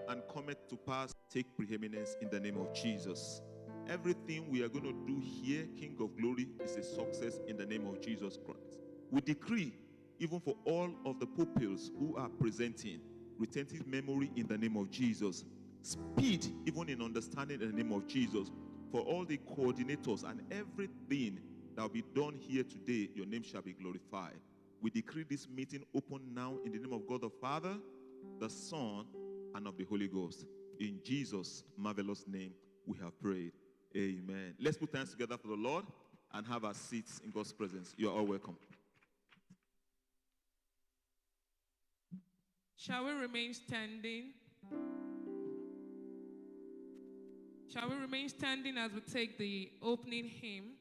and cometh to pass take preeminence in the name of Jesus. Everything we are going to do here, King of Glory, is a success in the name of Jesus Christ. We decree, even for all of the pupils who are presenting, retentive memory in the name of Jesus. Speed, even in understanding in the name of Jesus. For all the coordinators and everything that will be done here today, your name shall be glorified. We decree this meeting open now in the name of God the Father, the Son, and of the Holy Ghost. In Jesus' marvelous name, we have prayed. Amen. Let's put hands together for the Lord and have our seats in God's presence. You are all welcome. Shall we remain standing? Shall we remain standing as we take the opening hymn?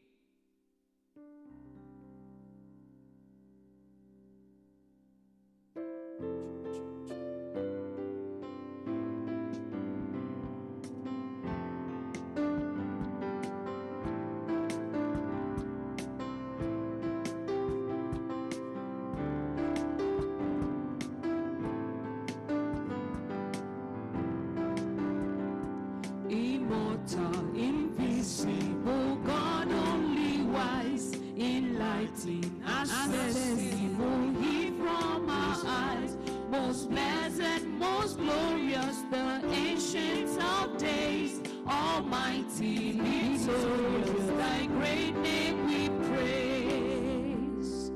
Immortal, invisible, God only wise, enlightening, accessible, He from our eyes, most blessed, most glorious, the ancient of days, almighty, victorious, thy great name we praise.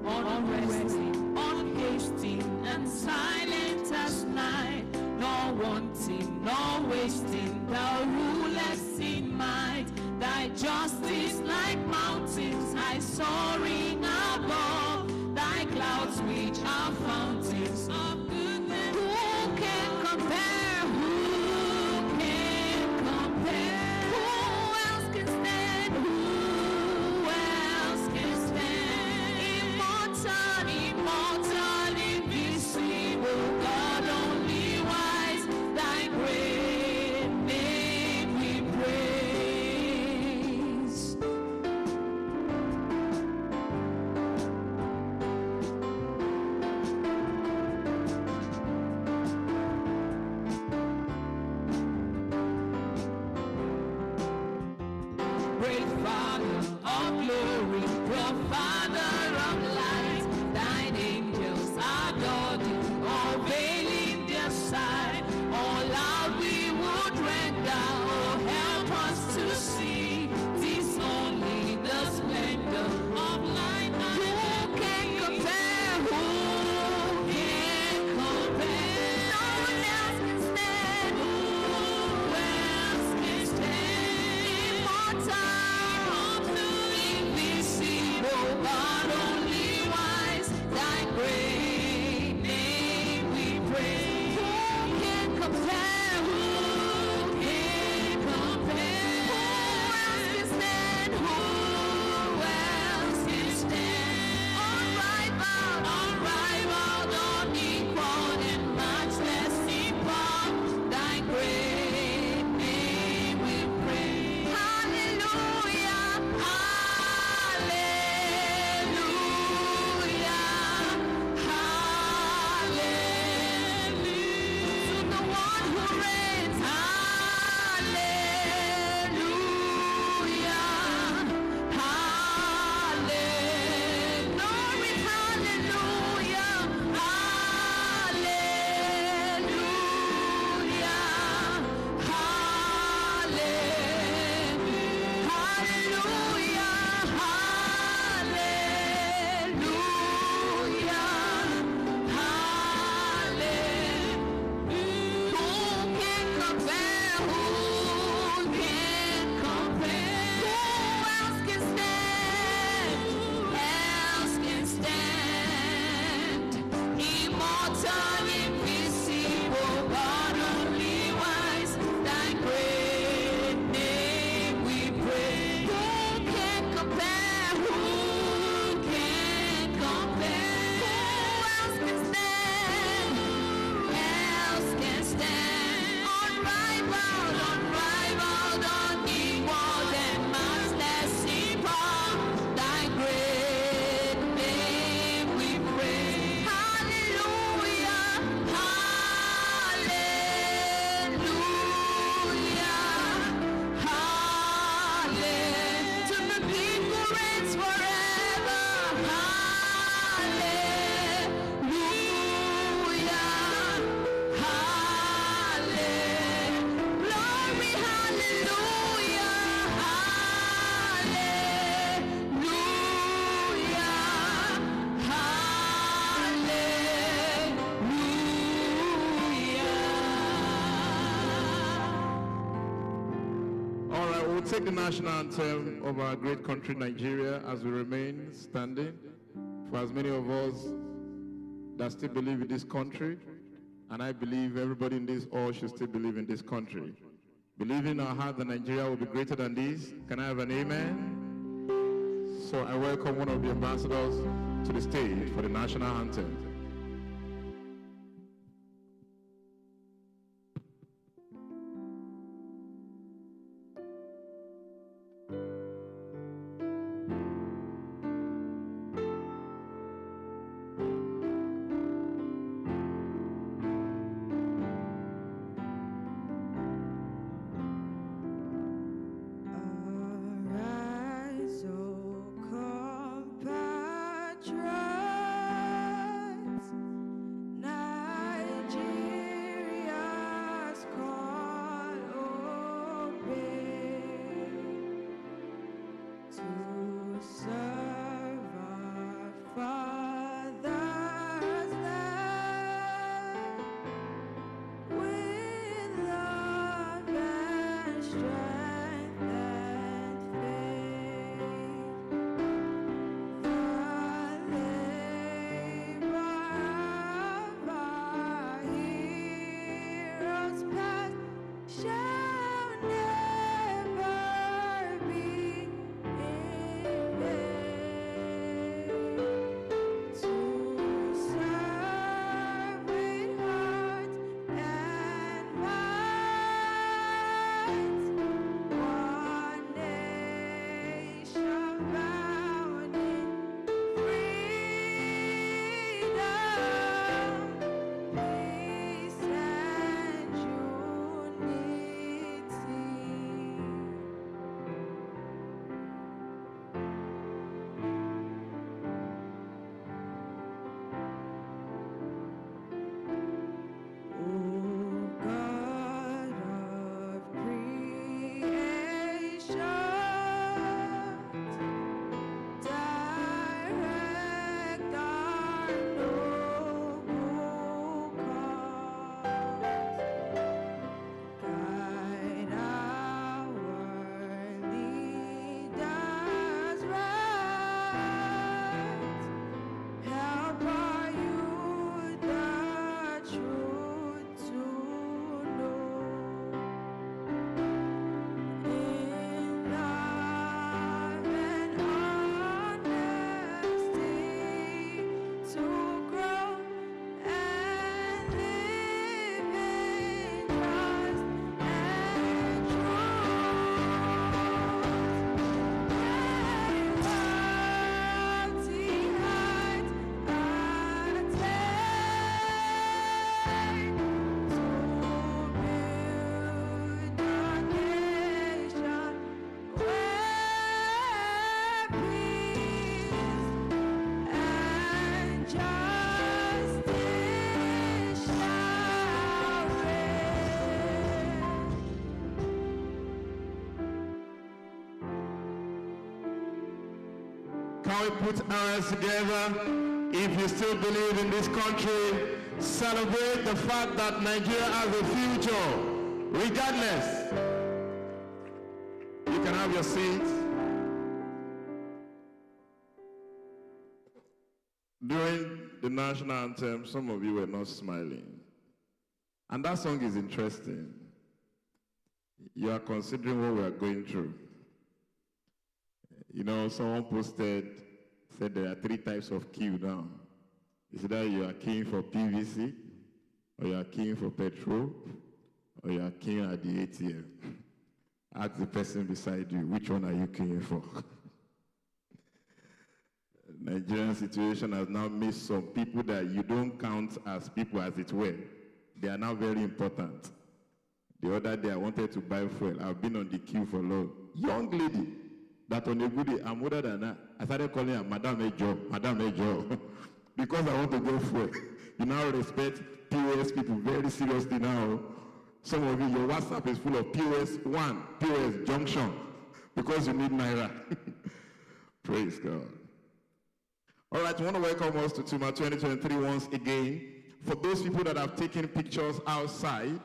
Unresting, unhasting, and silent as night, nor wanting, nor wasting, thou rulest in might, thy justice like mountains, high soaring above, thy clouds which are fountains of goodness. Who can compare? Who can compare? Who else can stand? Who else can stand? Immortal, invisible, God only wise, thy great name we praise. take the national anthem of our great country, Nigeria, as we remain standing. For as many of us that still believe in this country, and I believe everybody in this hall should still believe in this country. Believe in our heart that Nigeria will be greater than this. Can I have an amen? So I welcome one of the ambassadors to the stage for the national anthem. Can we put our hands together? If you still believe in this country, celebrate the fact that Nigeria has a future, regardless. You can have your seats. During the national anthem, some of you were not smiling. And that song is interesting. You are considering what we are going through. You know, someone said there are 3 types of queue now. It's either you are queuing for PVC, or you are queuing for petrol, or you are queuing at the ATM. Ask the person beside you, which one are you queuing for? Nigerian situation has now made some people that you don't count as people as it were. They are now very important. The other day I wanted to buy fuel. I've been on the queue for long. Young lady, that on a good day, I'm older than her. I started calling her Madame Ejo, Madame Ejo, because I want to go fuel. You now respect POS people very seriously now. Some of you, your WhatsApp is full of POS 1, POS junction, because you need Naira. Praise God. All right, I want to welcome us to Tuma 2023 once again. For those people that have taken pictures outside,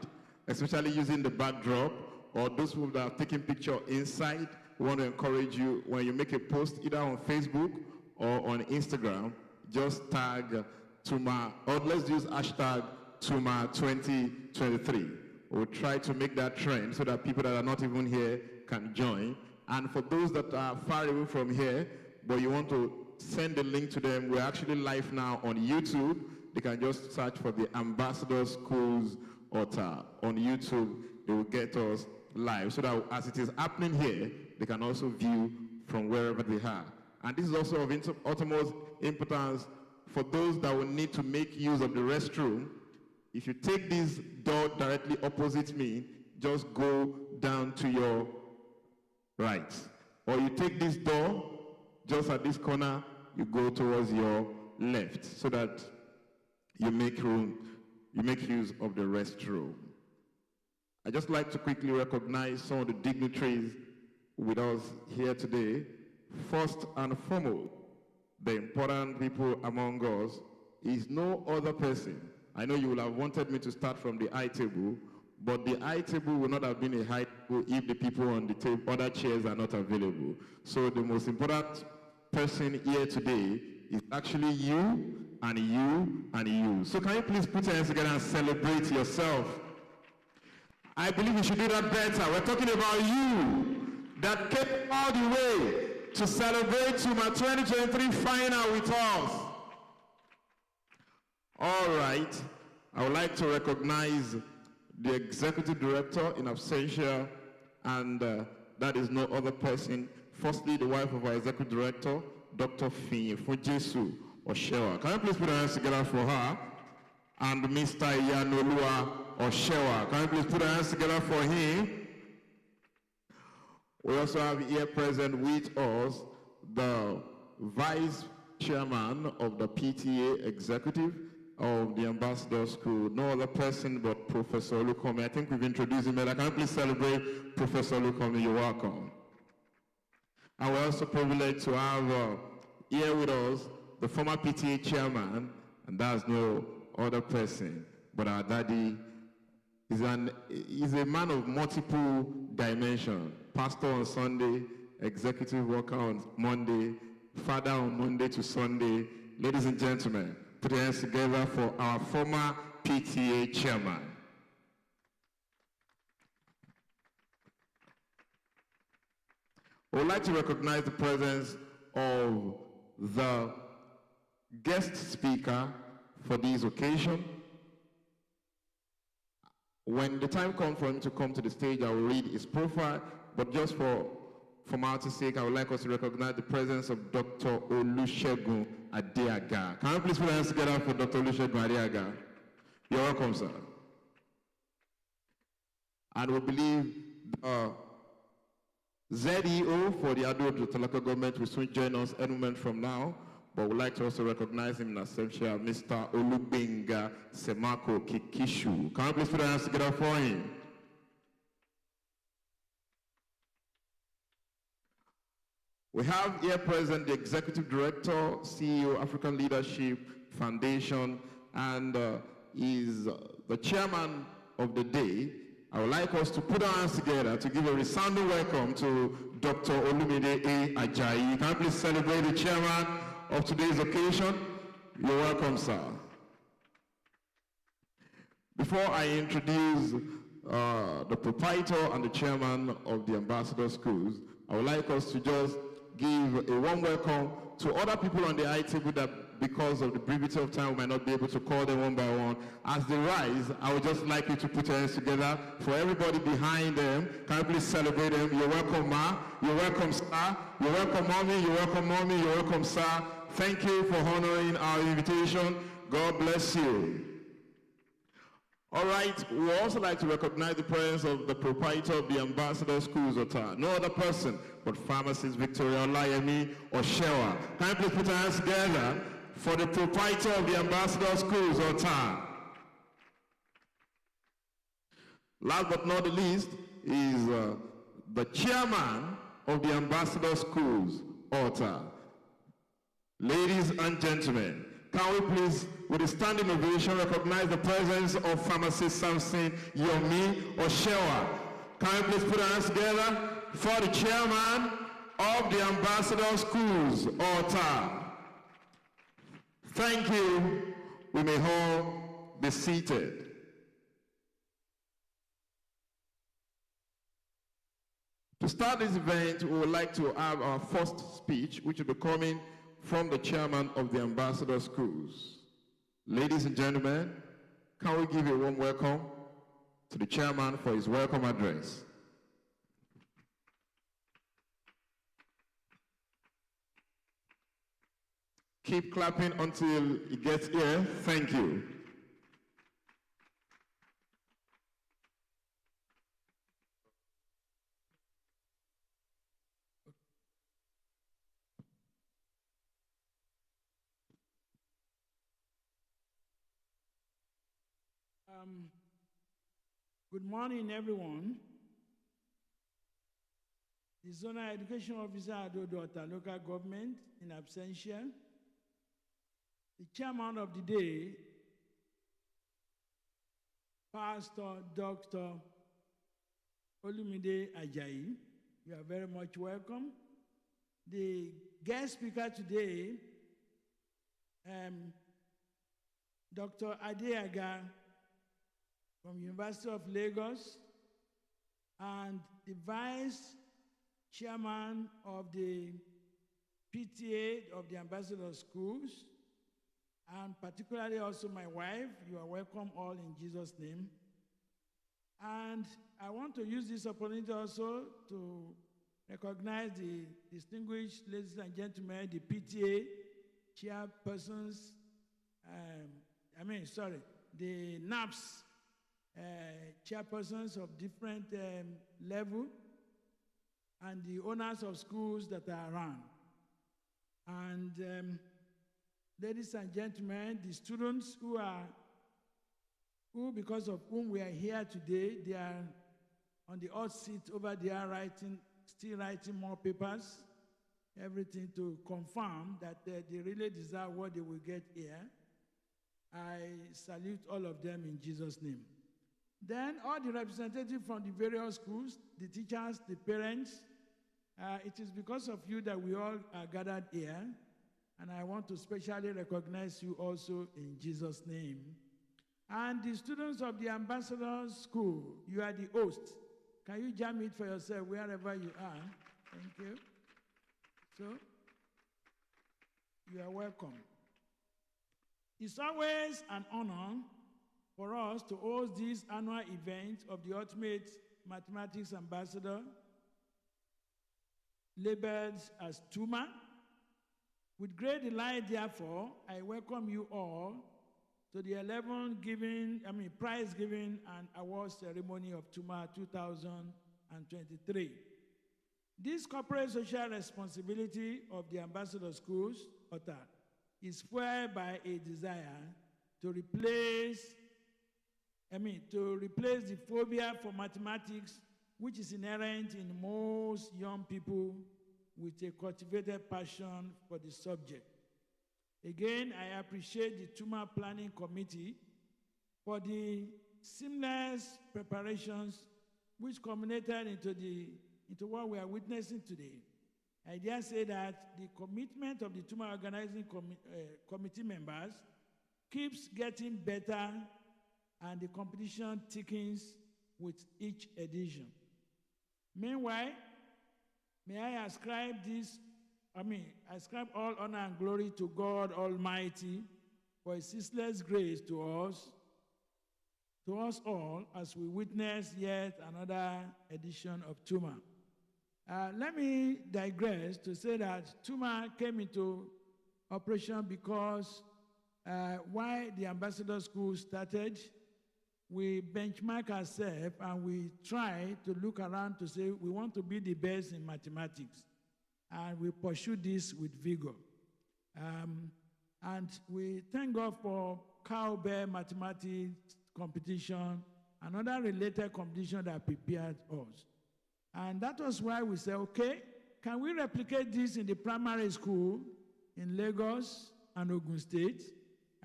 especially using the backdrop, or those people that are taking picture inside, we want to encourage you, when you make a post either on Facebook or on Instagram, just tag Tuma, or let's use hashtag Tuma 2023. We'll try to make that trend so that people that are not even here can join. And for those that are far away from here, but you want to send the link to them, we're actually live now on YouTube. They can just search for the Ambassador Schools Altar on YouTube. They will get us live so that as it is happening here, they can also view from wherever they are. And this is also of utmost importance for those that will need to make use of the restroom. If you take this door directly opposite me, just go down to your right. Or you take this door, just at this corner, you go towards your left so that you make use of the restroom. I'd just like to quickly recognize some of the dignitaries with us here today. First and foremost, the important people among us is no other person. I know you will have wanted me to start from the high table, but the high table will not have been a high table if the people on the table, other chairs are not available. So the most important person here today is actually you and you and you. So can you please put your hands together and celebrate yourself? I believe we should do that better. We're talking about you that came all the way to celebrate Tuma 2023 final with us. All right, I would like to recognize the executive director in absentia, and that is no other person. Firstly, the wife of our executive director, Dr. Fujesu Oshewa. Can you please put your hands together for her? And Mr. Yanolua Oshewa. Can you please put your hands together for him? We also have here present with us the vice chairman of the PTA executive of the Ambassador School, no other person but Professor Olukome. I think we've introduced him. Can you please celebrate Professor Olukome? You're welcome. And we're also privileged to have here with us the former PTA chairman, and that's no other person but our daddy. He's a man of multiple dimensions. Pastor on Sunday, executive worker on Monday, father on Monday to Sunday. Ladies and gentlemen, put your hands together for our former PTA chairman. I would like to recognize the presence of the guest speaker for this occasion. When the time comes for him to come to the stage, I will read his profile, but just for formality's sake, I would like us to recognize the presence of Dr. Olusegun Adeaga. Can you please put your hands together for Dr. Olusegun Adeaga? You're welcome, sir. And we believe ZEO for the Ado local government will soon join us any moment from now, but we'd like to also recognize him in absentia, Mr. Olubenga Semako Kikishu. Can you please put your hands together for him? We have here present the Executive Director, CEO, African Leadership Foundation, and is the Chairman of the day. I would like us to put our hands together to give a resounding welcome to Dr. Olumide A. Ajayi. Can you please celebrate the Chairman of today's occasion? You're welcome, sir. Before I introduce the proprietor and the Chairman of the Ambassador Schools, I would like us to just give a warm welcome to other people on the high table that, because of the brevity of time, we might not be able to call them one by one. As they rise, I would just like you to put your hands together for everybody behind them. Can you please celebrate them? You're welcome, ma. You're welcome, sir. You're welcome, mommy. You're welcome, mommy. You're welcome, sir. Thank you for honoring our invitation. God bless you. All right, we would also like to recognize the presence of the proprietor of the Ambassador Schools Altar, no other person but pharmacist Victoria Olayemi Oshewa. Can you please put your hands together for the proprietor of the Ambassador Schools Altar? Last but not the least is the chairman of the Ambassador Schools Altar. Ladies and gentlemen, can we please, with a standing ovation, recognize the presence of pharmacist Samson Yomi Oshewa. Can we please put our hands together for the chairman of the Ambassador Schools, Altar? Thank you. We may all be seated. To start this event, we would like to have our first speech, which will be coming from the chairman of the Ambassador Schools. Ladies and gentlemen, can we give a warm welcome to the chairman for his welcome address? Keep clapping until he gets here. Thank you. Good morning, everyone. The Zonal Education Officer at Odota Local Government in absentia. The chairman of the day, Pastor Dr. Olumide Ajayi. You are very much welcome. The guest speaker today, Dr. Adeaga from University of Lagos, and the vice chairman of the PTA of the Ambassador Schools, and particularly also my wife. You are welcome all in Jesus' name. And I want to use this opportunity also to recognize the distinguished ladies and gentlemen, the PTA chairpersons, the NAPS chairpersons of different level, and the owners of schools that are around. And ladies and gentlemen, the students who because of whom we are here today, they are on the hot seat over there still writing more papers, everything to confirm that they really deserve what they will get here. I salute all of them in Jesus' name. Then all the representatives from the various schools, the teachers, the parents, it is because of you that we all are gathered here, and I want to specially recognize you also in Jesus' name. And the students of the Ambassador School, you are the hosts. Can you jam it for yourself wherever you are? Thank you. So, you are welcome. It's always an honor for us to host this annual event of the Ultimate Mathematics Ambassador, labeled as Tuma. With great delight, therefore, I welcome you all to the 11th prize giving and award ceremony of Tuma 2023. This corporate social responsibility of the Ambassador Schools, OTA, is fueled by a desire to replace the phobia for mathematics, which is inherent in most young people with a cultivated passion for the subject. Again, I appreciate the Tuma Planning Committee for the seamless preparations which culminated into what we are witnessing today. I dare say that the commitment of the Tuma organizing committee members keeps getting better, and the competition thickens with each edition. Meanwhile, may I ascribe all honor and glory to God Almighty for His ceaseless grace to us all, as we witness yet another edition of Tuma. Let me digress to say that Tuma came into operation because while the Ambassador School started, we benchmark ourselves and we try to look around to say we want to be the best in mathematics. And we pursue this with vigor. And we thank God for cowbell mathematics competition and other related competition that prepared us. And that was why we said, okay, can we replicate this in the primary school in Lagos and Ogun State?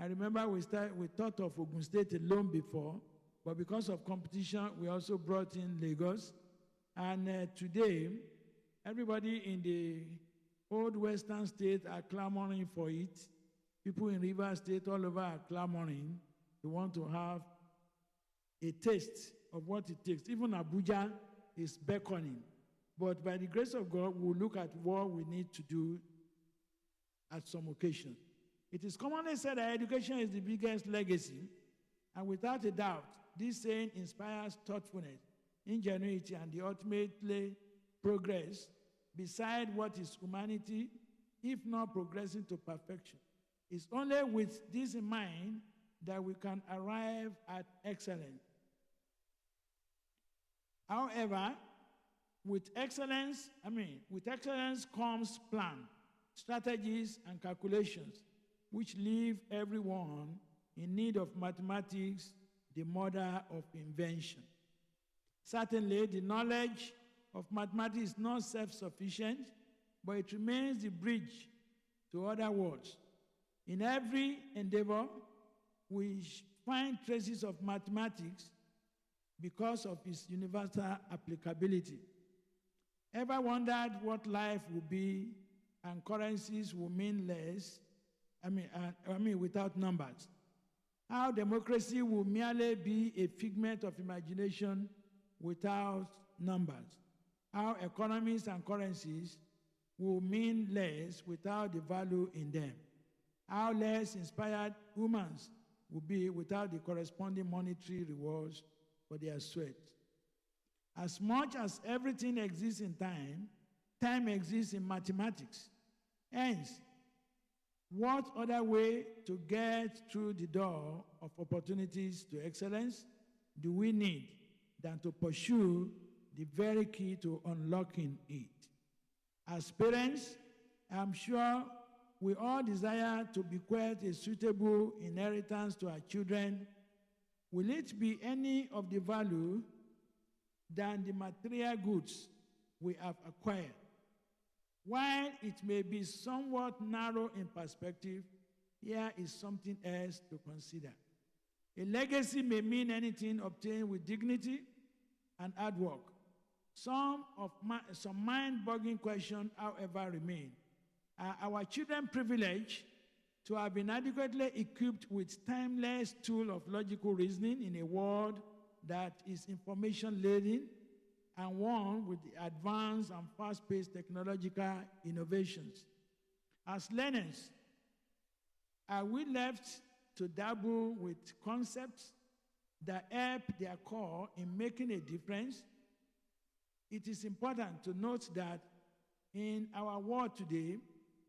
I remember we thought of Ogun State alone before, but because of competition, we also brought in Lagos. And today, everybody in the old Western state are clamoring for it. People in River State all over are clamoring. They want to have a taste of what it takes. Even Abuja is beckoning. But by the grace of God, we'll look at what we need to do at some occasion. It is commonly said that education is the biggest legacy, and without a doubt, this saying inspires thoughtfulness, ingenuity, and the ultimately progress beside what is humanity, if not progressing to perfection. It's only with this in mind that we can arrive at excellence. However, with excellence comes plan, strategies, and calculations, which leave everyone in need of mathematics, the mother of invention. Certainly, the knowledge of mathematics is not self-sufficient, but it remains the bridge to other worlds. In every endeavor, we find traces of mathematics because of its universal applicability. Ever wondered what life would be and currencies would mean less, without numbers? How democracy will merely be a figment of imagination without numbers? How economies and currencies will mean less without the value in them? How less inspired humans will be without the corresponding monetary rewards for their sweat? As much as everything exists in time, time exists in mathematics. Hence, what other way to get through the door of opportunities to excellence do we need than to pursue the very key to unlocking it? As parents, I'm sure we all desire to bequeath a suitable inheritance to our children. Will it be any of the value than the material goods we have acquired? While it may be somewhat narrow in perspective, here is something else to consider. A legacy may mean anything obtained with dignity and hard work. Some mind-boggling questions, however, remain. Are our children privileged to have been adequately equipped with timeless tool of logical reasoning in a world that is information-laden and one with the advanced and fast-paced technological innovations? As learners, are we left to dabble with concepts that help their core in making a difference? It is important to note that in our world today,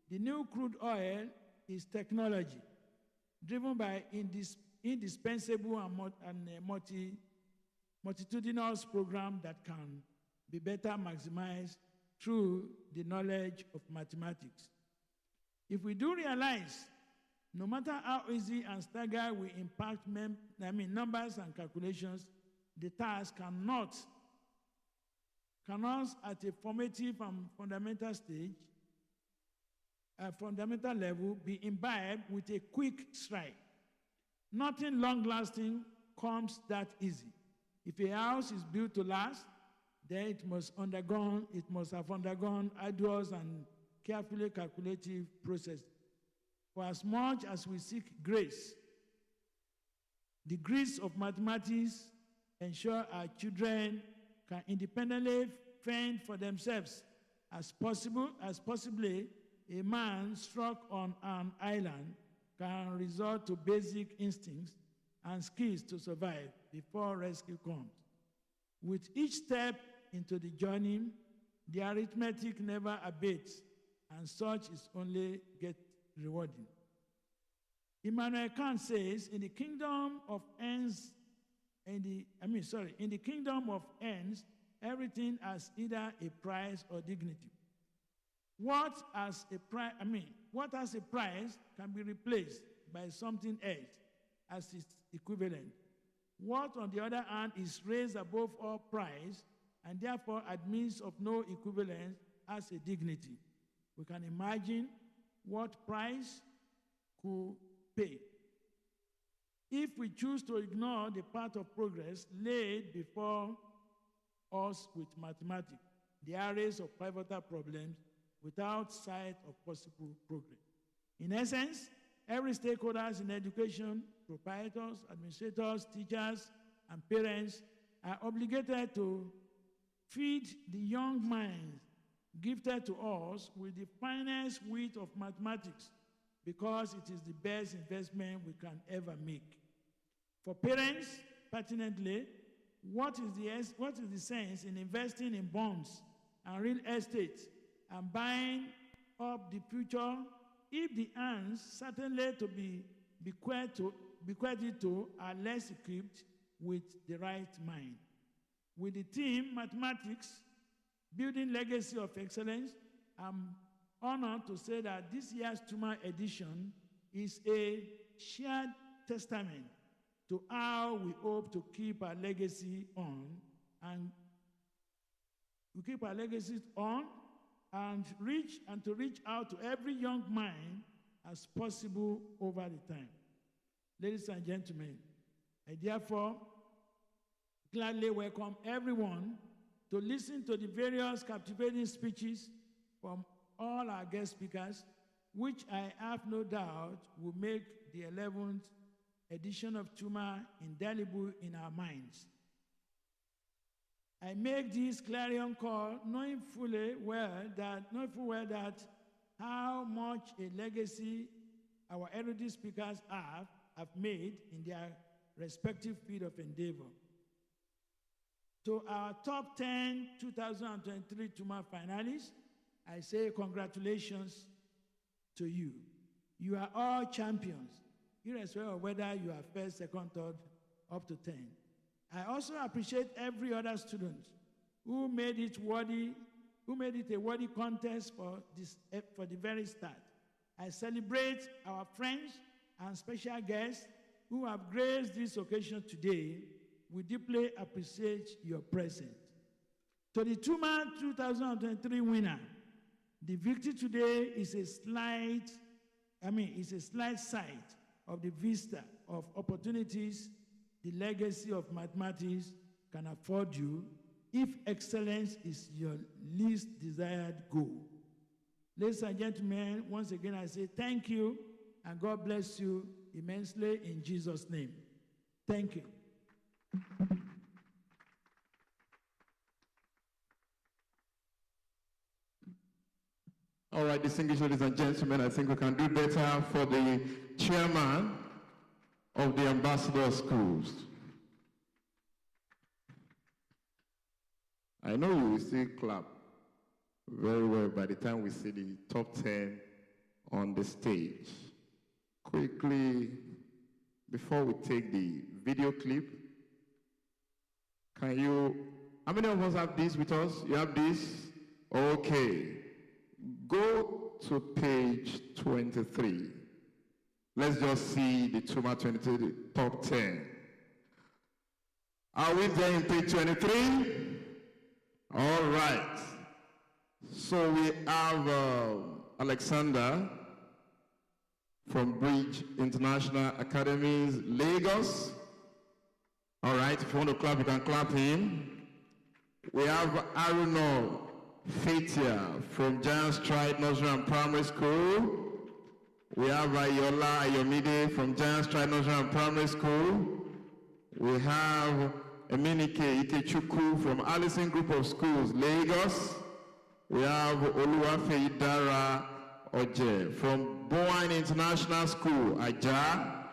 the new crude oil is technology, driven by indispensable and multitudinous programs that can be better maximized through the knowledge of mathematics. If we do realize, no matter how easy and staggered we impact numbers and calculations, the task cannot at a formative and fundamental stage, fundamental level, be imbibed with a quick stride. Nothing long-lasting comes that easy. If a house is built to last, then it must have undergone arduous and carefully calculated process. For as much as we seek grace, the grace of mathematics ensure our children can independently fend for themselves as possibly a man struck on an island can resort to basic instincts and skills to survive before rescue comes. With each step into the journey, the arithmetic never abates, and such is only get rewarding. Immanuel Kant says, in the kingdom of ends, everything has either a price or dignity. What has a price can be replaced by something else as its equivalent. What, on the other hand, is raised above all price and therefore admits of no equivalence as a dignity. We can imagine what price could pay. If we choose to ignore the path of progress laid before us with mathematics, the arrays of pivotal problems without sight of possible progress. In essence, every stakeholder in education, proprietors, administrators, teachers, and parents are obligated to feed the young minds gifted to us with the finest wit of mathematics, because it is the best investment we can ever make. For parents, pertinently, what is the sense in investing in bonds and real estate and buying up the future if the hands certainly to be bequeathed to are less equipped with the right mind? With the theme Mathematics, Building Legacy of Excellence, I'm honored to say that this year's Tuma edition is a shared testament to how we hope to keep our legacy on, and to reach out to every young mind as possible over the time. Ladies and gentlemen, I therefore gladly welcome everyone to listen to the various captivating speeches from all our guest speakers, which I have no doubt will make the 11th edition of Tuma indelible in our minds. I make this clarion call knowing full well that how much a legacy our erudite speakers have made in their respective field of endeavor. To our top 10 2023 Tuma finalists, I say congratulations to you. You are all champions, irrespective of whether you are first, second, third, up to 10. I also appreciate every other student who made it a worthy contest for the very start. I celebrate our friends and special guests who have graced this occasion today. We deeply appreciate your presence. To the Tuma 2023 winner, the victory today is a slight sight of the vista of opportunities the legacy of mathematics can afford you if excellence is your least desired goal. Ladies and gentlemen, once again I say thank you and God bless you immensely in Jesus' name. Thank you. All right, distinguished ladies and gentlemen, I think we can do better for the chairman of the ambassador schools. I know you will still clap very well by the time we see the top 10 on the stage. Quickly, before we take the video clip, how many of us have this with us? You have this? Okay. Go to page 23. Let's just see the Tuma 23 top 10. Are we there in page 23? All right. So we have Alexander from Bridge International Academies, Lagos. All right, if you want to clap, you can clap him. We have Aruno Fatia from Giant Stride Nursery and Primary School. We have Ayola Ayomide from Giant Stride Nursery and Primary School. We have Eminike Ikechukwu from Allison Group of Schools, Lagos. We have Oluwafe Idara Oje from Bowen International School, Aja.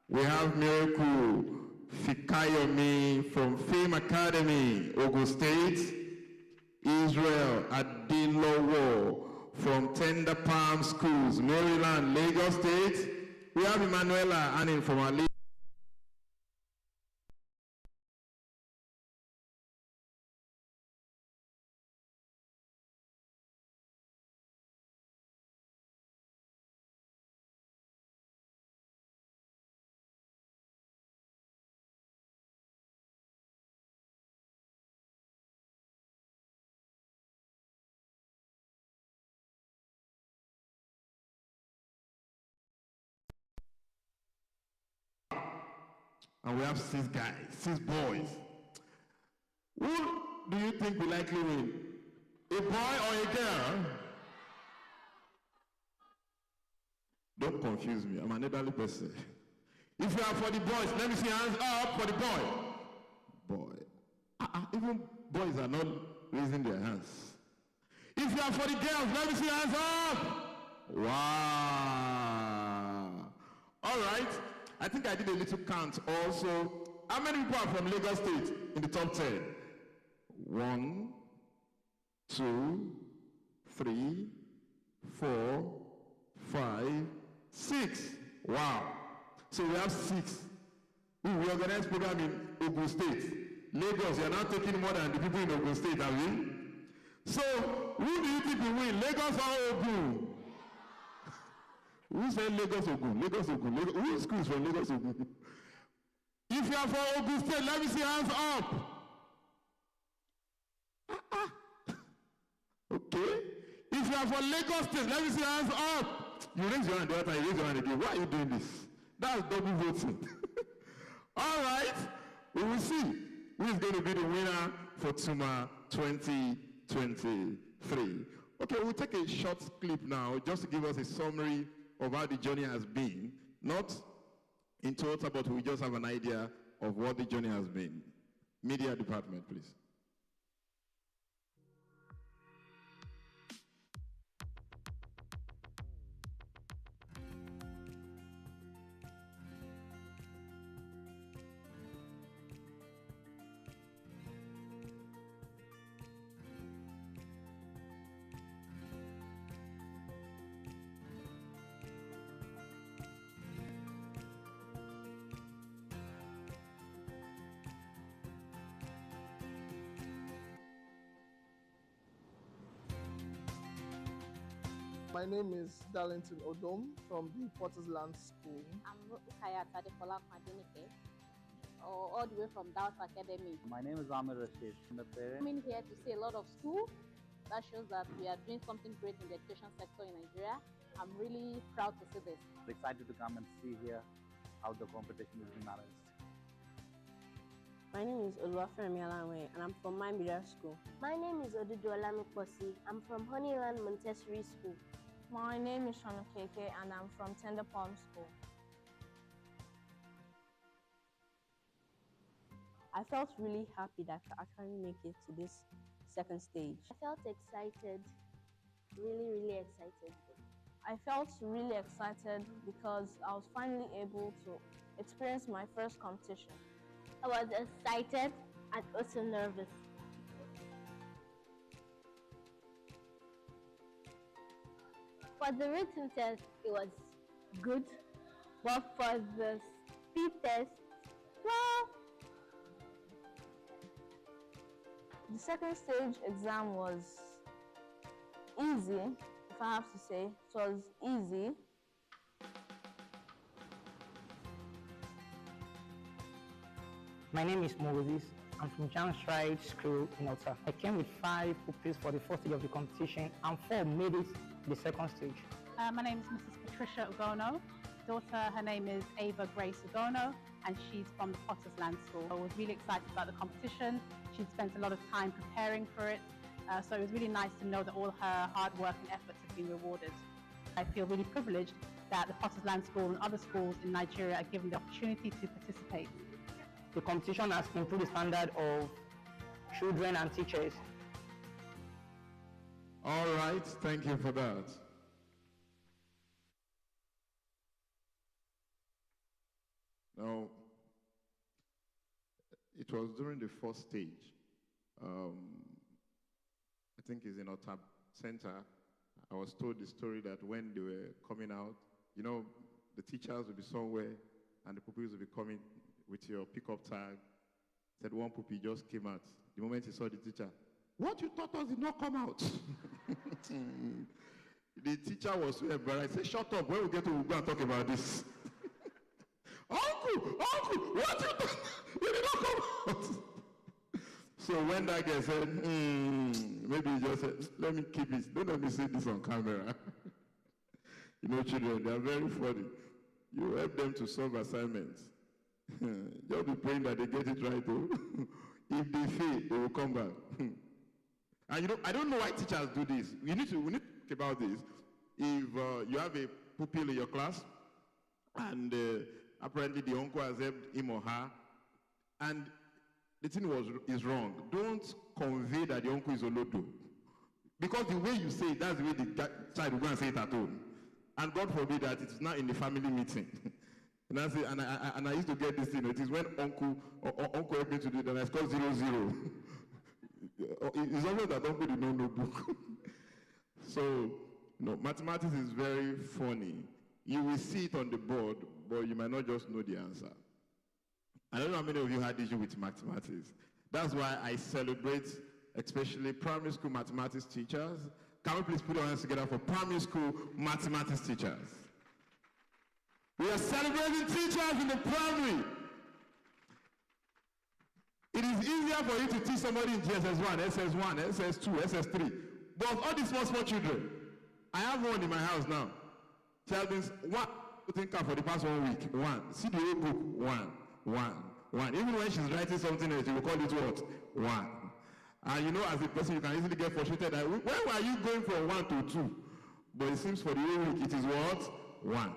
We have Miracle Fikayomi from Fame Academy, Ogun State. Israel Adilowo from Tender Palm Schools, Maryland, Lagos State. We have Emanuela Anin from Ali. And we have 6 guys, 6 boys. do you think will likely win? A boy or a girl? Don't confuse me. I'm an elderly person. If you are for the boys, let me see hands up for the boy. Boy. Even boys are not raising their hands. If you are for the girls, let me see hands up. Wow. All right. I think I did a little count also. How many people are from Lagos State in the top 10? 1, 2, 3, 4, 5, 6. Wow. So we have 6. We organize program in Ogun State. Lagos, you are not taking more than the people in Ogun State, have we? So, who do you think will win? Lagos or Ogun? Who said Lagos Ogun? Lagos Ogun. Who school is from Lagos Ogun? If you are from Ogun State, let me see hands up. Okay. If you are from Lagos State, let me see hands up. You raise your hand the other time, you raise your hand again. Why are you doing this? That's double voting. All right. We will see who is going to be the winner for Tuma 2023. Okay, we'll take a short clip now just to give us a summary of how the journey has been. Not in total, but we just have an idea of what the journey has been. Media department, please. My name is Darlington Odom from the Potter's Land School. I'm Rukaya Tadefola Kwadinike, all the way from Dallas Academy. My name is Amir Rashid. I'm coming here to see a lot of school. That shows that we are doing something great in the education sector in Nigeria. I'm really proud to see this. I'm excited to come and see here how the competition is being managed. My name is Oluwafemi Alanwe and I'm from Mind Media School. My name is Odudu Olamikposi. I'm from Honeyland Montessori School. My name is Shana Keke and I'm from Tender Palm School. I felt really happy that I actually make it to this second stage. I felt excited, really excited. I felt really excited because I was finally able to experience my first competition. I was excited and also nervous. For the written test, it was good, but for the speed test, well, the second stage exam was easy, if I have to say. It was easy. My name is Moses. I'm from Jan Stride School in Ota. I came with 5 pupils for the first stage of the competition and 4 made it to the second stage. My name is Mrs. Patricia Ugono. Daughter, her name is Ava Grace Ugono, and she's from the Potter's Land School. I was really excited about the competition. She'd spent a lot of time preparing for it, so it was really nice to know that all her hard work and efforts have been rewarded. I feel really privileged that the Potter's Land School and other schools in Nigeria are given the opportunity to participate. The competition has improved the standard of children and teachers. All right, thank you for that. Now, it was during the first stage. I think it's in Otab Center. I was told the story that when they were coming out, you know, the teachers would be somewhere and the pupils would be coming with your pickup tag. Said one puppy just came out. The moment he saw the teacher, what you taught us did not come out. The teacher was so embarrassed. Say, shut up, when we get to, we'll go and talk about this. Uncle, what you taught? You did not come out. So when that guy said, maybe he just said, let me keep it. Don't let me see this on camera. You know, children, they are very funny. You help them to solve assignments. Just be praying that they get it right, though. If they fail, they will come back. And you know, I don't know why teachers do this. We need to think about this. If you have a pupil in your class, and apparently the uncle has helped him or her, and the thing is wrong, don't convey that the uncle is Olodo. Because the way you say it, that's the way the child will go and say it at home. And God forbid that it is not in the family meeting. And I used to get this thing. It is when uncle helped me to do it, and I scored 0-0. It's always that uncle did not know book. So, no, mathematics is very funny. You will see it on the board, but you might not just know the answer. I don't know how many of you had issue with mathematics. That's why I celebrate, especially primary school mathematics teachers. Can we please put our hands together for primary school mathematics teachers? We are celebrating teachers in the primary. It is easier for you to teach somebody in GSS1, SS1, SS2, SS3. But all these small children, I have one in my house now. Child means one, think for the past 1 week, one. See the whole book, one. Even when she's writing something else, you will call it what? One. And you know, as a person, you can easily get frustrated that, when were you going from 1 to 2? But it seems for the whole week, it is what? 1.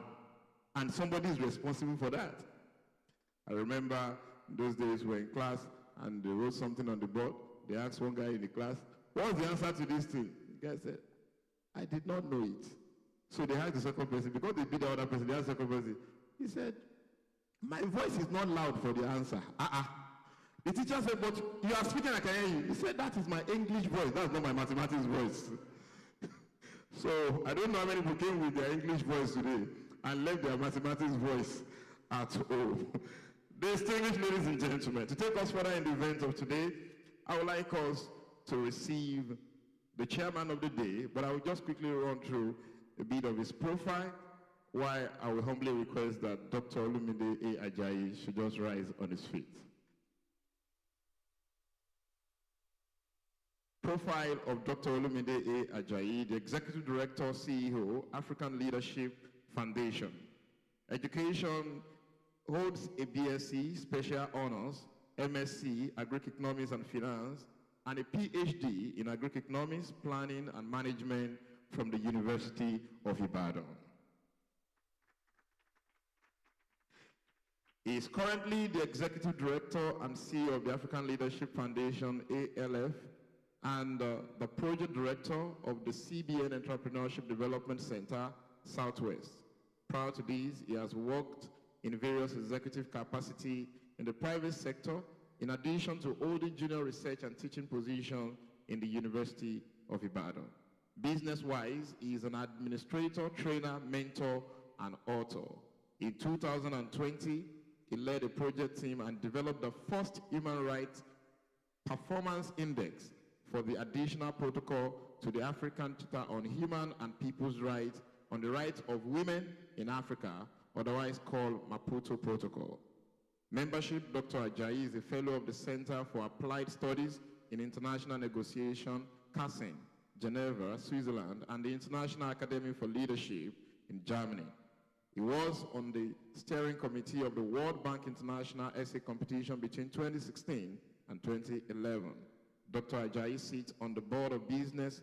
And somebody is responsible for that. I remember those days we were in class and they wrote something on the board. They asked one guy in the class, what's the answer to this thing? The guy said, I did not know it. So they asked the second person, because they beat the other person, they asked the second person. He said, my voice is not loud for the answer. The teacher said, but you are speaking, I can hear you. He said, that is my English voice, that's not my mathematics voice. So I don't know how many people came with their English voice today and left their mathematics voice at home. Distinguished ladies and gentlemen, to take us further in the event of today, I would like us to receive the chairman of the day, but I will just quickly run through a bit of his profile, while I will humbly request that Dr. Olumide A. Ajayi should just rise on his feet. Profile of Dr. Olumide A. Ajayi, the Executive Director, CEO, African Leadership Foundation. Education, holds a BSc, Special Honors, MSc, Agri-Economics and Finance, and a PhD in Agri-Economics, Planning and Management from the University of Ibadan. He is currently the Executive Director and CEO of the African Leadership Foundation, ALF, and the Project Director of the CBN Entrepreneurship Development Center, Southwest. Prior to this, he has worked in various executive capacity in the private sector, in addition to holding junior research and teaching positions in the University of Ibadan. Business-wise, he is an administrator, trainer, mentor, and author. In 2020, he led a project team and developed the first human rights performance index for the additional protocol to the African Charter on Human and People's Rights on the rights of women in Africa, otherwise called Maputo Protocol. Membership, Dr. Ajayi is a fellow of the Center for Applied Studies in International Negotiation, CASIN, Geneva, Switzerland, and the International Academy for Leadership in Germany. He was on the steering committee of the World Bank International Essay Competition between 2016 and 2011. Dr. Ajayi sits on the board of Business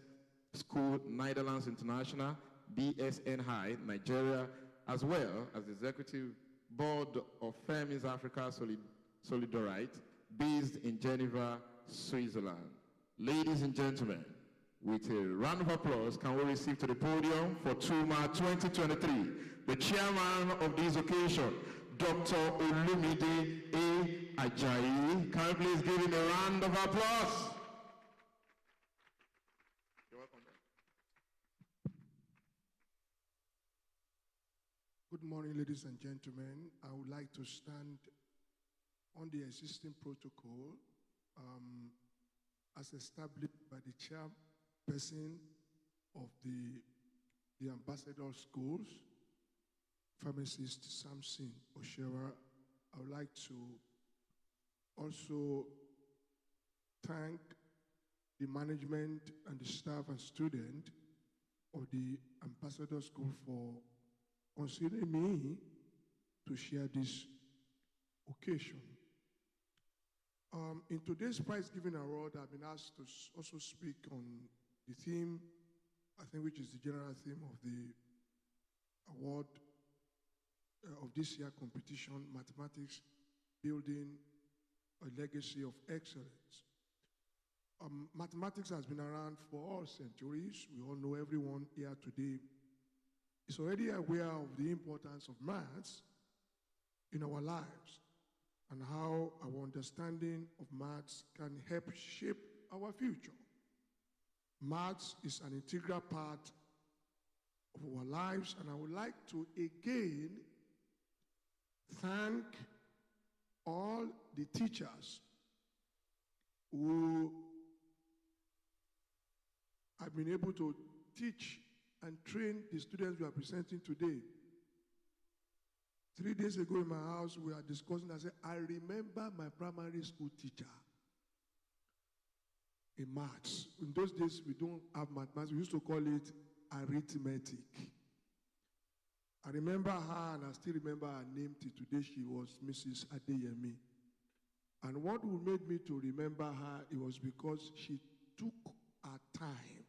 School Netherlands International, BSN High, Nigeria, as well as the executive board of Femis Africa Solidarite, based in Geneva, Switzerland. Ladies and gentlemen, with a round of applause, can we receive to the podium for Tuma 2023, the chairman of this occasion, Dr. Olumide A. Ajayi. Can we please give him a round of applause? You're welcome. Good morning, ladies and gentlemen. I would like to stand on the existing protocol as established by the chairperson of the ambassador schools, pharmacist Samson Oshewa. I would like to also thank the management and the staff and student of the ambassador school for considering me to share this occasion. In today's prize giving award, I've been asked to also speak on the theme, I think, which is the general theme of the award of this year competition, Mathematics, Building a Legacy of Excellence. Mathematics has been around for all centuries. We all know, everyone here today is already aware of the importance of maths in our lives and how our understanding of maths can help shape our future. Maths is an integral part of our lives, and I would like to again thank all the teachers who have been able to teach and train the students we are presenting today. 3 days ago in my house, we are discussing. I said, I remember my primary school teacher in maths. In those days, we don't have mathematics. We used to call it arithmetic. I remember her, and I still remember her name till today. She was Mrs. Adeyemi. And what made me to remember her, it was because she took her time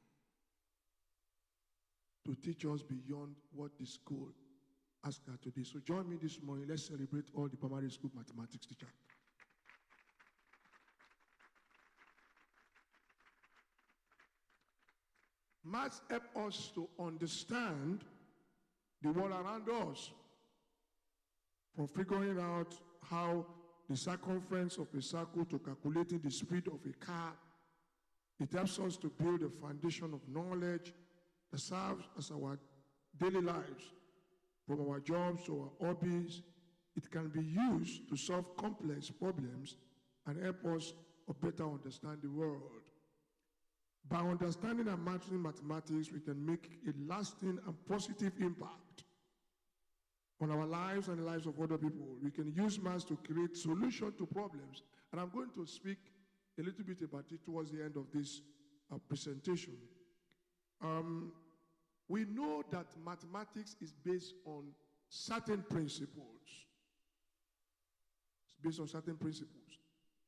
to teach us beyond what the school asked her to do. So join me this morning. Let's celebrate all the primary school mathematics teachers. Maths help us to understand the world around us, from figuring out how the circumference of a circle to calculating the speed of a car. It helps us to build a foundation of knowledge that serves as our daily lives, from our jobs to our hobbies. It can be used to solve complex problems and help us to better understand the world. By understanding and mastering mathematics, we can make a lasting and positive impact on our lives and the lives of other people. We can use maths to create solutions to problems. And I'm going to speak a little bit about it towards the end of this presentation. We know that mathematics is based on certain principles. It's based on certain principles.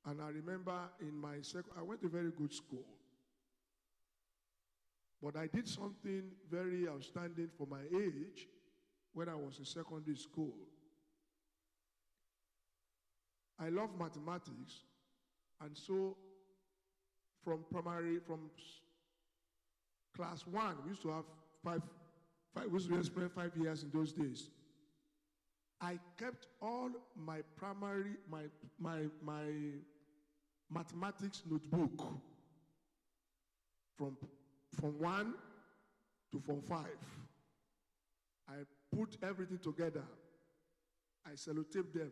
And I remember in my I went to a very good school. But I did something very outstanding for my age when I was in secondary school. I love mathematics, and so from class 1, we used to have we used to spend 5 years in those days. I kept all my my mathematics notebook from Form 1 to Form 5. I put everything together. I sellotape them.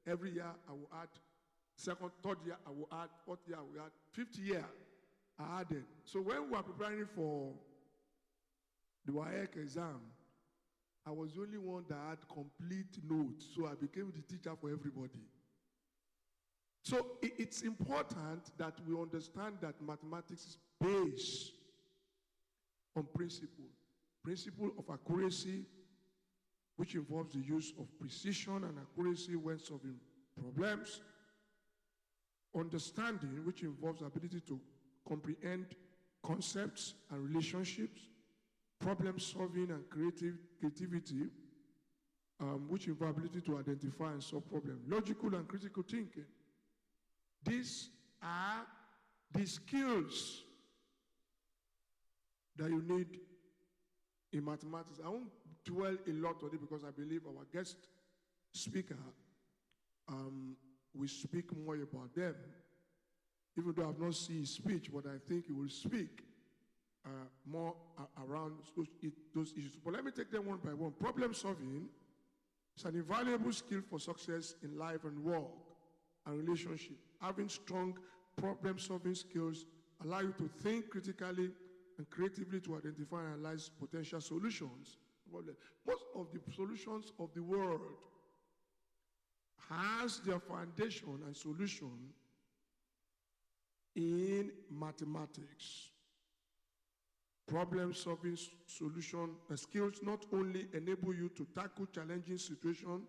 Every year I will add. Second, third year I will add. Fourth year I will add. Fifth year I added. So when we were preparing for the WAEC exam, I was the only one that had complete notes. So I became the teacher for everybody. So it's important that we understand that mathematics is based on principle of accuracy, which involves the use of precision and accuracy when solving problems. Understanding, which involves the ability to comprehend concepts and relationships. Problem solving and creativity, which involve ability to identify and solve problems. Logical and critical thinking. These are the skills that you need in mathematics. I won't dwell a lot on it because I believe our guest speaker will speak more about them, even though I've not seen his speech, but I think he will speak more around those issues. But let me take them one by one. Problem solving is an invaluable skill for success in life and work and relationship. Having strong problem-solving skills allow you to think critically and creatively to identify and analyze potential solutions. Most of the solutions of the world has their foundation and solution in mathematics. Problem-solving solution skills not only enable you to tackle challenging situations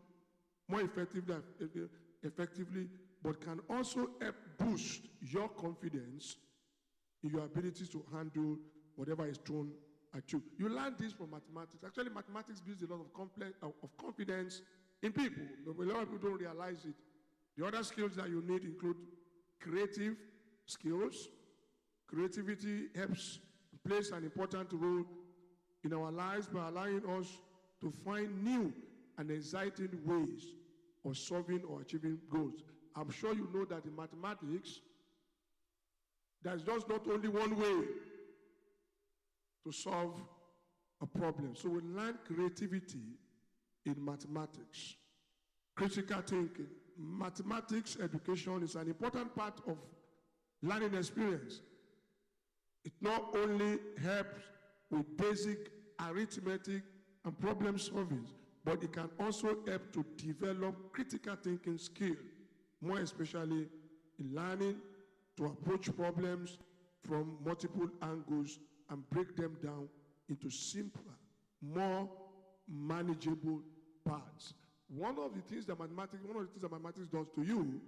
more effectively, but can also help boost your confidence in your abilities to handle whatever is thrown at you. You learn this from mathematics. Actually, mathematics builds a lot of confidence in people. A lot of people don't realize it. The other skills that you need include creative skills. Creativity plays an important role in our lives by allowing us to find new and exciting ways of solving or achieving goals. I'm sure you know that in mathematics, there's just not only one way to solve a problem. So we learn creativity in mathematics. Critical thinking. Mathematics education is an important part of learning experience. It not only helps with basic arithmetic and problem solving, but it can also help to develop critical thinking skill, more especially in learning to approach problems from multiple angles and break them down into simpler, more manageable parts. One of the things that mathematics does to you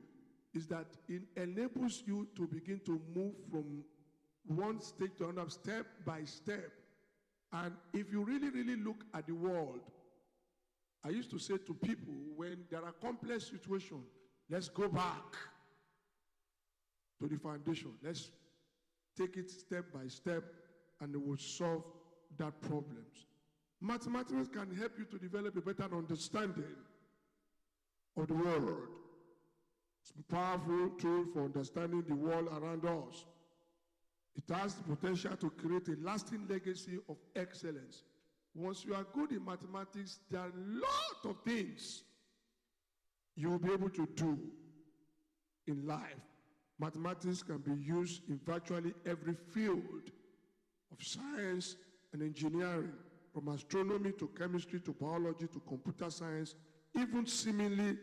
is that it enables you to begin to move from one stage to another, step by step. And if you really, really look at the world, I used to say to people, when there are complex situations, let's go back to the foundation. Let's take it step by step, and it will solve that problems. Mathematics can help you to develop a better understanding of the world. It's a powerful tool for understanding the world around us. It has the potential to create a lasting legacy of excellence. Once you are good in mathematics, there are a lot of things you will be able to do in life. Mathematics can be used in virtually every field of science and engineering, from astronomy to chemistry to biology to computer science, even seemingly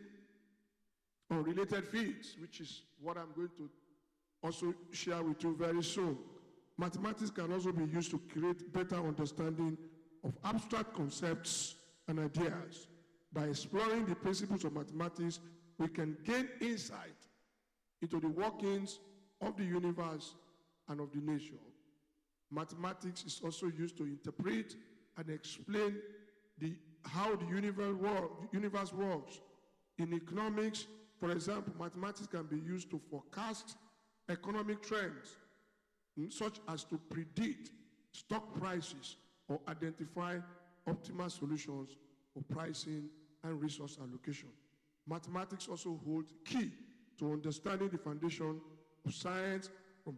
unrelated fields, which is what I'm going to also share with you very soon. Mathematics can also be used to create better understanding of abstract concepts and ideas. By exploring the principles of mathematics, we can gain insight into the workings of the universe and of the nature. Mathematics is also used to interpret and explain how the universe works. In economics, for example, mathematics can be used to forecast economic trends, such as to predict stock prices or identify optimal solutions for pricing and resource allocation. Mathematics also holds key to understanding the foundation of science, from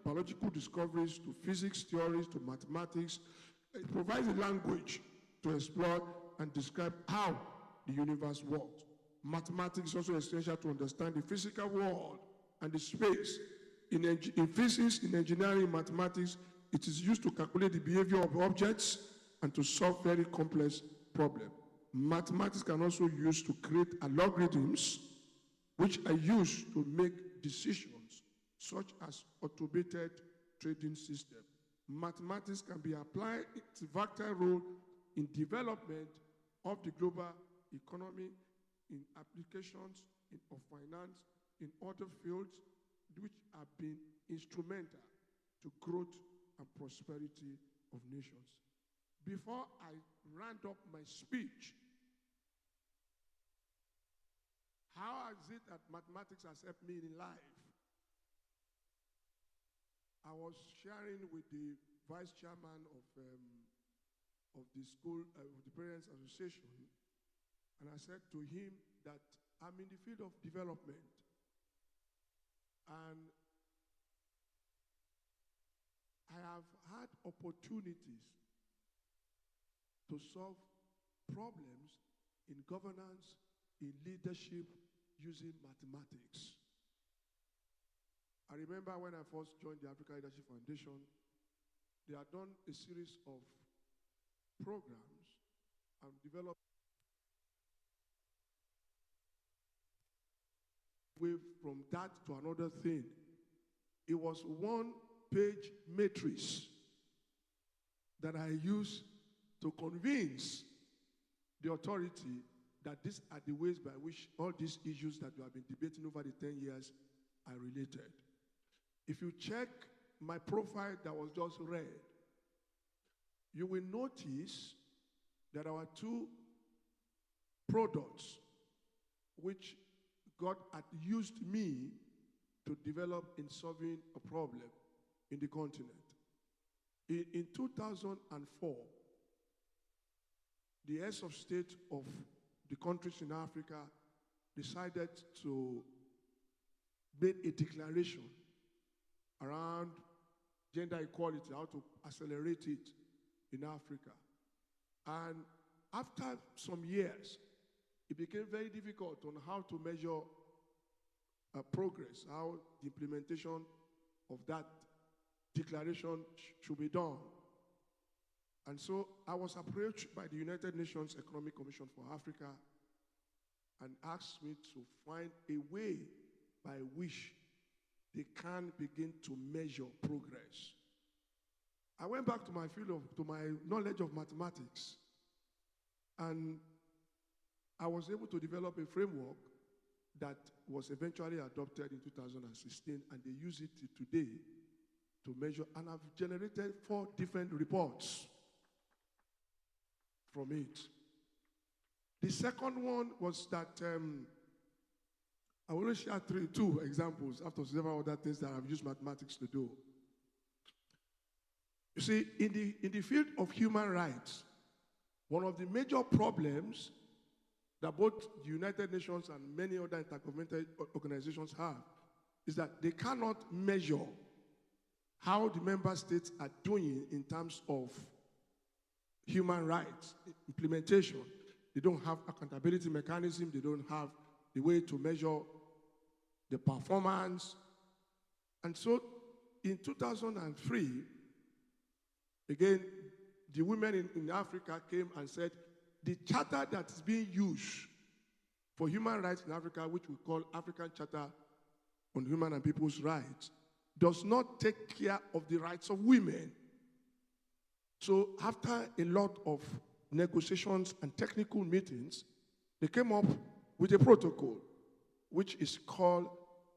biological discoveries to physics theories to mathematics. It provides a language to explore and describe how the universe works. Mathematics is also essential to understand the physical world and the space. In physics, in engineering, in mathematics, it is used to calculate the behavior of objects and to solve very complex problems. Mathematics can also be used to create algorithms, which are used to make decisions, such as automated trading system. Mathematics can be applied its vital role in development of the global economy, in applications of finance, in other fields, which have been instrumental to growth and prosperity of nations. Before I round up my speech, how is it that mathematics has helped me in life? I was sharing with the vice chairman of the school, of the Parents Association, and I said to him that I'm in the field of development, and I have had opportunities to solve problems in governance, in leadership, using mathematics. I remember when I first joined the African Leadership Foundation, they had done a series of programs and developed wave from that to another thing. It was one-page matrix that I used to convince the authority that these are the ways by which all these issues that we have been debating over the 10 years are related. If you check my profile that was just read, you will notice that our two products which God had used me to develop in solving a problem in the continent. In 2004, the heads of state of the countries in Africa decided to make a declaration around gender equality, how to accelerate it in Africa. And after some years, it became very difficult on how to measure progress, how the implementation of that declaration should be done. And so I was approached by the United Nations Economic Commission for Africa and asked me to find a way by which they can begin to measure progress. I went back to my field to my knowledge of mathematics, and I was able to develop a framework that was eventually adopted in 2016, and they use it today to measure, and I've generated 4 different reports from it. The second one was that I will only share 2 examples after several other things that I've used mathematics to do. You see, in the field of human rights, one of the major problems that both the United Nations and many other intergovernmental organizations have is that they cannot measure how the member states are doing in terms of human rights implementation. They don't have accountability mechanism. They don't have the way to measure the performance. And so in 2003, again, the women in Africa came and said, the charter that is being used for human rights in Africa, which we call African Charter on Human and People's Rights, does not take care of the rights of women. So after a lot of negotiations and technical meetings, they came up with a protocol, which is called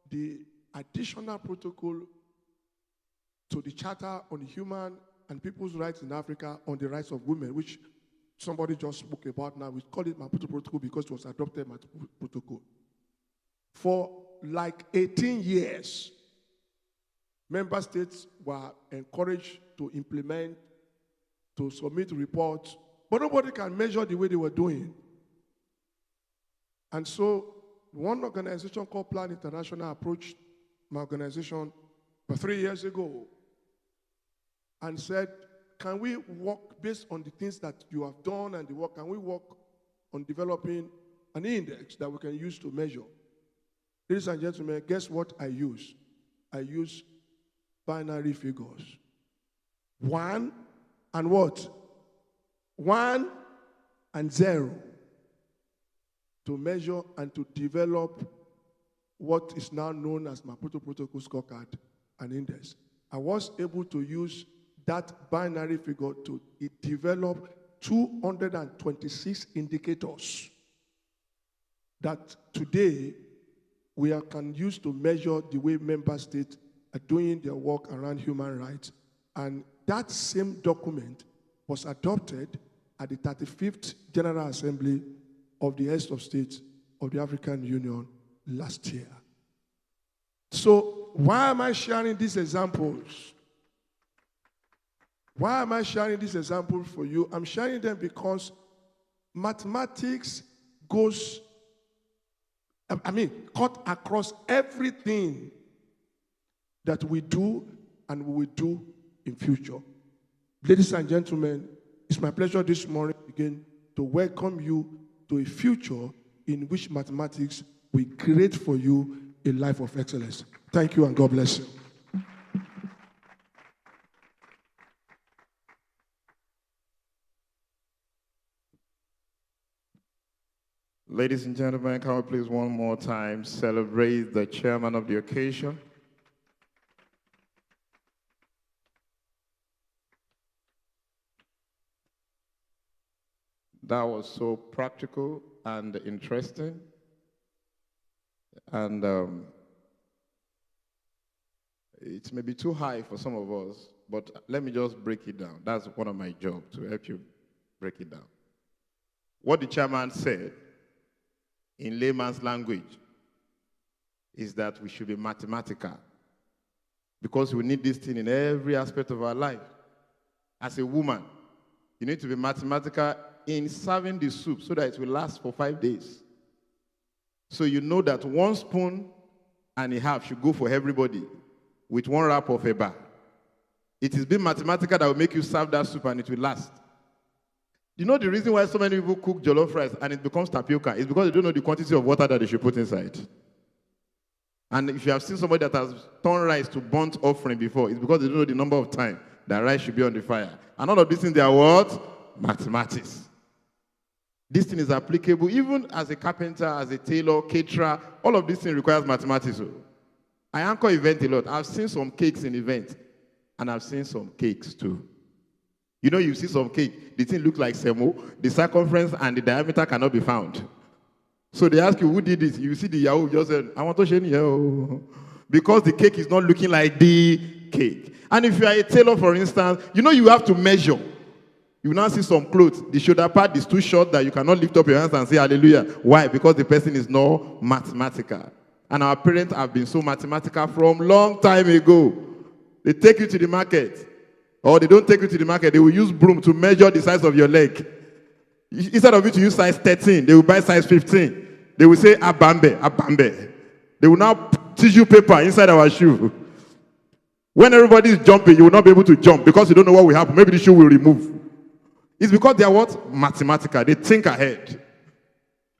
the Additional Protocol to the Charter on Human and People's Rights in Africa on the Rights of Women, which somebody just spoke about now. We call it Maputo Protocol because it was adopted Maputo Protocol. For like 18 years, member states were encouraged to implement, to submit reports, but nobody can measure the way they were doing. And so one organization called Plan International approached my organization about 3 years ago and said, can we work based on the things that you have done and the work, can we work on developing an index that we can use to measure? Ladies and gentlemen, guess what I use? I use binary figures. 1 and what? 1 and 0 to measure and to develop what is now known as Maputo Protocol Scorecard and Index. I was able to use that binary figure to develop 226 indicators that today we can use to measure the way member states are doing their work around human rights. And that same document was adopted at the 35th General Assembly of the Heads of States of the African Union last year. So why am I sharing these examples? Why am I sharing these examples for you? I'm sharing them because mathematics cut across everything that we do and we will do in future. Ladies and gentlemen, it's my pleasure this morning again to welcome you to a future in which mathematics will create for you a life of excellence. Thank you and God bless you. Ladies and gentlemen, can we please one more time celebrate the chairman of the occasion? That was so practical and interesting. And it may be too high for some of us, but let me just break it down. That's one of my jobs, to help you break it down. What the chairman said in layman's language is that we should be mathematical, because we need this thing in every aspect of our life. As a woman, you need to be mathematical in serving the soup so that it will last for 5 days. So you know that 1 spoon and a half should go for everybody with 1 wrap of a bar. It is being mathematical that will make you serve that soup and it will last. You know the reason why so many people cook jollof rice and it becomes tapioca is because they don't know the quantity of water that they should put inside. And if you have seen somebody that has turned rice to burnt offering before, it's because they don't know the number of time that rice should be on the fire. And all of these things, they are what? Mathematics. This thing is applicable even as a carpenter, as a tailor, caterer. All of these things requires mathematics. I anchor event a lot. I've seen some cakes in events, and I've seen some cakes too. You know, you see some cake, the thing looks like semo, the circumference and the diameter cannot be found. So they ask you, who did this? You see the Yahoo just said, I want to share Yahoo. Because the cake is not looking like the cake. And if you are a tailor, for instance, you know you have to measure. You now see some clothes, the shoulder part is too short that you cannot lift up your hands and say hallelujah. Why? Because the person is not mathematical. And our parents have been so mathematical from long time ago. They take you to the market, or they don't take you to the market, they will use broom to measure the size of your leg. Instead of you to use size 13, they will buy size 15. They will say, abambe, abambe. They will now tissue paper inside our shoe. When everybody is jumping, you will not be able to jump because you don't know what will happen. Maybe the shoe will remove. It's because they are what? Mathematical. They think ahead.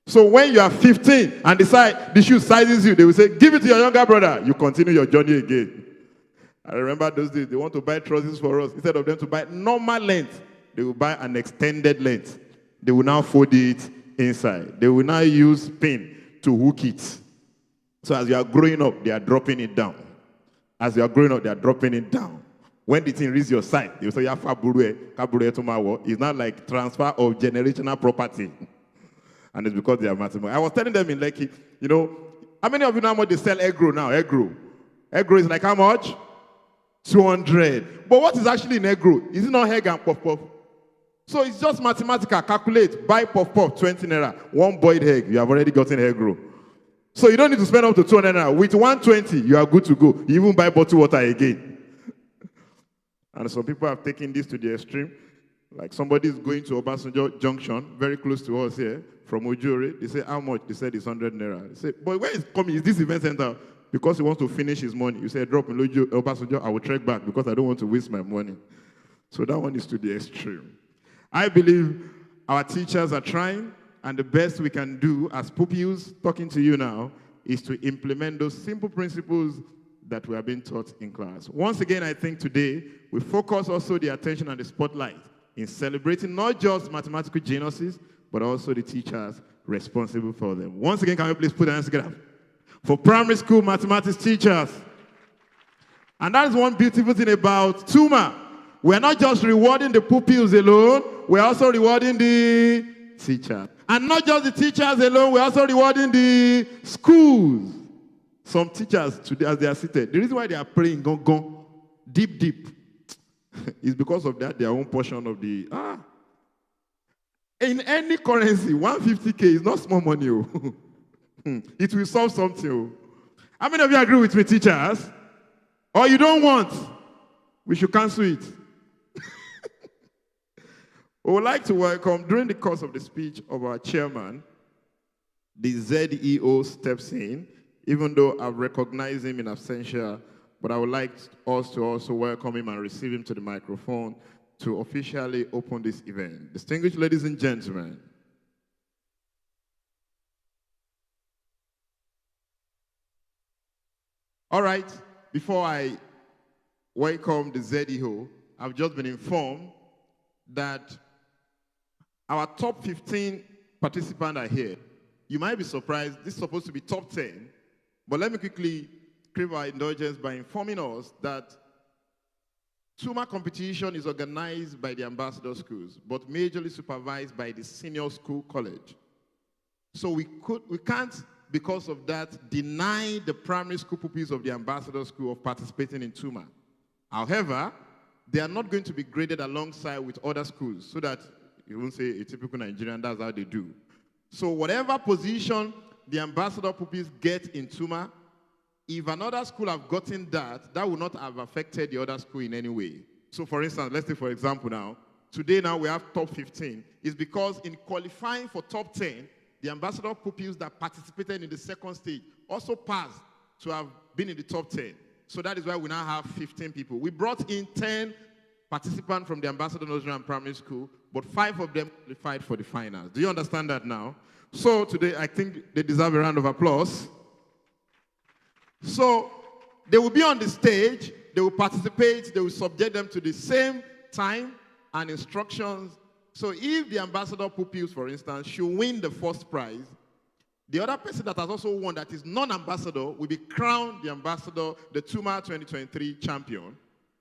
So when you are 15 and decide the shoe sizes you, they will say, give it to your younger brother. You continue your journey again. I remember those days, they want to buy trousers for us. Instead of them to buy normal length, they will buy an extended length. They will now fold it inside. They will now use pin to hook it. So as you are growing up, they are dropping it down. As you are growing up, they are dropping it down. When the thing reaches your side, they will say, it's not like transfer of generational property. And it's because they are mathematical. I was telling them in Lekki, you know, how many of you know how much they sell egg roll now? Egg roll. Egg roll is like how much? 200. But what is actually in egg roll? Is it not egg and puff-puff? So it's just mathematical. Calculate, buy puff-puff, 20 naira. 1 boiled egg, you have already gotten egg roll. So you don't need to spend up to 200 naira. With 120, you are good to go. You even buy bottled water again. And some people have taken this to the extreme. Like somebody is going to Obasanjo Junction, very close to us here, from Ojore. They say, how much? They said it's 100 naira. They say, but where is coming? Is this event center? Because he wants to finish his money. You say, drop in Obasanjo, I will trek back because I don't want to waste my money. So that one is to the extreme. I believe our teachers are trying, and the best we can do as pupils, talking to you now, is to implement those simple principles that we are being taught in class. Once again, I think today, we focus also the attention and the spotlight in celebrating not just mathematical geniuses, but also the teachers responsible for them. Once again, can we please put our hands together for primary school mathematics teachers? And that is one beautiful thing about Tuma. We're not just rewarding the pupils alone, we're also rewarding the teachers. And not just the teachers alone, we're also rewarding the schools. Some teachers today, as they are seated, the reason why they are praying gong, deep, is because of that, their own portion of the, in any currency, 150K is not small money. It will solve something. How many of you agree with me, teachers? Or you don't want? We should cancel it. We would like to welcome, during the course of the speech of our chairman, the ZEO steps in, even though I've recognized him in absentia, but I would like us to also welcome him and receive him to the microphone to officially open this event. Distinguished ladies and gentlemen, all right, before I welcome the ZEO, I've just been informed that our top 15 participants are here. You might be surprised, this is supposed to be top 10, but let me quickly crave our indulgence by informing us that Tuma competition is organized by the ambassador schools, but majorly supervised by the senior school college. So we can't, because of that, deny the primary school pupils of the ambassador school of participating in Tuma. However, they are not going to be graded alongside with other schools, so that you won't say a typical Nigerian, that's how they do. So whatever position the ambassador pupils get in Tuma, if another school have gotten that, that will not have affected the other school in any way. So for instance, let's say for example now, today now we have top 15. It's because in qualifying for top 10, the ambassador pupils that participated in the second stage also passed to have been in the top 10. So that is why we now have 15 people. We brought in 10 participants from the ambassador nursery and primary school, but 5 of them qualified for the finals. Do you understand that now? So today, I think they deserve a round of applause. So they will be on the stage, they will participate, they will subject them to the same time and instructions. So if the ambassador pupils, for instance, should win the first prize, the other person that has also won that is non-ambassador will be crowned the ambassador, the Tuma 2023 champion.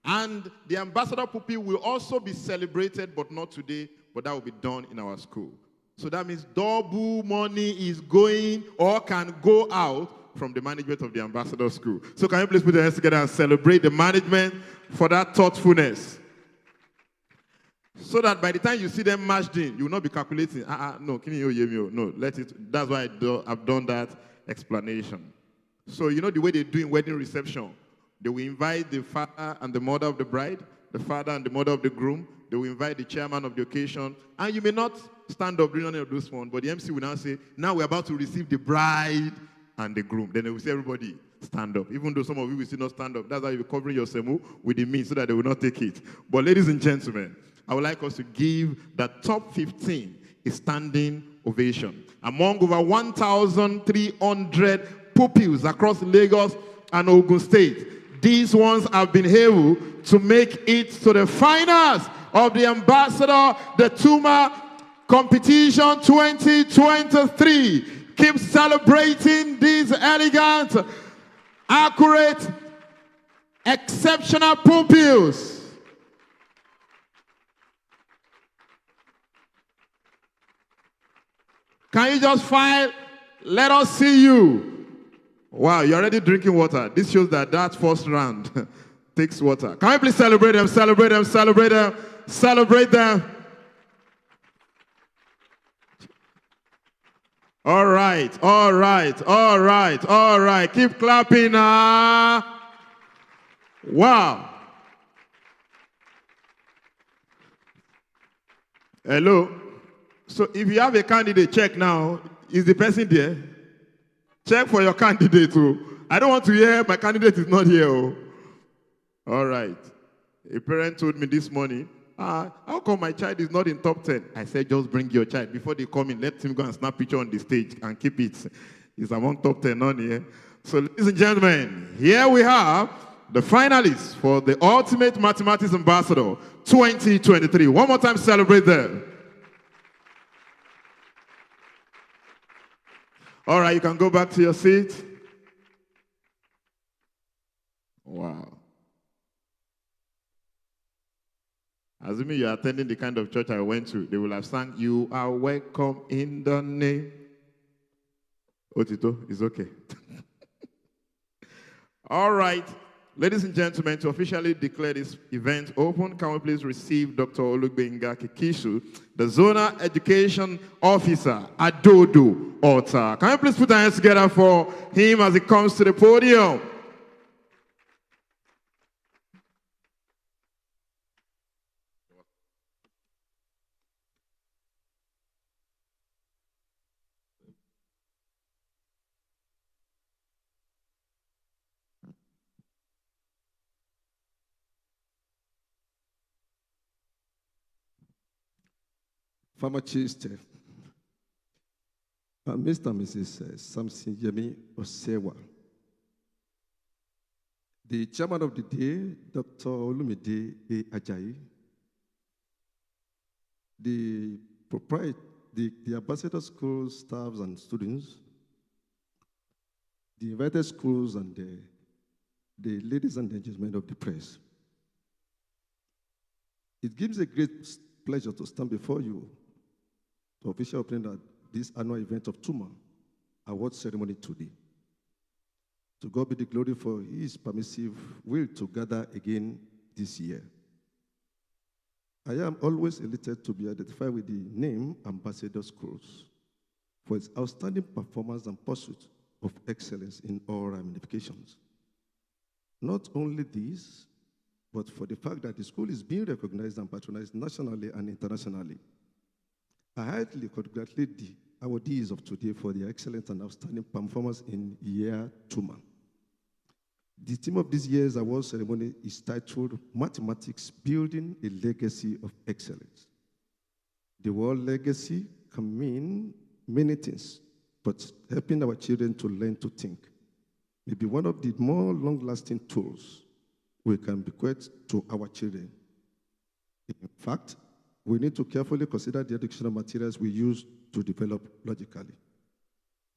And the ambassador pupil will also be celebrated, but not today, but that will be done in our school. So that means double money is going or can go out from the management of the ambassador school. So can you please put your hands together and celebrate the management for that thoughtfulness? So that by the time you see them matched in, you will not be calculating, no, can you hear me? No, let it, that's why I've done that explanation. So you know the way they do in wedding reception, they will invite the father and the mother of the bride, the father and the mother of the groom, they will invite the chairman of the occasion, and you may not stand up during any of those ones, but the MC will now say, now we're about to receive the bride and the groom. Then they will say, everybody, stand up. Even though some of you will still not stand up, that's why you're covering your semu with the meat so that they will not take it. But ladies and gentlemen, I would like us to give the top 15 a standing ovation. Among over 1,300 pupils across Lagos and Ogun State, these ones have been able to make it to the finals of the Ambassador, the Tuma Competition 2023. Keep celebrating these elegant, accurate, exceptional pupils. Can you just file? Let us see you. Wow, you're already drinking water. This shows that that first round takes water. Can we please celebrate them, celebrate them, celebrate them, celebrate them? All right, all right, all right, all right. Keep clapping. Wow. Hello. So if you have a candidate, check now. Is the person there? Check for your candidate too. I don't want to hear my candidate is not here. Oh. All right. A parent told me this morning, how come my child is not in top 10? I said, just bring your child. Before they come in, let him go and snap picture on the stage and keep it. He's among top 10 on here. So ladies and gentlemen, here we have the finalists for the Ultimate Mathematics Ambassador 2023. One more time, celebrate them. All right, you can go back to your seat. Wow. Assuming you are attending the kind of church I went to, they will have sung, "You are welcome in the name." Otito, it's okay. All right, ladies and gentlemen, to officially declare this event open, can we please receive Dr. Olugbenga Kikishu, the Zonal Education Officer at Dodo Altar. Can you please put our hands together for him as he comes to the podium? Pharmacist, Mr. and Mrs. Samson Yemi Osewa. The chairman of the day, Dr. Olumide A. Ajayi. The proprietor, the ambassador school staffs and students, the invited schools and the ladies and gentlemen of the press. It gives a great pleasure to stand before you to officially open this annual event of Tuma award ceremony today. To God be the glory for his permissive will to gather again this year. I am always elated to be identified with the name Ambassador Schools for its outstanding performance and pursuit of excellence in all ramifications. Not only this, but for the fact that the school is being recognized and patronized nationally and internationally. I highly congratulate the awardees of today for their excellent and outstanding performance in year Tuma. The theme of this year's award ceremony is titled Mathematics, Building a Legacy of Excellence. The word legacy can mean many things, but helping our children to learn to think may be one of the more long-lasting tools we can bequeath to our children. In fact, we need to carefully consider the educational materials we use to develop logically.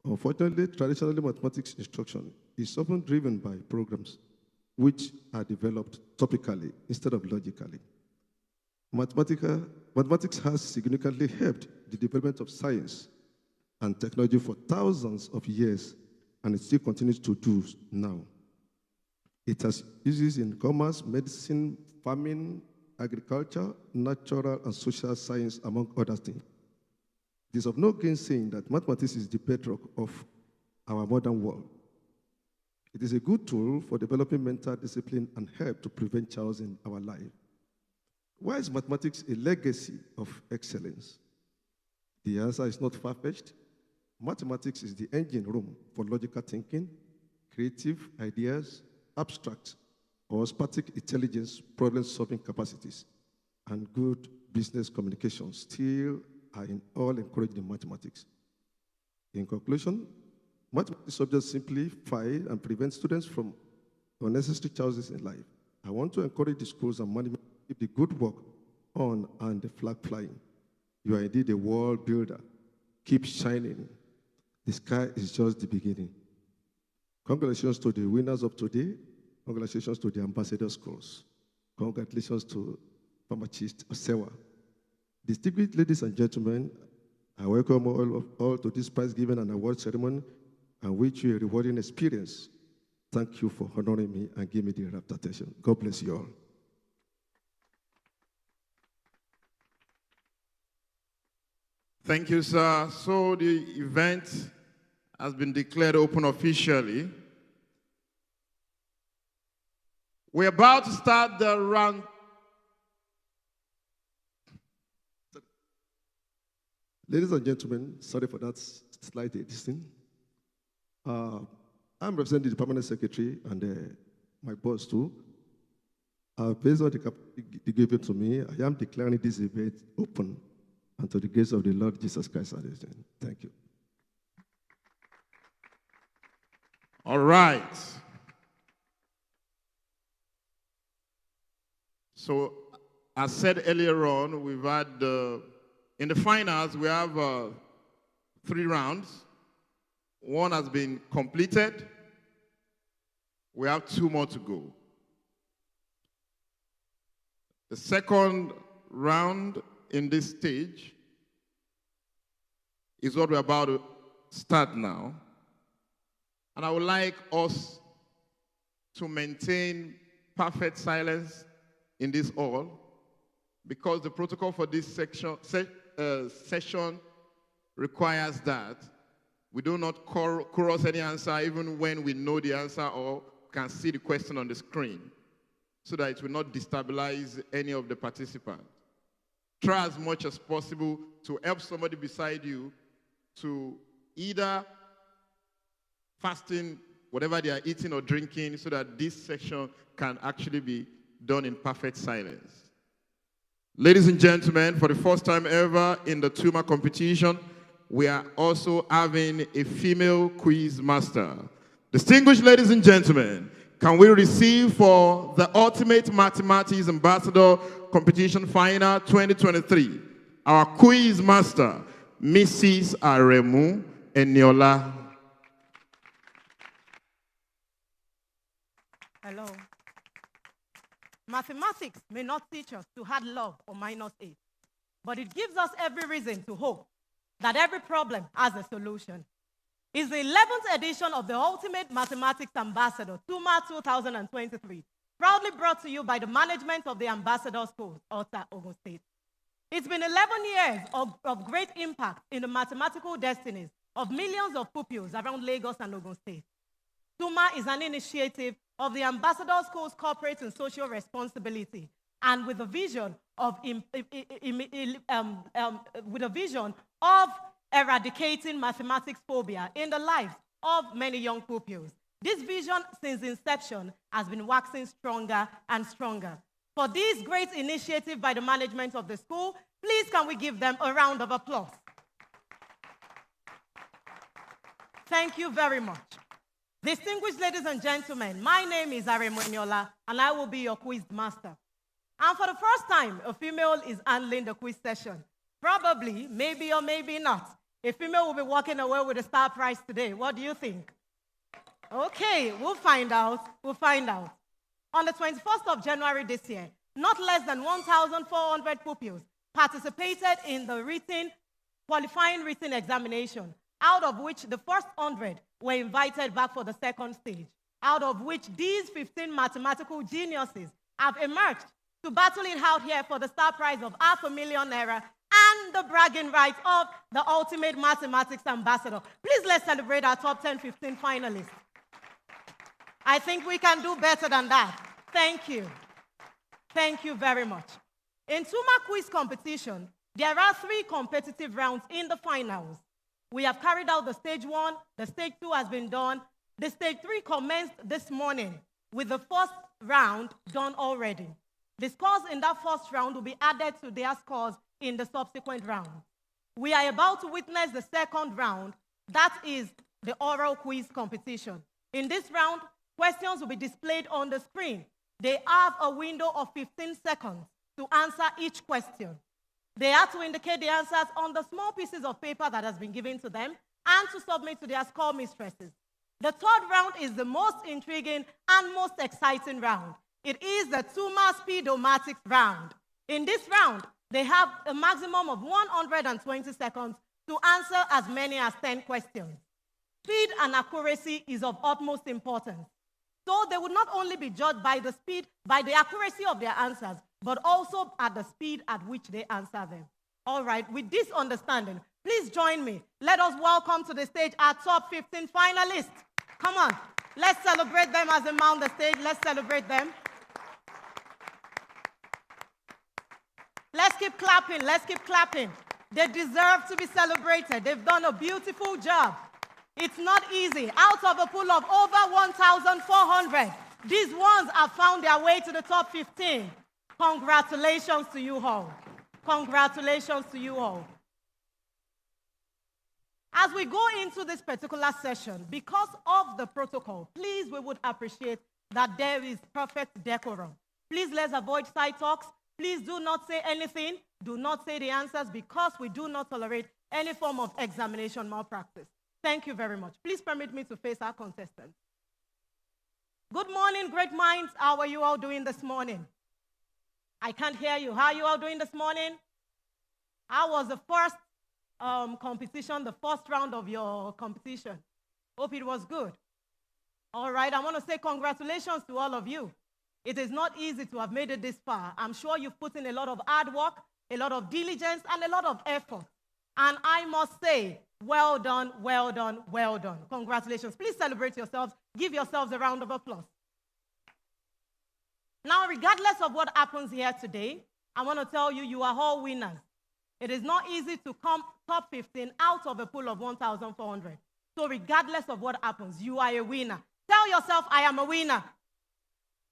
Unfortunately, traditionally, mathematics instruction is often driven by programs which are developed topically instead of logically. Mathematics has significantly helped the development of science and technology for thousands of years, and it still continues to do now. It has uses in commerce, medicine, farming, agriculture, natural and social science, among other things. It is of no gainsaying that mathematics is the bedrock of our modern world. It is a good tool for developing mental discipline and help to prevent chaos in our life. Why is mathematics a legacy of excellence? The answer is not far-fetched. Mathematics is the engine room for logical thinking, creative ideas, abstract or spatial intelligence, problem-solving capacities, and good business communication still are all encouraged in mathematics. In conclusion, mathematics subjects simplify and prevent students from unnecessary challenges in life. I want to encourage the schools and management to keep the good work on and the flag flying. You are indeed a world builder. Keep shining. The sky is just the beginning. Congratulations to the winners of today. Congratulations to the ambassador schools. Congratulations to pharmacist Osewa. Distinguished ladies and gentlemen, I welcome all to this prize-giving and award ceremony and wish you a rewarding experience. Thank you for honoring me and giving me the rapt attention. God bless you all. Thank you, sir. So the event has been declared open officially. We're about to start the round. Ladies and gentlemen, sorry for that slight editing. I'm representing the permanent secretary and my boss too. Based on the capacity given to me, I am declaring this event open and to the grace of the Lord Jesus Christ. Thank you. All right. So, as said earlier on, we've had, in the finals, we have 3 rounds. 1 has been completed. We have 2 more to go. The second round in this stage is what we're about to start now. And I would like us to maintain perfect silence in this hall, because the protocol for this session requires that we do not chorus any answer even when we know the answer or can see the question on the screen, so that it will not destabilize any of the participants. Try as much as possible to help somebody beside you to either fasten whatever they are eating or drinking, so that this section can actually be done in perfect silence. Ladies and gentlemen, for the first time ever in the Tuma competition, we are also having a female quiz master. Distinguished ladies and gentlemen, can we receive for the Ultimate Mathematics Ambassador Competition Final 2023, our quiz master, Mrs. Aremu Eniola. Hello. mathematics may not teach us to add love or minus 8, but it gives us every reason to hope that every problem has a solution. It's the 11th edition of the Ultimate Mathematics Ambassador, Tuma 2023, proudly brought to you by the management of the Ambassador Schools, Ota, Ogun State. It's been 11 years of great impact in the mathematical destinies of millions of pupils around Lagos and Ogun State. Tuma is an initiative of the Ambassador School's corporate and social responsibility, and with a vision of eradicating mathematics phobia in the lives of many young pupils. This vision, since inception, has been waxing stronger and stronger. For this great initiative by the management of the school, please can we give them a round of applause? Thank you very much. Distinguished ladies and gentlemen, my name is Aremoniola, and I will be your quiz master. And for the first time, a female is handling the quiz session. Probably, maybe or maybe not. A female will be walking away with a star prize today. What do you think? Okay, we'll find out. We'll find out. On the 21st of January this year, not less than 1,400 pupils participated in the qualifying written examination, out of which the first 100 were invited back for the second stage, out of which these 15 mathematical geniuses have emerged to battle it out here for the star prize of ₦500,000 and the bragging rights of the Ultimate Mathematics Ambassador. Please let's celebrate our top 10, 15 finalists. I think we can do better than that. Thank you. Thank you very much. In Tuma quiz competition, there are 3 competitive rounds in the finals. We have carried out the stage 1, the stage 2 has been done. The stage 3 commenced this morning with the first round done already. The scores in that first round will be added to their scores in the subsequent round. We are about to witness the second round, that is the oral quiz competition. In this round, questions will be displayed on the screen. They have a window of 15 seconds to answer each question. They have to indicate the answers on the small pieces of paper that has been given to them and to submit to their score mistresses. The third round is the most intriguing and most exciting round. It is the Tuma Speed-o-matic round. In this round, they have a maximum of 120 seconds to answer as many as 10 questions. Speed and accuracy is of utmost importance. So they would not only be judged by the speed, by the accuracy of their answers, but also at the speed at which they answer them. All right, with this understanding, please join me. Let us welcome to the stage our top 15 finalists. Come on, let's celebrate them as they mount the stage. Let's celebrate them. Let's keep clapping. Let's keep clapping. They deserve to be celebrated. They've done a beautiful job. It's not easy. Out of a pool of over 1,400, these ones have found their way to the top 15. Congratulations to you all. Congratulations to you all. As we go into this particular session, because of the protocol, please, we would appreciate that there is perfect decorum. Please, let's avoid side talks. Please do not say anything. Do not say the answers, because we do not tolerate any form of examination malpractice. Thank you very much. Please permit me to face our contestants. Good morning, great minds. How are you all doing this morning? I can't hear you. How are you all doing this morning? How was the first competition, the first round of your competition? Hope it was good. All right, I want to say congratulations to all of you. It is not easy to have made it this far. I'm sure you've put in a lot of hard work, a lot of diligence, and a lot of effort. And I must say, well done, well done, well done. Congratulations. Please celebrate yourselves. Give yourselves a round of applause. Now, regardless of what happens here today, I want to tell you, you are all winners. It is not easy to come top 15 out of a pool of 1,400. So regardless of what happens, you are a winner. Tell yourself, I am a winner.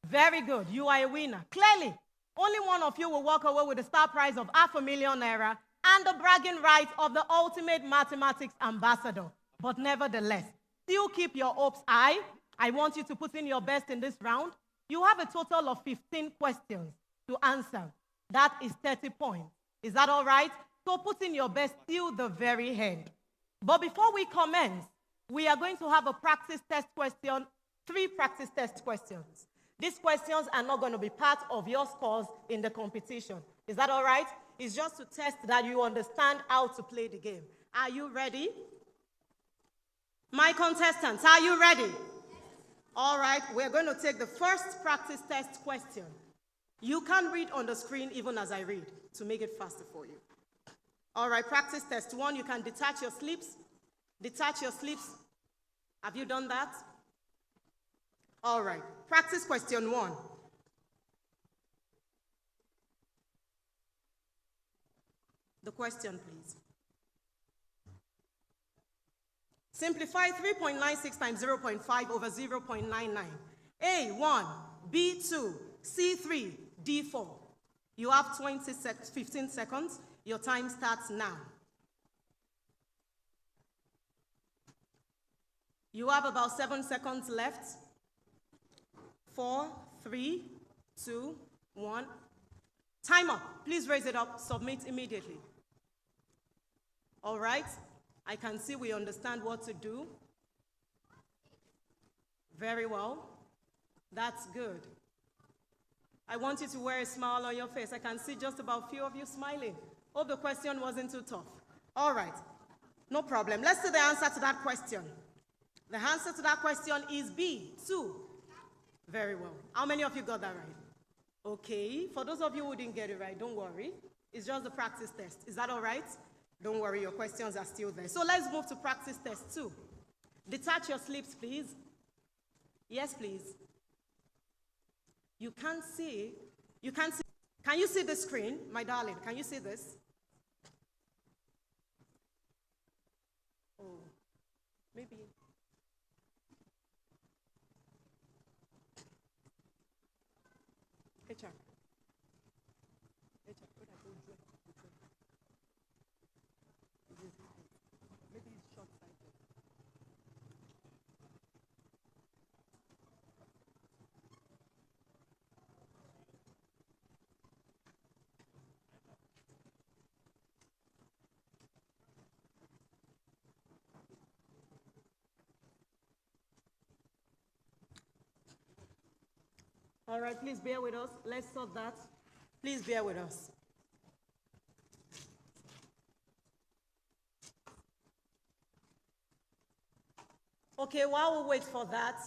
Very good. You are a winner. Clearly, only one of you will walk away with a star prize of ₦500,000 and the bragging rights of the Ultimate Mathematics Ambassador. But nevertheless, still keep your hopes high. I want you to put in your best in this round. You have a total of 15 questions to answer. That is 30 points. Is that all right? So put in your best till the very end. But before we commence, we are going to have a practice test question, 3 practice test questions. These questions are not going to be part of your scores in the competition. Is that all right? It's just to test that you understand how to play the game. Are you ready? My contestants, are you ready? All right, we're going to take the first practice test question. You can read on the screen even as I read to make it faster for you. All right, practice test 1, you can detach your slips. Detach your slips. Have you done that? All right, practice question 1. The question, please. Simplify 3.96 times 0.5 over 0.99. A1, B2, C3, D4. You have 15 seconds. Your time starts now. You have about 7 seconds left. 4, 3, 2, 1. Time up. Please raise it up. Submit immediately. All right. I can see we understand what to do. Very well. That's good. I want you to wear a smile on your face. I can see just about a few of you smiling. Hope the question wasn't too tough. All right. No problem. Let's see the answer to that question. The answer to that question is B, 2. Very well. How many of you got that right? Okay. For those of you who didn't get it right, don't worry. It's just the practice test. Is that all right? Don't worry, your questions are still there. So let's move to practice test 2. Detach your slips, please. Yes, please. You can't see. Can you see the screen, my darling? Can you see this? Oh, maybe. HR. Maybe it's short-sighted. All right, please bear with us. Let's sort that. Please bear with us. Okay, while we wait for that,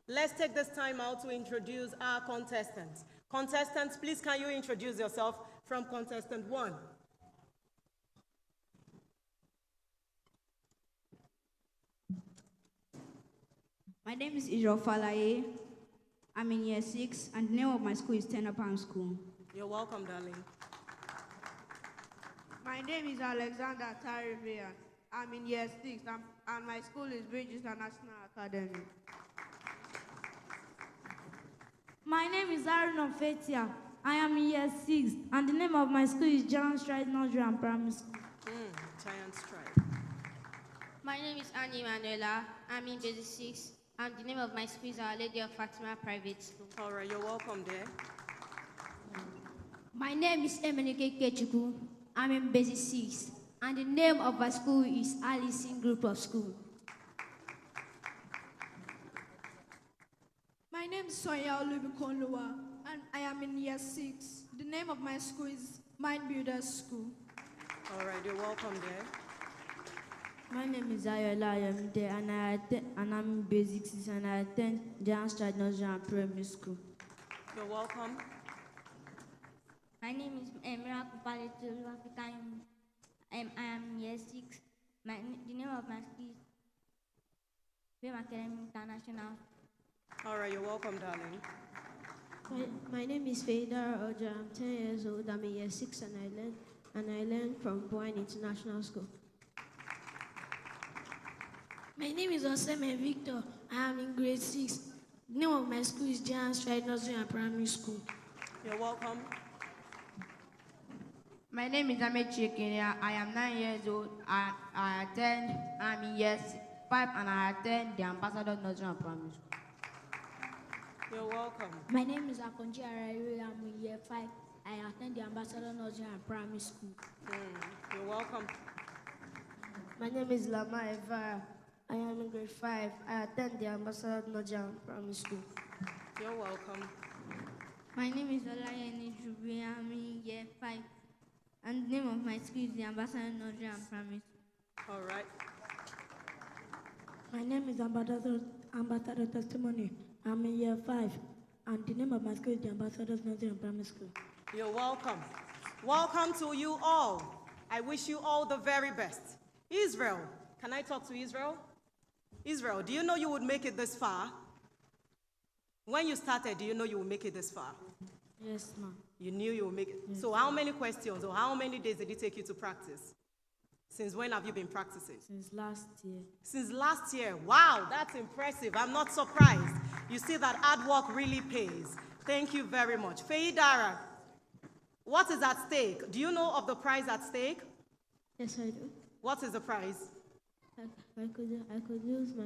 let's take this time out to introduce our contestants. Contestants, please can you introduce yourself from contestant 1? My name is Israel Falaye. I'm in year 6, and the name of my school is Tenapam School. You're welcome, darling. My name is Alexander Tarivian. I'm in year 6, and my school is Bridges International Academy. My name is Aaron Fetia. I am in year 6, and the name of my school is Giant Stride Nursery and Primary School. Giant Stride. My name is Annie Manuela. I'm in basic 6, and the name of my school is Our Lady of Fatima Private School. All right, you're welcome there. My name is Emenike Kechuku. I'm in basic 6, and the name of my school is Allison Group of School. My name is Sonia Olubikonlua, and I am in year 6. The name of my school is Mind Builders School. All right, you're welcome there. My name is Ayola Ayomide, and I'm in basic 6, and I attend Giant Stride Nursery and Primary School. You're welcome. My name is Emira Kupaletu African. I am in year 6. The name of my school is Fame Academy International. All right, you're welcome, darling. My name is Faida Oja. I'm 10 years old. I'm in year 6, and I learn from Boyne International School. My name is Oseme Victor. I am in grade 6. The name of my school is Giant Stride Nursery and Primary School. You're welcome. My name is Emcee. I am 9 years old. I'm in year 5, and I attend the Ambassador Nursery and Primary School. You're welcome. My name is Akonji Araiwe. I'm in year 5. I attend the Ambassador Nursery and Primary School. You're welcome. My name is Lama Eva. I am in grade 5. I attend the Ambassador Nursery and Primary School. You're welcome. My name is Olayeni Jubi. I'm in year 5. And the name of my school is the Ambassador Nigerian Primary School. All right. My name is Ambassador Testimony. I'm in year 5. And the name of my school is the Ambassador's Nigerian Primary School. You're welcome. Welcome to you all. I wish you all the very best. Israel, can I talk to Israel? Israel, do you know you would make it this far? When you started, do you know you would make it this far? Yes, ma'am. You knew you would make it. Yes. So how many questions or how many days did it take you to practice? Since when have you been practicing? Since last year. Since last year. Wow, that's impressive. I'm not surprised. You see that hard work really pays. Thank you very much. Feidara, what is at stake? Do you know of the prize at stake? Yes, I do. What is the prize? I could lose my.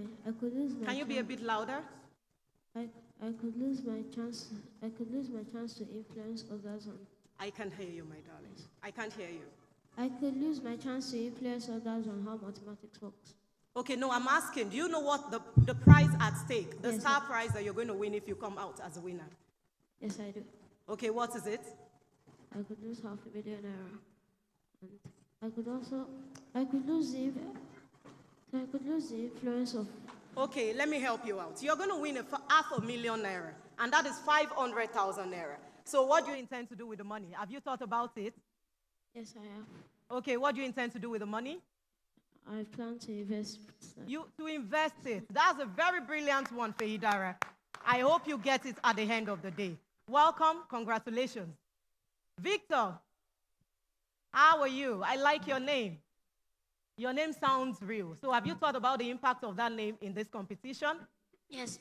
Can you be a bit louder? I could lose my chance. I could lose my chance to influence others on. I can't hear you, my darling. I can't hear you. I could lose my chance to influence others on how mathematics works. Okay, no, I'm asking, do you know what the prize at stake, the Yes, star prize that you're going to win if you come out as a winner? Yes, I do. Okay, what is it? I could lose $500,000. And I could lose the influence of. Okay, let me help you out. You're going to win $500,000 naira, and that is 500,000 naira. So what do you intend to do with the money? Have you thought about it? Yes, I have. Okay, what do you intend to do with the money? I plan to invest. To invest it. That's a very brilliant one, Feidara. I hope you get it at the end of the day. Welcome, congratulations. Victor, how are you? I like your name. Your name sounds real. So have you thought about the impact of that name in this competition? Yes.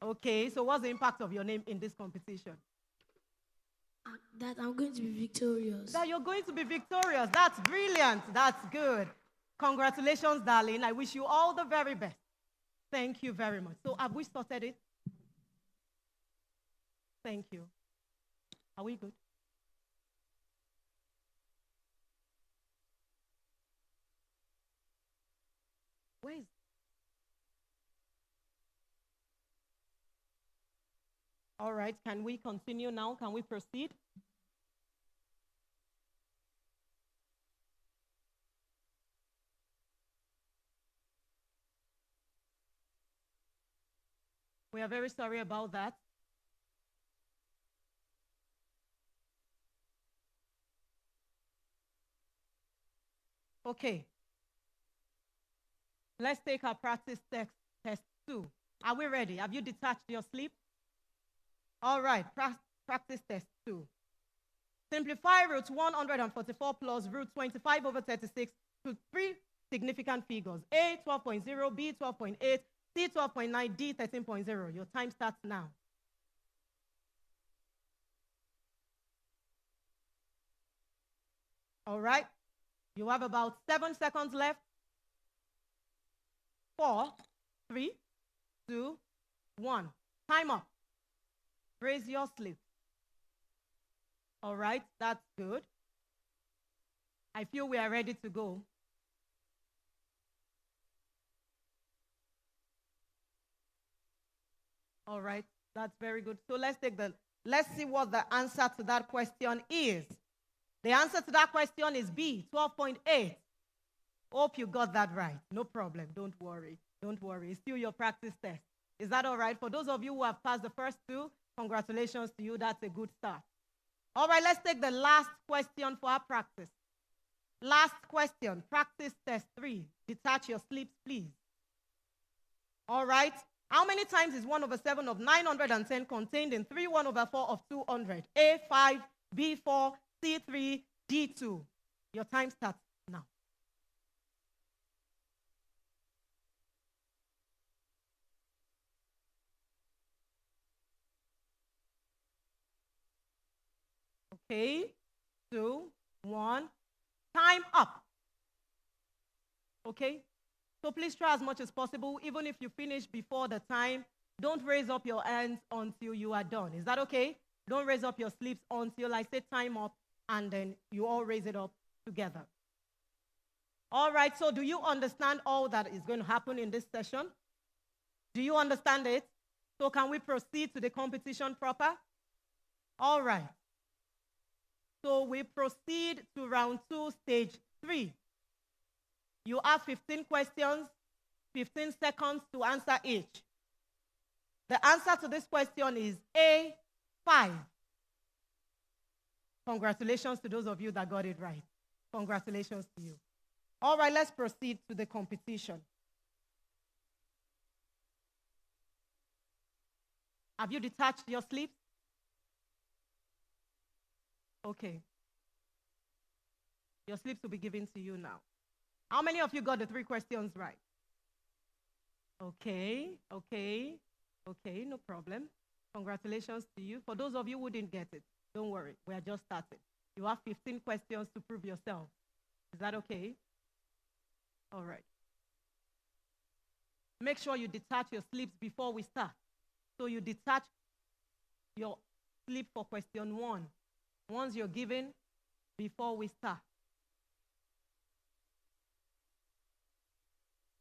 Okay, so what's the impact of your name in this competition? That I'm going to be victorious. That you're going to be victorious. That's brilliant. That's good. Congratulations, darling. I wish you all the very best. Thank you very much. So have we sorted it? Thank you. Are we good? Where is? All right, can we continue now? Can we proceed? We are very sorry about that. Okay. Let's take our practice test 2. Are we ready? Have you detached your sleep? All right, practice test 2. Simplify root 144 plus root 25 over 36 to 3 significant figures. A 12.0, B 12.8, C 12.9, D 13.0. Your time starts now. All right, you have about 7 seconds left. 4, 3, 2, 1. Time up. Raise your sleep. All right, that's good. I feel we are ready to go. All right, that's very good. So let's see what the answer to that question is. The answer to that question is B, 12.8. Hope you got that right. No problem. Don't worry. Don't worry. It's still your practice test. Is that all right? For those of you who have passed the first 2, congratulations to you. That's a good start. All right, let's take the last question for our practice. Last question, practice test 3. Detach your sleeps, please. All right. How many times is 1 over 7 of 910 contained in 3 1 over 4 of 200? A 5, B 4, C 3, D 2. Your time starts now. Okay, 2, 1, time up. Okay, so please try as much as possible. Even if you finish before the time, don't raise up your hands until you are done. Is that okay? Don't raise up your sleeves until I say time up, and then you all raise it up together. All right, so do you understand all that is going to happen in this session? Do you understand it? So can we proceed to the competition proper? All right. So we proceed to round 2, stage 3. You have 15 questions, 15 seconds to answer each. The answer to this question is A, 5. Congratulations to those of you that got it right. Congratulations to you. All right, let's proceed to the competition. Have you detached your sleeves? Okay. Your sleeves will be given to you now. How many of you got the 3 questions right? Okay, no problem. Congratulations to you. For those of you who didn't get it, don't worry, we are just starting. You have 15 questions to prove yourself. Is that okay? All right. Make sure you detach your sleeves before we start. So you detach your sleeve for question 1. Once you're given, before we start.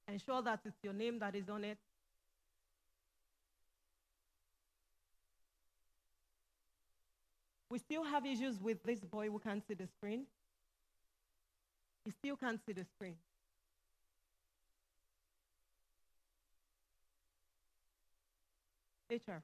Ensure that it's your name that is on it. We still have issues with this boy who can't see the screen. He still can't see the screen. HR.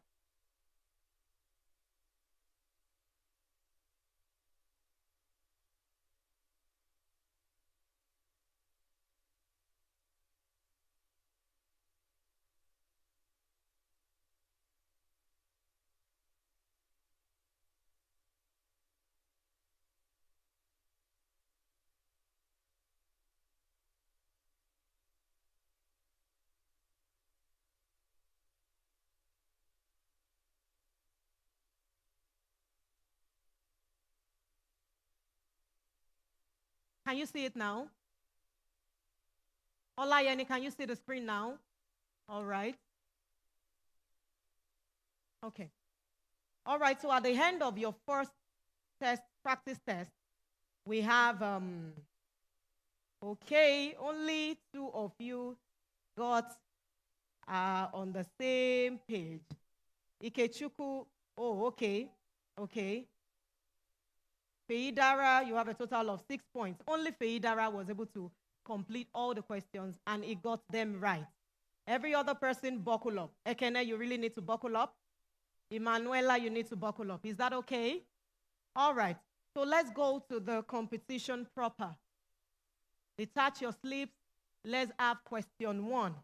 Can you see it now? Olayeni, can you see the screen now? All right. Okay. All right, so at the end of your first test, practice test, we have, okay, only 2 of you got on the same page. Ikechukwu, oh, okay. Feidara, you have a total of 6 points. Only Feidara was able to complete all the questions, and he got them right. Every other person, buckle up. Ekene, you really need to buckle up. Emanuela, you need to buckle up. Is that okay? All right. So let's go to the competition proper. Detach your sleeves. Let's have question 1.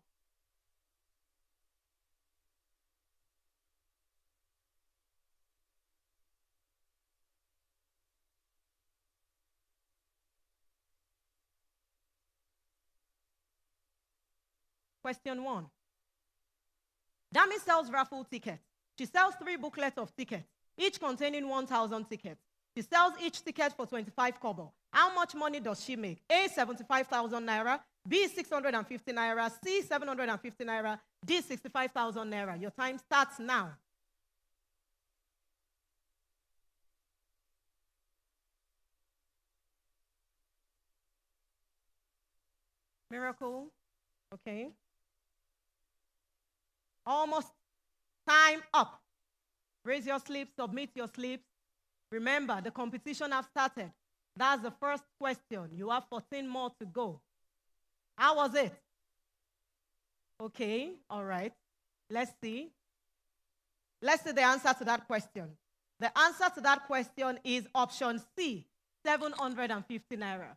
Question 1. Dami sells raffle tickets. She sells 3 booklets of tickets, each containing 1,000 tickets. She sells each ticket for 25 kobo. How much money does she make? A, 75,000 naira, B, 650 naira, C, 750 naira, D, 65,000 naira. Your time starts now. Miracle, okay. Almost time up. Raise your sleeves, submit your sleeves. Remember, the competition has started. That's the first question. You have 14 more to go. How was it? Okay, all right. Let's see. Let's see the answer to that question. The answer to that question is option C, 750 naira.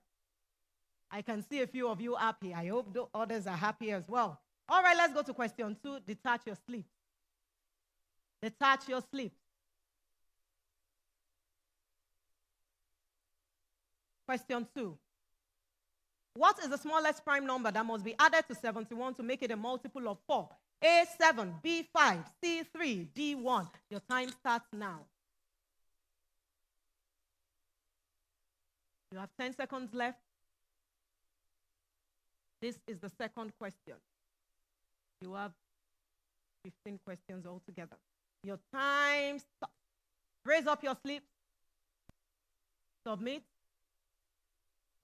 I can see a few of you happy. I hope the others are happy as well. All right, let's go to question 2. Detach your sleeves. Detach your sleeves. Question 2. What is the smallest prime number that must be added to 71 to make it a multiple of 4? A, 7, B, 5, C, 3, D, 1. Your time starts now. You have 10 seconds left. This is the second question. You have 15 questions altogether. Your time stops. Raise up your sleeves. Submit.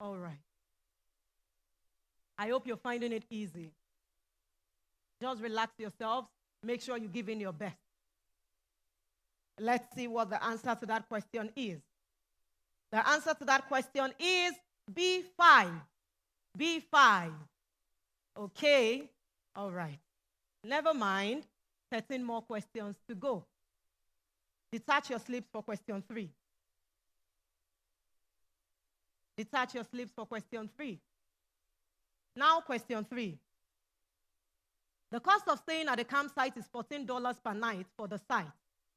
All right. I hope you're finding it easy. Just relax yourselves. Make sure you give in your best. Let's see what the answer to that question is. The answer to that question is B5. B5. Okay. All right. Never mind. 13 more questions to go. Detach your slips for question 3. Detach your slips for question 3. Now, question 3. The cost of staying at the campsite is $14 per night for the site,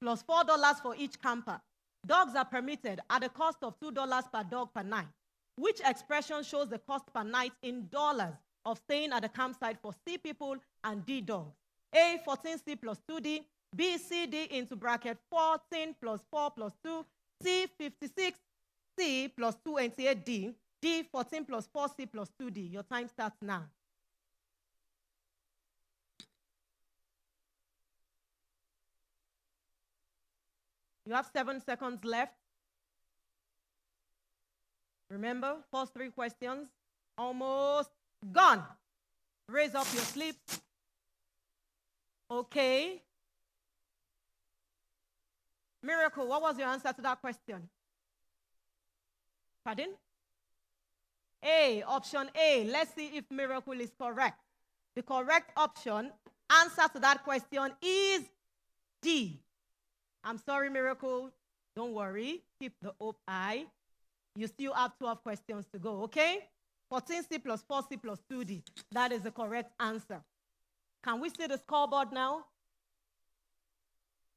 plus $4 for each camper. Dogs are permitted at a cost of $2 per dog per night. Which expression shows the cost per night in dollars of staying at the campsite for C people and D dogs? A, 14C plus 2D, B, CD into bracket 14 plus 4 plus 2, C, 56C plus 28D, D, 14 plus 4C plus 2D. Your time starts now. You have 7 seconds left. Remember, first 3 questions, almost gone. Raise up your slips. Okay. Miracle, what was your answer to that question? Pardon? A, option A. Let's see if Miracle is correct. The correct option, answer to that question is D. I'm sorry, Miracle. Don't worry. Keep the hope high. You still have 12 questions to go, okay? 14C plus 4C plus 2D. That is the correct answer. Can we see the scoreboard now?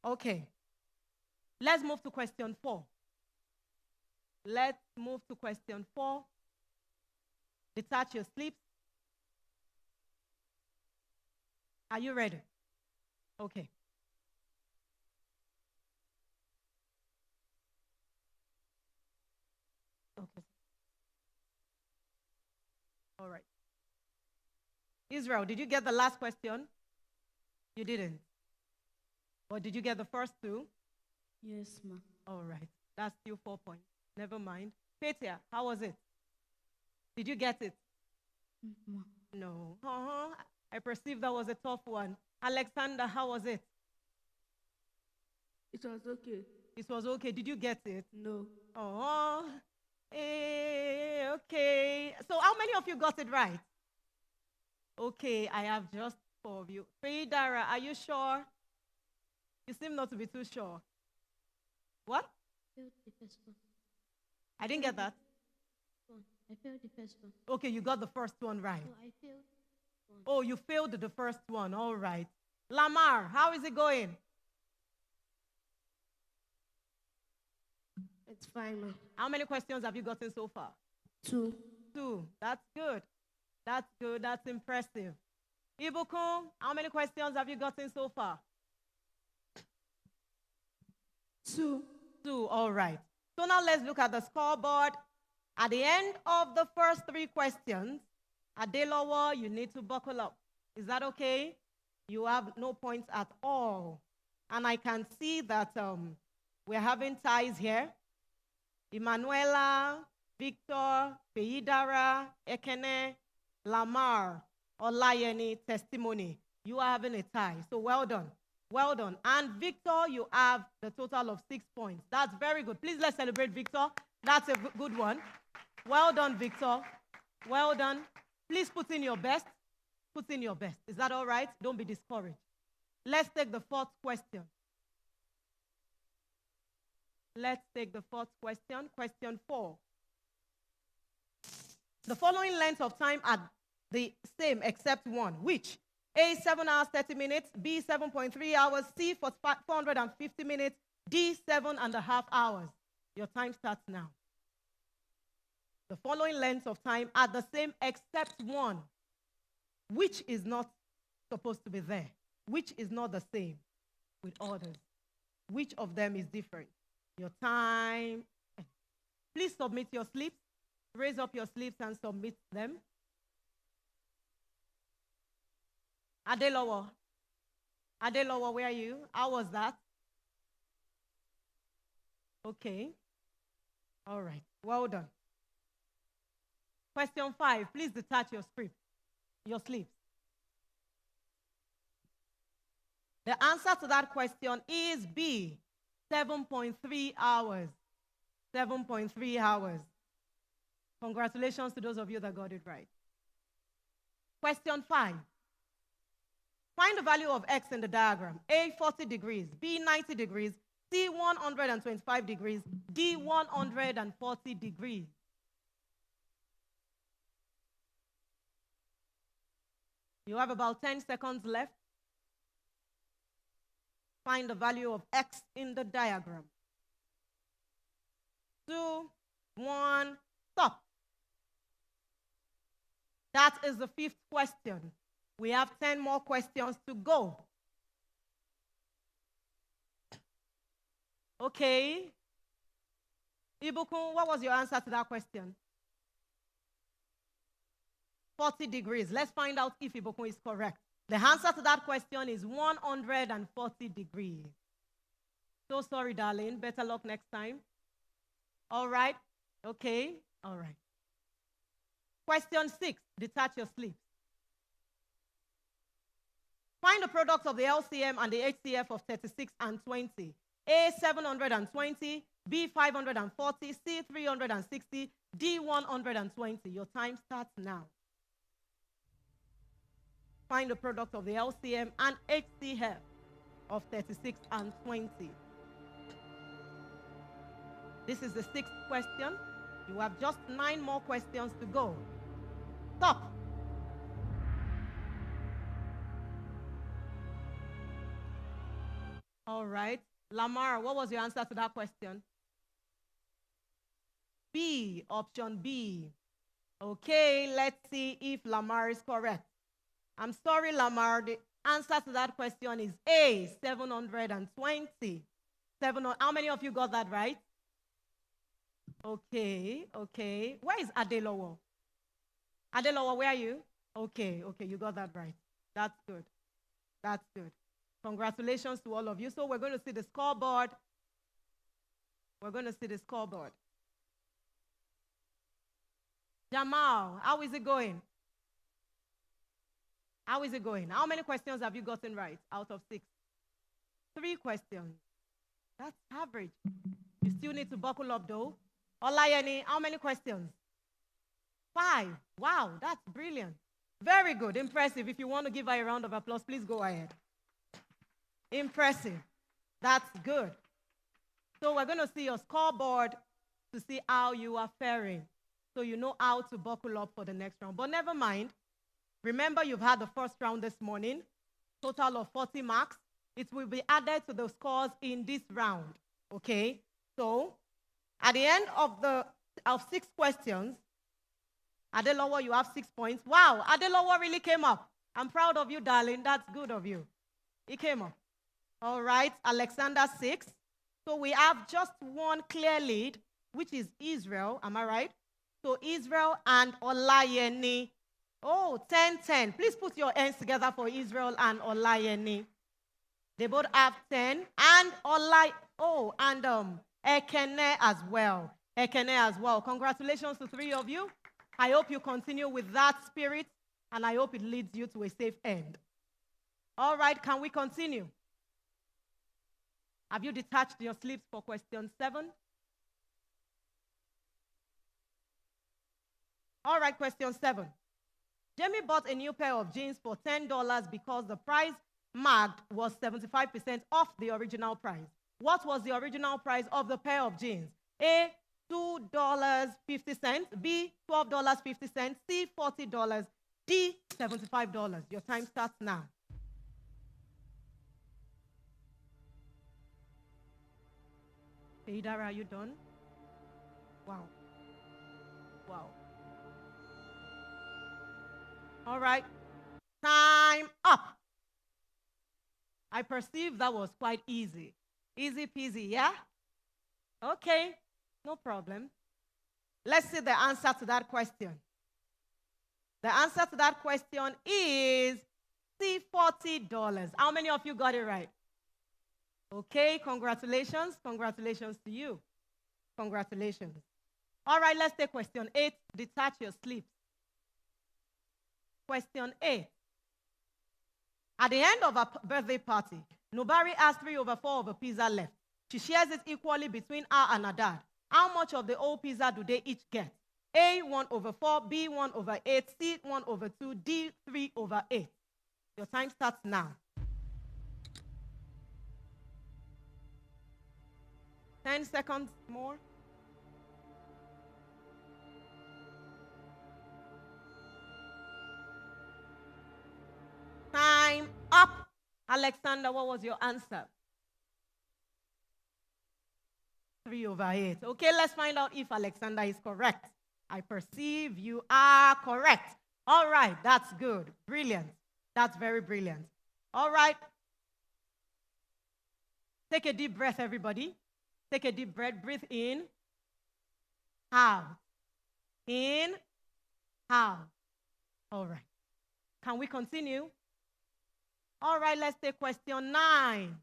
Okay. Let's move to question 4. Let's move to question 4. Detach your slips. Are you ready? Okay. Okay. All right. Israel, did you get the last question? You didn't. Or did you get the first 2? Yes, ma. All right. That's still 4 points. Never mind. Petia, how was it? Did you get it? Ma. No. I perceive that was a tough one. Alexander, how was it? It was okay. It was okay. Did you get it? No. Oh. Okay. So how many of you got it right? Okay, I have just 4 of you. Faidara, are you sure? You seem not to be too sure. What? I failed the first one. I didn't get that. I failed the first one. Okay, you got the first one right. So I failed one. Oh, you failed the first one. All right. Lamar, how is it going? It's fine, ma. How many questions have you gotten so far? 2. 2. That's good. That's good. That's impressive. Ibukum, how many questions have you gotten so far? 2. 2. All right. So now let's look at the scoreboard. At the end of the first 3 questions, Adelowo, you need to buckle up. Is that okay? You have no points at all. And I can see that we're having ties here. Emanuela, Victor, Peidara, Ekene, Lamar, Olayeni, Testimony. You are having a tie. So well done. Well done. And Victor, you have the total of 6 points. That's very good. Please let's celebrate Victor. That's a good one. Well done, Victor. Well done. Please put in your best. Put in your best. Is that all right? Don't be discouraged. Let's take the 4th question. Let's take the 4th question. Question 4. The following lengths of time are the same except one. Which? A, 7 hours, 30 minutes. B, 7.3 hours. C, 450 minutes. D, 7.5 hours. Your time starts now. The following lengths of time are the same except one. Which is not supposed to be there? Which is not the same with others? Which of them is different? Your time. Please submit your slips. Raise up your slips and submit them. Adelowo. Adelowo, where are you? How was that? Okay. All right. Well done. Question 5. Please detach your slips. The answer to that question is B, 7.3 hours. 7.3 hours. Congratulations to those of you that got it right. Question 5. Find the value of x in the diagram. A, 40 degrees. B, 90 degrees. C, 125 degrees. D, 140 degrees. You have about 10 seconds left. Find the value of x in the diagram. 2, 1, stop. That is the 5th question. We have 10 more questions to go. Okay. Ibukun, what was your answer to that question? 40 degrees. Let's find out if Ibukun is correct. The answer to that question is 140 degrees. So sorry, darling. Better luck next time. All right. Okay. All right. Question 6. Detach your sleeves. Find the product of the LCM and the HCF of 36 and 20. A, 720. B, 540. C, 360. D, 120. Your time starts now. Find the product of the LCM and HCF of 36 and 20. This is the 6th question. You have just 9 more questions to go. Stop. All right. Lamar, what was your answer to that question? B, option B. Okay, let's see if Lamar is correct. I'm sorry, Lamar. The answer to that question is A, 720. How many of you got that right? Okay, okay. Where is Adelowo? Adelowo, where are you? Okay, okay, you got that right. That's good. That's good. Congratulations to all of you. So we're going to see the scoreboard. We're going to see the scoreboard. Jamal, how is it going? How is it going? How many questions have you gotten right out of 6? 3 questions. That's average. You still need to buckle up though. Olayeni, how many questions? 5. Wow, that's brilliant. Very good, impressive. If you want to give her a round of applause, please go ahead. Impressive. That's good. So we're going to see your scoreboard to see how you are faring. So you know how to buckle up for the next round. But never mind. Remember, you've had the first round this morning, total of 40 marks. It will be added to the scores in this round, okay? So, at the end of 6 questions, Adelowo, you have 6 points. Wow, Adelowo really came up. I'm proud of you, darling. That's good of you. He came up. All right, Alexander 6. So we have just one clear lead, which is Israel. Am I right? So Israel and Olayeni. Oh, 10-10. Please put your hands together for Israel and Olayeni. They both have 10. And Ekene as well. Ekene as well. Congratulations to 3 of you. I hope you continue with that spirit, and I hope it leads you to a safe end. All right, can we continue? Have you detached your sleeves for question 7? All right, question 7. Jamie bought a new pair of jeans for $10 because the price marked was 75% off the original price. What was the original price of the pair of jeans? A, $2.50. B, $12.50. C, $40. D, $75. Your time starts now. Peidara, are you done? Wow. Wow. All right. Time up. I perceive that was quite easy. Easy peasy, yeah? Okay, no problem. Let's see the answer to that question. The answer to that question is C, $40. How many of you got it right? Okay, congratulations. Congratulations to you. Congratulations. All right, let's take question 8. Detach your sleeves. Question 8. At the end of her birthday party, Nubari has 3/4 of a pizza left. She shares it equally between her and her dad. How much of the whole pizza do they each get? A, 1/4, B, 1/8, C, 1/2, D, 3/8. Your time starts now. 10 seconds more. Time up. Alexander, what was your answer? 3/8. Okay, let's find out if Alexander is correct. I perceive you are correct. All right, that's good. Brilliant. That's very brilliant. All right. Take a deep breath, everybody. Take a deep breath. Breathe in. Out. In. Out. All right. Can we continue? All right, let's take question 9.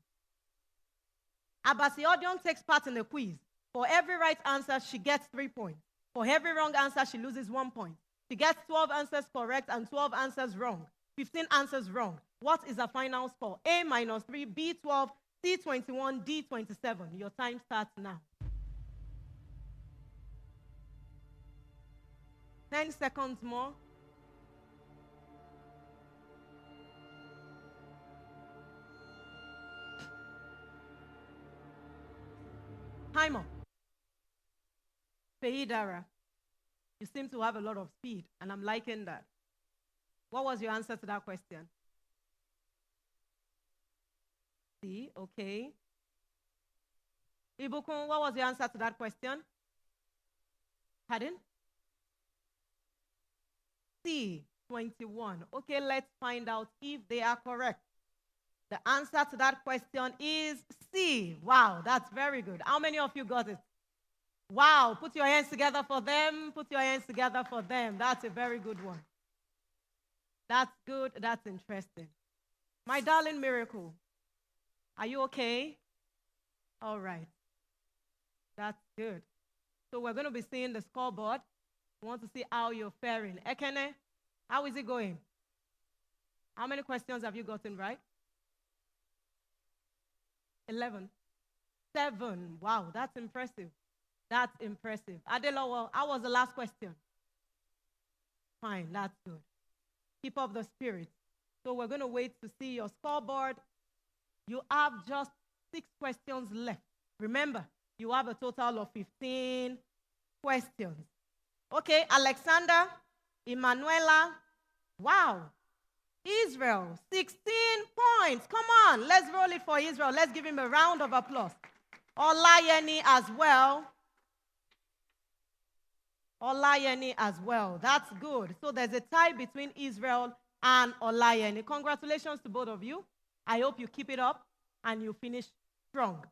Abasiodion takes part in the quiz. For every right answer, she gets 3 points. For every wrong answer, she loses 1 point. She gets 12 answers correct and 12 answers wrong. 15 answers wrong. What is her final score? A -3, B 12, C 21, D 27. Your time starts now. 10 seconds more. Time up. Feidara, you seem to have a lot of speed, and I'm liking that. What was your answer to that question? C, okay. Ibukun, what was your answer to that question? Pardon? C, 21. Okay, let's find out if they are correct. The answer to that question is C. Wow, that's very good. How many of you got it? Wow, put your hands together for them. Put your hands together for them. That's a very good one. That's good. That's interesting. My darling Miracle, are you okay? All right. That's good. So we're going to be seeing the scoreboard. We want to see how you're faring. Ekene, how is it going? How many questions have you gotten right? 11. 7. Wow, that's impressive. That's impressive. Adelowo, how was the last question? Fine, that's good. Keep up the spirit. So we're going to wait to see your scoreboard. You have just 6 questions left. Remember, you have a total of 15 questions. Okay, Alexander, Emanuela, wow. Israel, 16 points. Come on, let's roll it for Israel. Let's give him a round of applause. Olayeni as well. Olayeni as well. That's good. So there's a tie between Israel and Olayeni. Congratulations to both of you. I hope you keep it up and you finish strong.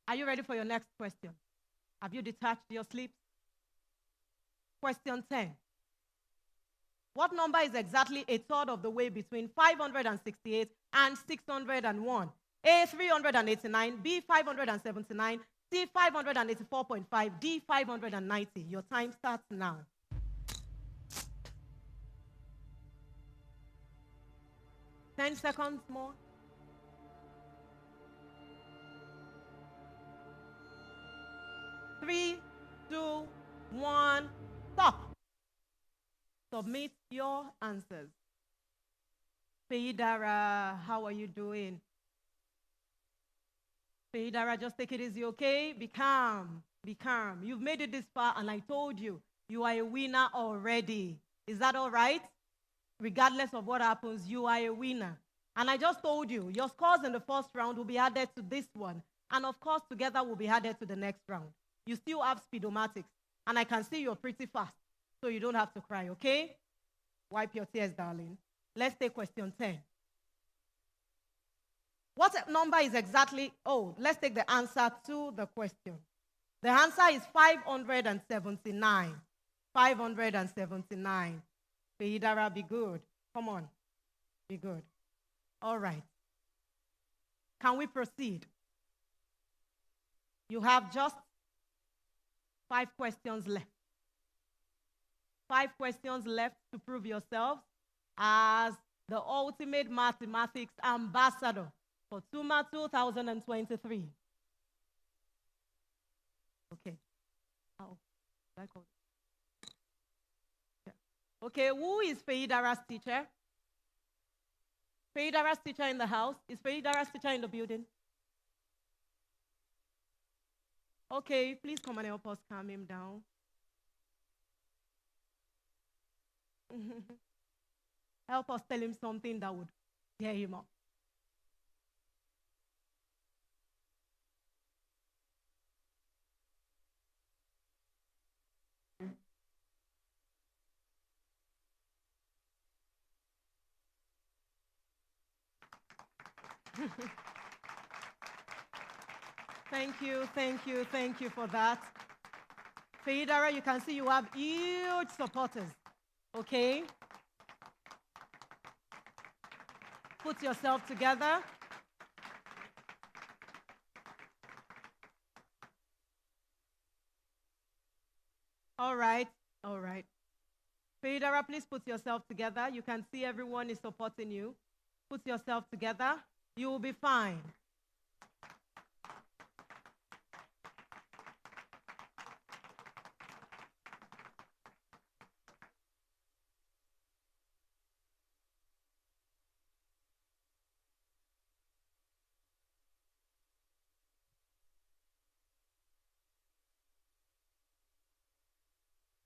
Are you ready for your next question? Have you detached your sleeves? Question 10. What number is exactly a third of the way between 568 and 601? A, 389, B, 579, C, 584.5, D, 590. Your time starts now. Ten seconds more. 3, 2, 1. Stop. Submit your answers. Feidara, how are you doing? Feidara, just take it easy, okay? Be calm. Be calm. You've made it this far, and I told you, you are a winner already. Is that all right? Regardless of what happens, you are a winner. And I just told you, your scores in the first round will be added to this one. And of course, together will be added to the next round. You still have Speed-o-matic. And I can see you're pretty fast, so you don't have to cry, okay? Wipe your tears, darling. Let's take question 10. What number is exactly, let's take the answer to the question. The answer is 579. 579. Feidara, be good. Come on. Be good. All right. Can we proceed? You have just 5 questions left. 5 questions left to prove yourselves as the ultimate mathematics ambassador for Tuma 2023. Okay. Oh, okay, who is Feidara's teacher? Feidara's teacher in the house? Is Feidara's teacher in the building? Okay, please come and help us calm him down. Help us tell him something that would tear him up. Thank you for that. Feidara, you can see you have huge supporters, okay? Put yourself together. All right. Feidara, please put yourself together. You can see everyone is supporting you. Put yourself together. You will be fine.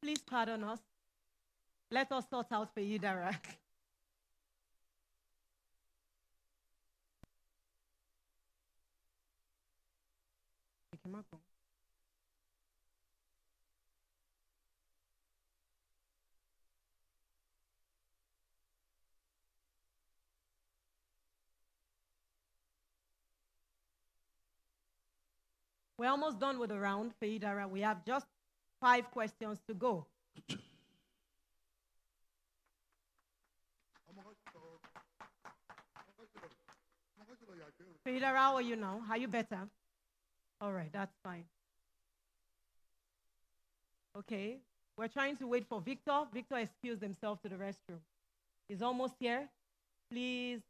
Please pardon us. Let us sort out Feidara. We're almost done with the round, Feidara. We have just 5 questions to go. Feidara, how are you now? Are you better? All right, that's fine. Okay, we're trying to wait for Victor. Victor excused himself to the restroom. He's almost here. Please.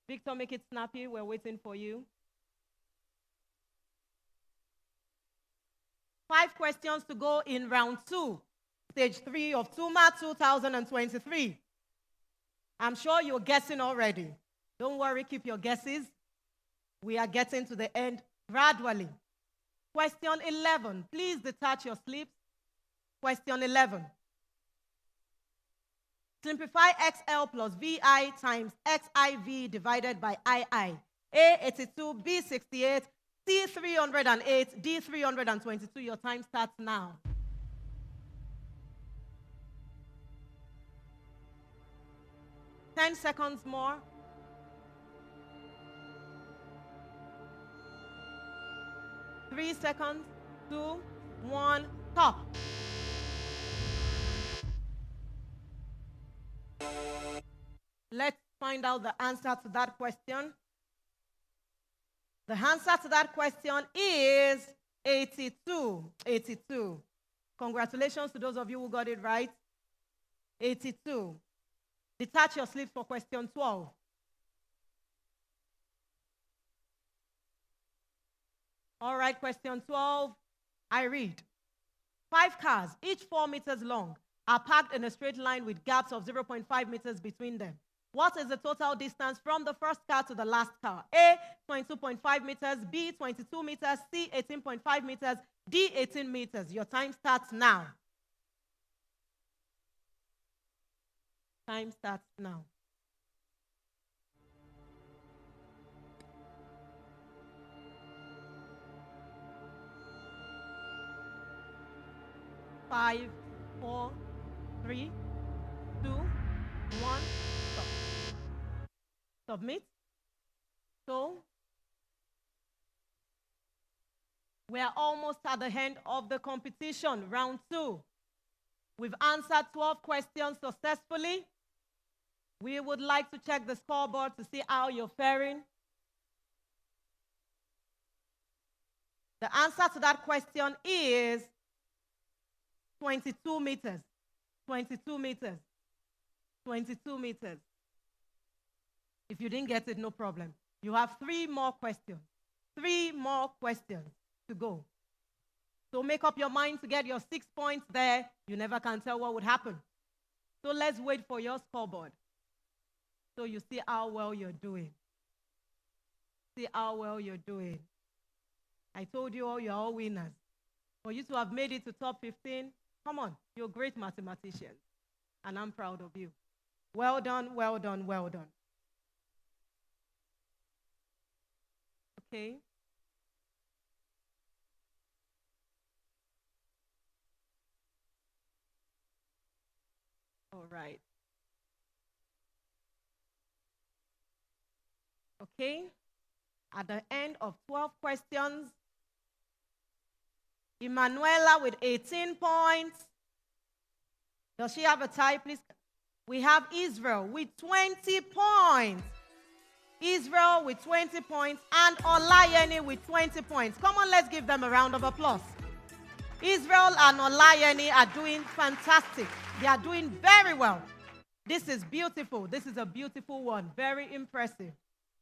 Victor, make it snappy. We're waiting for you. 5 questions to go in round 2, stage 3 of Tuma 2023. I'm sure you're guessing already. Don't worry, keep your guesses. We are getting to the end gradually. Question 11. Please detach your slips. Question 11. Simplify XL plus VI times XIV divided by II. A 82, B 68, C 308, D 322. Your time starts now. Ten seconds more. 3 seconds. 2, 1, stop. Let's find out the answer to that question. The answer to that question is 82. 82. Congratulations to those of you who got it right. 82. Detach your slips for question 12. All right, question 12. I read. 5 cars, each 4 meters long, are parked in a straight line with gaps of 0.5 meters between them. What is the total distance from the first car to the last car? A, 22.5 meters, B, 22 meters, C, 18.5 meters, D, 18 meters. Your time starts now. Time starts now. Five, 4, 3, 2, 1, stop. Submit. So, we are almost at the end of the competition, round 2. We've answered 12 questions successfully. We would like to check the scoreboard to see how you're faring. The answer to that question is 22 meters. 22 meters. 22 meters. If you didn't get it, no problem. You have 3 more questions. 3 more questions to go. So make up your mind to get your 6 points there. You never can tell what would happen. So let's wait for your scoreboard. So you see how well you're doing. See how well you're doing. I told you all, you're all winners. For you to have made it to top 15, come on, you're great mathematicians. And I'm proud of you. Well done, well done, well done. Okay. All right. Okay. At the end of 12 questions, Emanuela with 18 points. Does she have a tie, please? We have Israel with 20 points. Israel with 20 points and Olayeni with 20 points. Come on, let's give them a round of applause. Israel and Olayeni are doing fantastic. They are doing very well. This is beautiful. This is a beautiful one. Very impressive.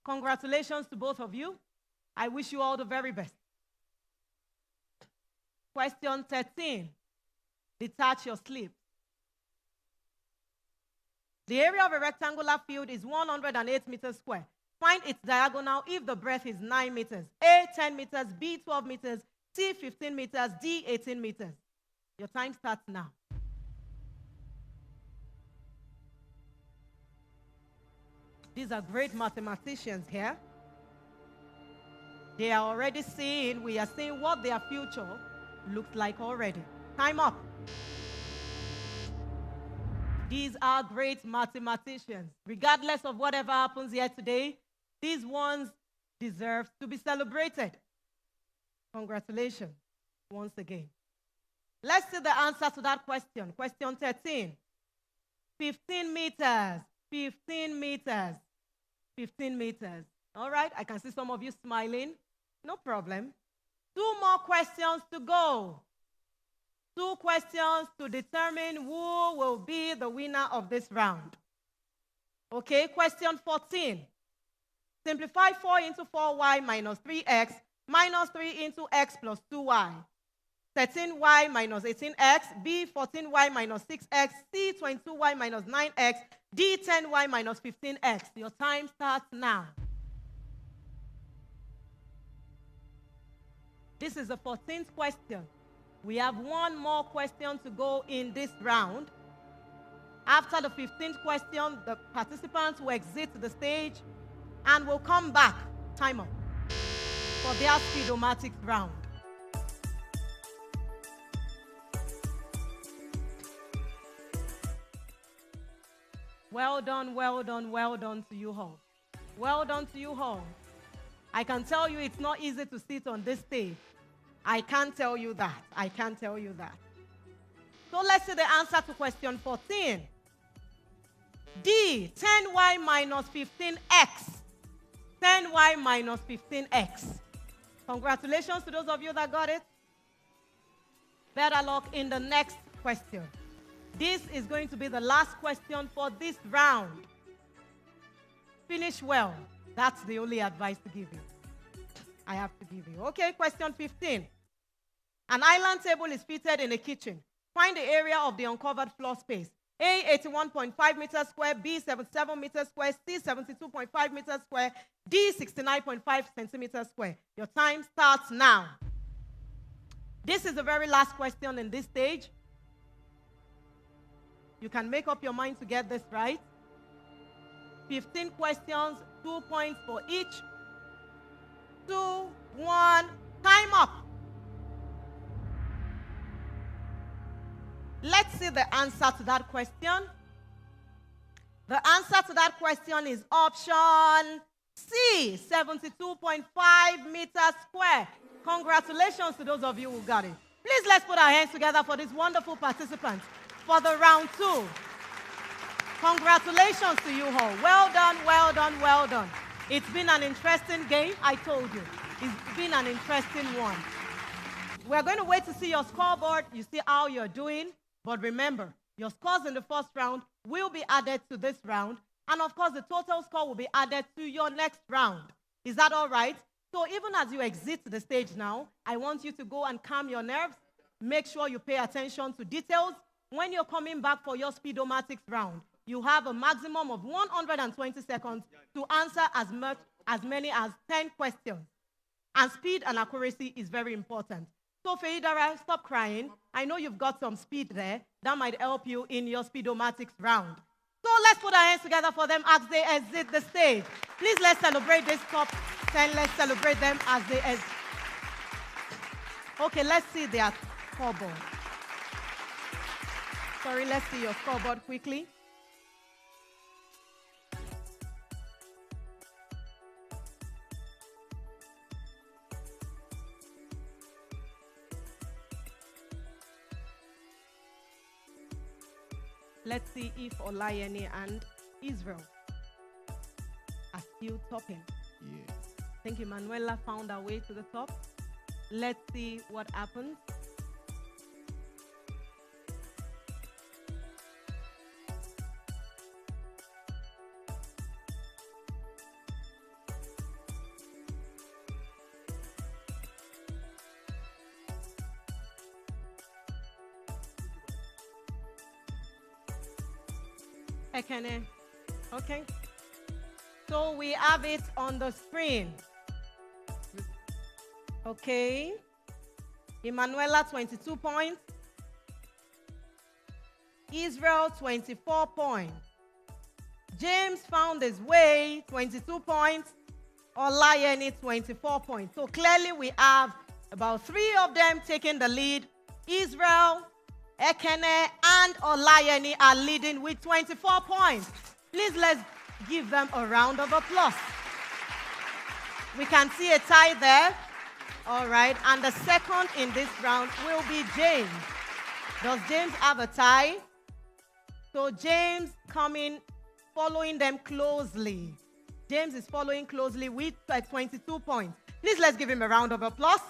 Congratulations to both of you. I wish you all the very best. Question 13. Detach your sleeves. The area of a rectangular field is 108 meters square. Find its diagonal if the breadth is 9 meters. A, 10 meters, B, 12 meters, C, 15 meters, D, 18 meters. Your time starts now. These are great mathematicians here. They are already seeing, we are seeing what their future looks like already. Time up. These are great mathematicians. Regardless of whatever happens here today, these ones deserve to be celebrated. Congratulations once again. Let's see the answer to that question. Question 13. 15 meters. 15 meters. 15 meters. All right, I can see some of you smiling. No problem. 2 more questions to go. 2 questions to determine who will be the winner of this round. Okay, question 14. Simplify 4 into 4y minus 3x minus 3 into x plus 2y. 13y minus 18x, b 14y minus 6x, c 22y minus 9x, d 10y minus 15x. Your time starts now. This is the 14th question. We have 1 more question to go in this round. After the 15th question, the participants will exit the stage and will come back, time up, for their Speed-o-matic round. Well done, well done, well done to you all. Well done to you all. I can tell you it's not easy to sit on this stage. I can't tell you that. I can't tell you that. So let's see the answer to question 14. D, 10y minus 15x. 10y minus 15x. Congratulations to those of you that got it. Better luck in the next question. This is going to be the last question for this round. Finish well. That's the only advice to give you. I have to give you. Okay, question 15. An island table is fitted in a kitchen. Find the area of the uncovered floor space. A, 81.5 meters square, B, 77 meters square, C, 72.5 meters square, D, 69.5 centimeters square. Your time starts now. This is the very last question in this stage. You can make up your mind to get this right. 15 questions, 2 points for each. 2, 1, time up. Let's see the answer to that question. The answer to that question is option C, 72.5 meters square. Congratulations to those of you who got it. Please let's put our hands together for these wonderful participants for the round 2. Congratulations to you all. Well done, well done, well done. It's been an interesting game, I told you. It's been an interesting one. We're going to wait to see your scoreboard. You see how you're doing. But remember, your scores in the first round will be added to this round. And of course, the total score will be added to your next round. Is that all right? So even as you exit the stage now, I want you to go and calm your nerves. Make sure you pay attention to details. When you're coming back for your Speed-o-matic round, you have a maximum of 120 seconds to answer as many as 10 questions. And speed and accuracy is very important. So Feidara, stop crying. I know you've got some speed there. That might help you in your Speed-o-matic round. So let's put our hands together for them as they exit the stage. Please let's celebrate this top 10. Let's celebrate them as they exit. Okay, let's see their scoreboard. Sorry, let's see your scoreboard quickly. Let's see if Olayeni and Israel are still topping. Yes. I think Emanuela found her way to the top. Let's see what happens. Ekene. Okay. So we have it on the screen. Okay. Emanuela, 22 points. Israel, 24 points. James found his way, 22 points. Olayeni, 24 points. So clearly we have about 3 of them taking the lead. Israel, Ekene, and Olayeni are leading with 24 points. Please let's give them a round of applause. We can see a tie there. All right, and the second in this round will be James. Does James have a tie? So James coming, following them closely. James is following closely with 22 points. Please let's give him a round of applause.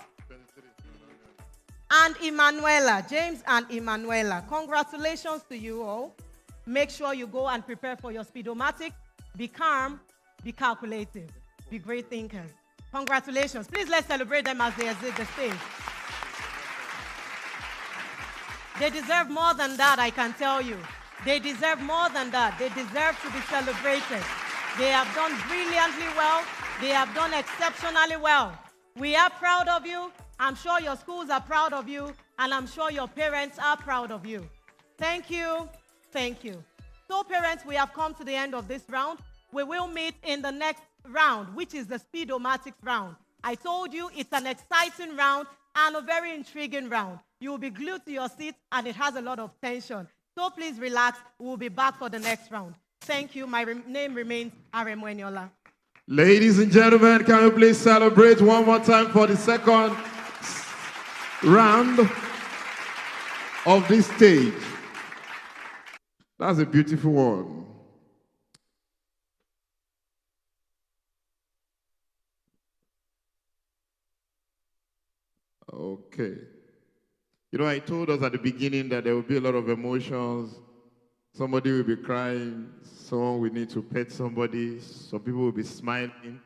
And Emanuela, James and Emanuela, congratulations to you all. Make sure you go and prepare for your Speed-o-matic. Be calm, be calculative, be great thinkers. Congratulations. Please let's celebrate them as they exit the stage. They deserve more than that, I can tell you. They deserve more than that. They deserve to be celebrated. They have done brilliantly well. They have done exceptionally well. We are proud of you. I'm sure your schools are proud of you, and I'm sure your parents are proud of you. Thank you. Thank you. So, parents, we have come to the end of this round. We will meet in the next round, which is the Speed-o-matic round. I told you it's an exciting round and a very intriguing round. You will be glued to your seat, and it has a lot of tension. So please relax. We'll be back for the next round. Thank you. My name remains Aremwenyola. Ladies and gentlemen, can we please celebrate one more time for the second round of this stage? That's a beautiful one. Okay. You know, I told us at the beginning that there will be a lot of emotions. Somebody will be crying. Someone will need to pet somebody. Some people will be smiling.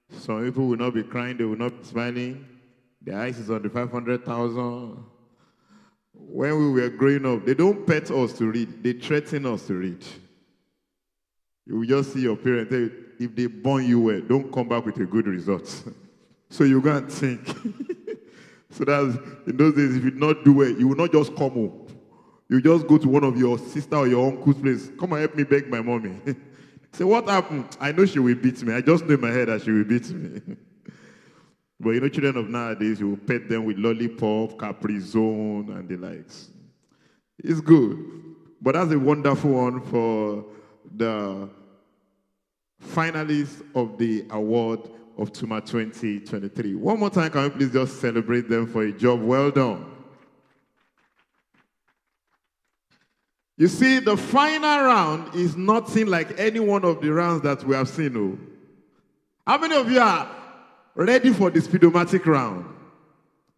Some people will not be crying. They will not be smiling. Their eyes is on the 500,000. When we were growing up, they don't pet us to read. They threaten us to read. You will just see your parents, if they born you well, don't come back with a good result. So you go and think. So that's, in those days, if you not do it, you will not just come home. You just go to one of your sister or your uncle's place. Come and help me beg my mommy. Say, what happened? I know she will beat me. I just know in my head that she will beat me. But you know, children of nowadays, you will pet them with lollipop, Capri Zone, and the likes. It's good. But that's a wonderful one for the finalists of the award of Tuma 2023. One more time, can we please just celebrate them for a job well done? You see, the final round is nothing like any one of the rounds that we have seen. Oh. How many of you are ready for the Speed-o-matic round?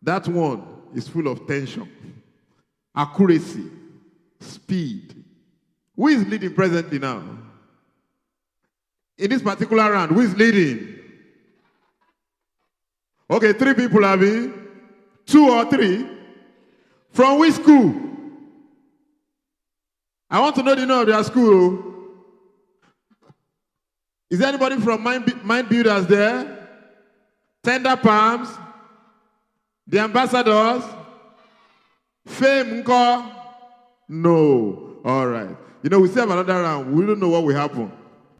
That one, is full of tension. Accuracy, speed. Who is leading presently now? In this particular round, who is leading? Okay, 3 people have been. 2 or 3. From which school? I want to know the name of their school. Is there anybody from Mind Builders there? Tender Palms? The ambassadors? Fame Nko? No. All right. You know, we still have another round. We don't know what will happen.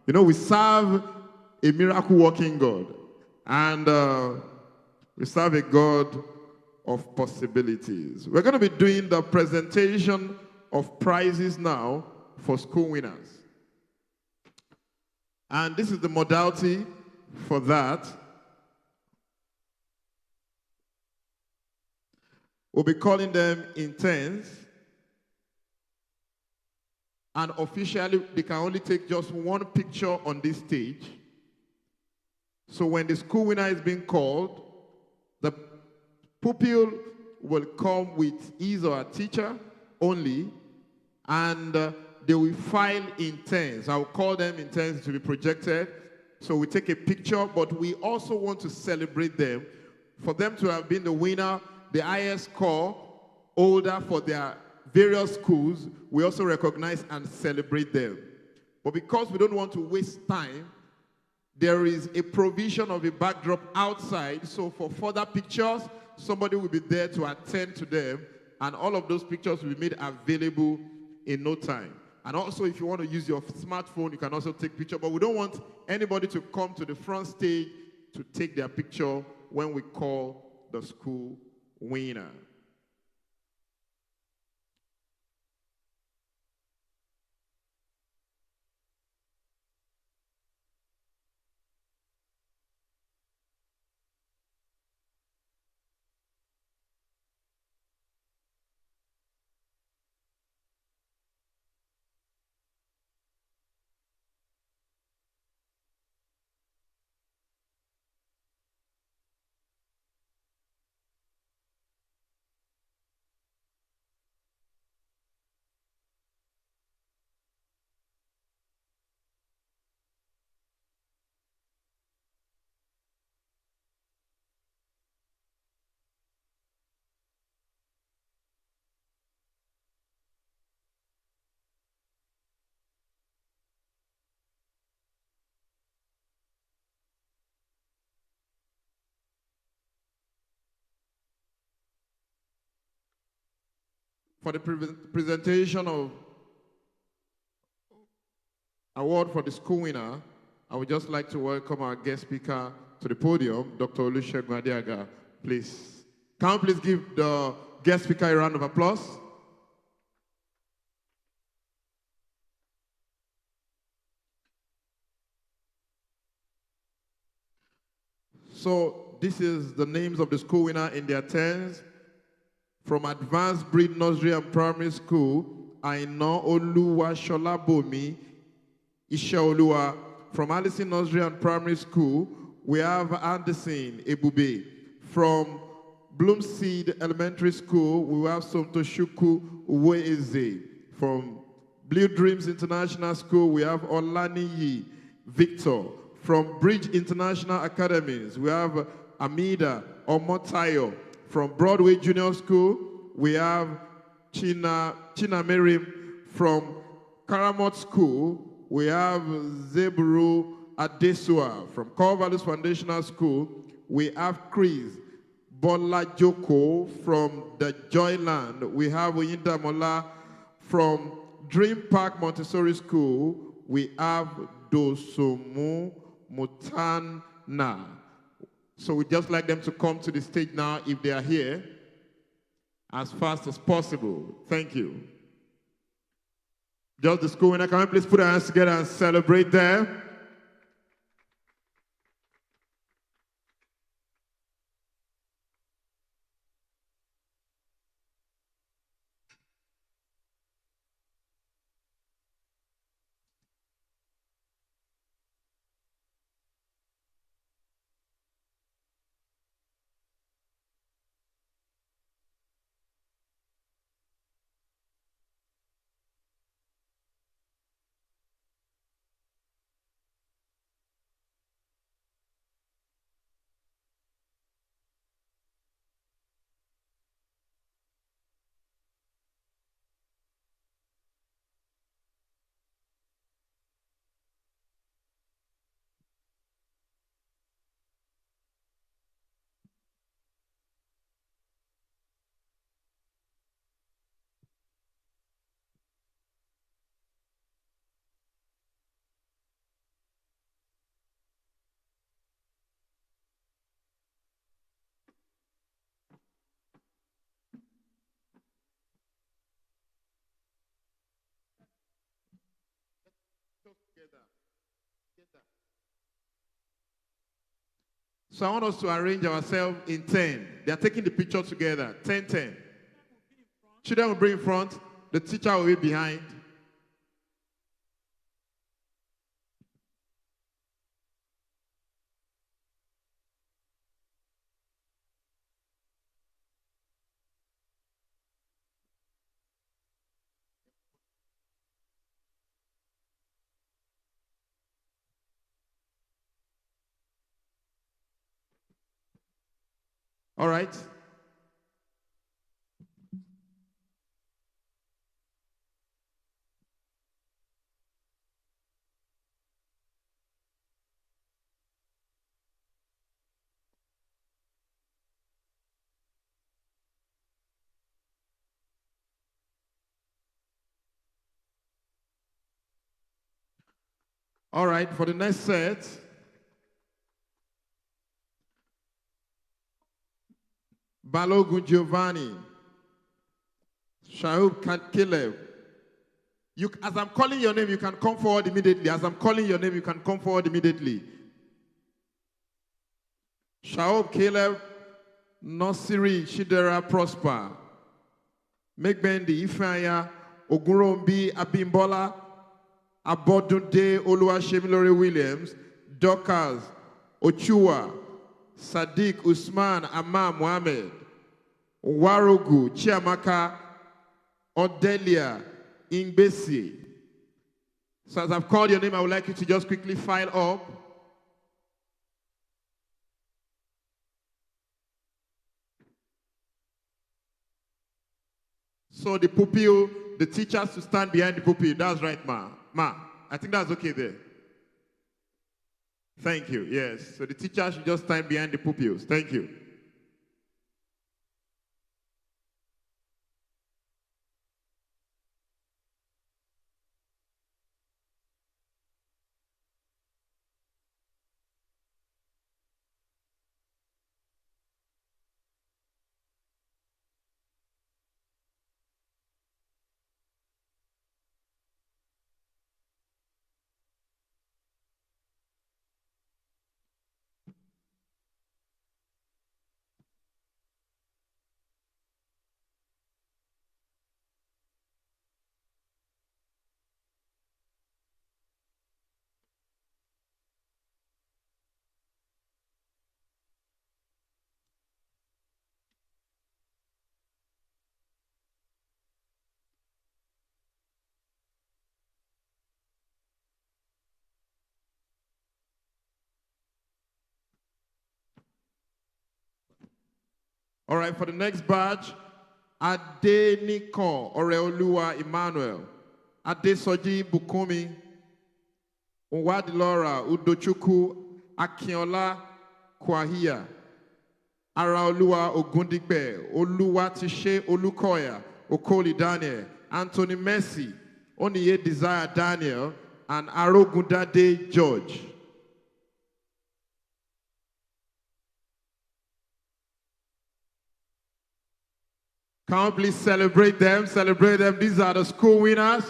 You know, we serve a miracle working God. And we serve a God of possibilities. We're going to be doing the presentation of prizes now for school winners. And this is the modality for that. We'll be calling them intents. And officially, they can only take just one picture on this stage. So when the school winner is being called, the pupil will come with his or her teacher only, and they will file intents. I'll call them intents to be projected. So we take a picture, but we also want to celebrate them. For them to have been the winner, the highest score holder for their various schools, we also recognize and celebrate them. But because we don't want to waste time, there is a provision of a backdrop outside. So for further pictures, somebody will be there to attend to them, and all of those pictures will be made available in no time. And also, if you want to use your smartphone, you can also take pictures. But we don't want anybody to come to the front stage to take their picture when we call the school winner. For the presentation of award for the school winner, I would just like to welcome our guest speaker to the podium, Dr. Olusegun Adiaga. Please. Can we please give the guest speaker a round of applause? So this is the names of the school winner in their turns. From Advanced Breed Nursery and Primary School, Aina Oluwa Sholabomi Ishaoluwa. From Allison Nursery and Primary School, we have Anderson Ebube. From Bloomseed Elementary School, we have Somtoshuku Uweze. From Blue Dreams International School, we have Olaniyi Victor. From Bridge International Academies, we have Amida Omotayo. From Broadway Junior School, we have China Merim. From Karamot School, we have Zebru Adesua. From Core Values Foundational School, we have Chris Bola Joko. From the Joyland, we have Oyinda Mola. From Dream Park Montessori School, we have Dosomu Mutana. So we'd just like them to come to the stage now if they are here as fast as possible. Thank you. Just the school winner, can we please put our hands together and celebrate them? So I want us to arrange ourselves in 10. They are taking the picture together. 10, 10. Children will be in front. The teacher will be behind. All right. All right, for the next set, Balogun Giovanni, Shaub Caleb. As I'm calling your name, you can come forward immediately. As I'm calling your name, you can come forward immediately. Shaub Caleb, Nosiri Shidera Prosper, Megbendi Ifeanya, Ogurombi Abimbola, Abodunde Oluwashemilore Williams, Dokas Ochua, Sadiq Usman Amma Mohammed, Warogu Chiamaka, Odelia Ingbesi. So as I've called your name, I would like you to just quickly file up. So the pupil, the teachers to stand behind the pupil. That's right, Ma. Ma, I think that's okay there. Thank you, yes. So the teacher should just stand behind the pupils. Thank you. All right, for the next badge, Adenikon Oreoluwa Emmanuel, Adesoji Bukumi, Nwadilora Udochukwu Akinola Kwahia, Araoluwa Ogundigbe, Oluwatishe Olukoya, Okoli Daniel, Anthony Messi, Oniye Desire Daniel, and Arogundade George. Can we please celebrate them? Celebrate them. These are the school winners.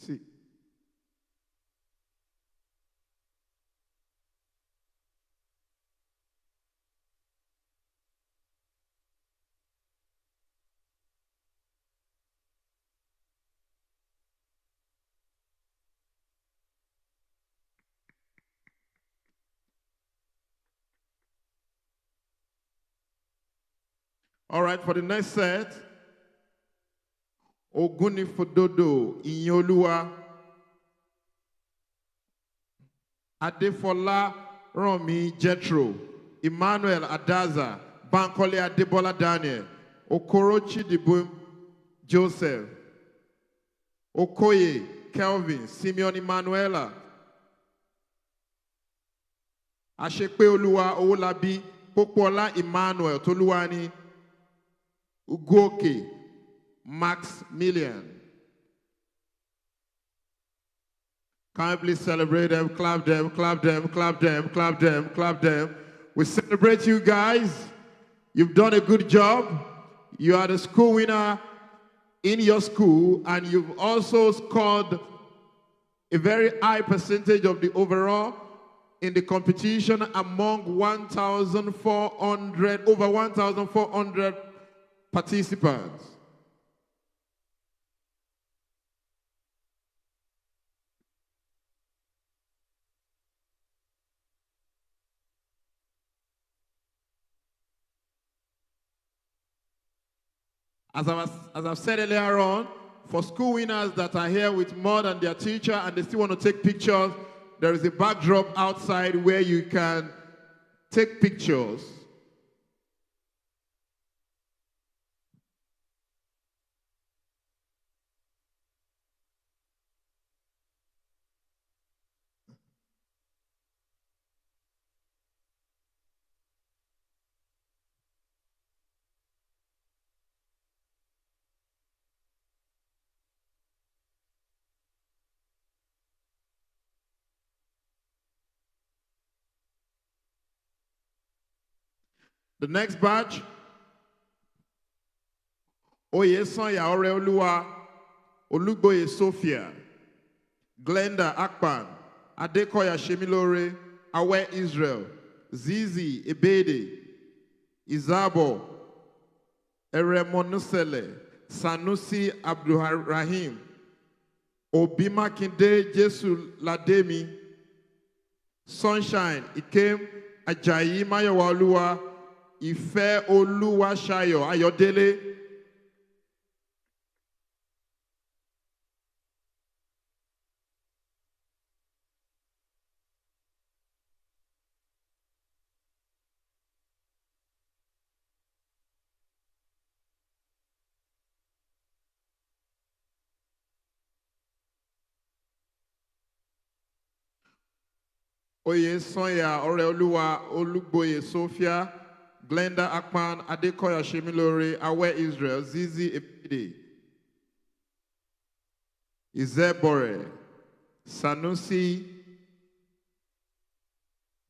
See. All right, for the next set, Ogunifododo Inyolua, Adefola Romi Jethro, Emmanuel Adaza, Bankole Adebola Daniel, Okorochi Dibum Joseph, Okoye Kelvin, Simeon Emanuela, Ashekpe Oluwa Owolabi, Popola Emmanuel Toluwani, Ugoke, Maximilian. Can we please celebrate them, clap them, clap them, clap them, clap them, clap them. We celebrate you guys. You've done a good job. You are the school winner in your school, and you've also scored a very high percentage of the overall in the competition among over 1,400 participants. As I've said earlier on, for school winners that are here with more than their teacher and they still want to take pictures, there is a backdrop outside where you can take pictures. The next batch, Oyesonya Oreoluwa, Olugboye Sophia, Glenda Akpan, Adekoya Shemilore, Awe Israel, Zizi Ebede, Izabo, Eremonusele, Sanusi Abdulrahim, Obima Kinde Jesu Lademi, Sunshine Ikem Ajayi Mayowaluwa, Ife Oluwasayo Ayodele, Oyesonya Oreoluwa, Olugboye Sophia, Glenda Akpan, Adekoya Shemilore, Awe Israel, Zizi Ebede, Izebore, Sanusi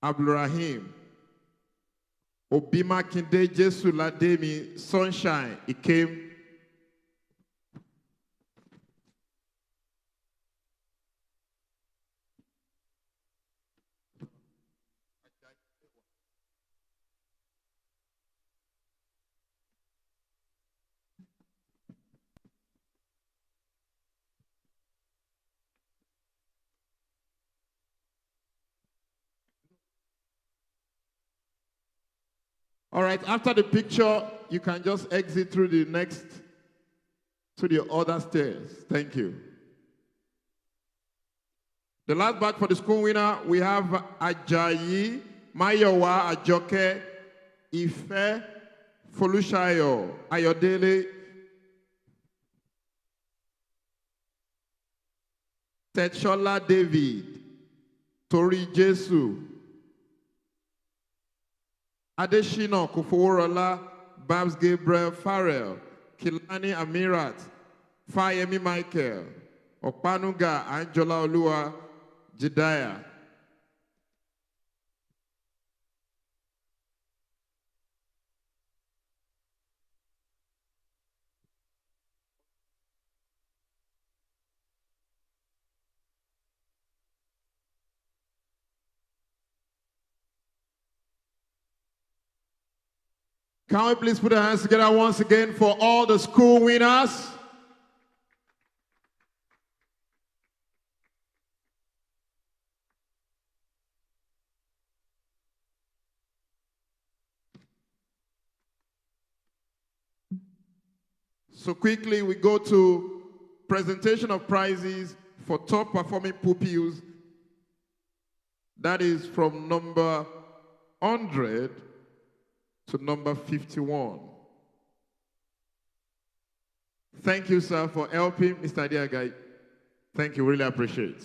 Abdulrahim, Obima Kinde Jesu Lademi, Sunshine Ikem, all right, after the picture, you can just exit through the other stairs. Thank you. The last batch for the school winner, we have Ajayi, Mayowa, Ajoke, Ife, Folushayo, Ayodele, Techola David, Tori Jesu, Adeshino Kufoworola, Babs Gabriel Farrell, Kilani Amirat, Fayemi Michael, Okpanuga Angela Olua, Jedediah. Can we please put our hands together once again for all the school winners? So quickly we go to presentation of prizes for top performing pupils. That is from number 100 to number 51. Thank you, sir, for helping Mr. Diagai. Thank you, really appreciate it.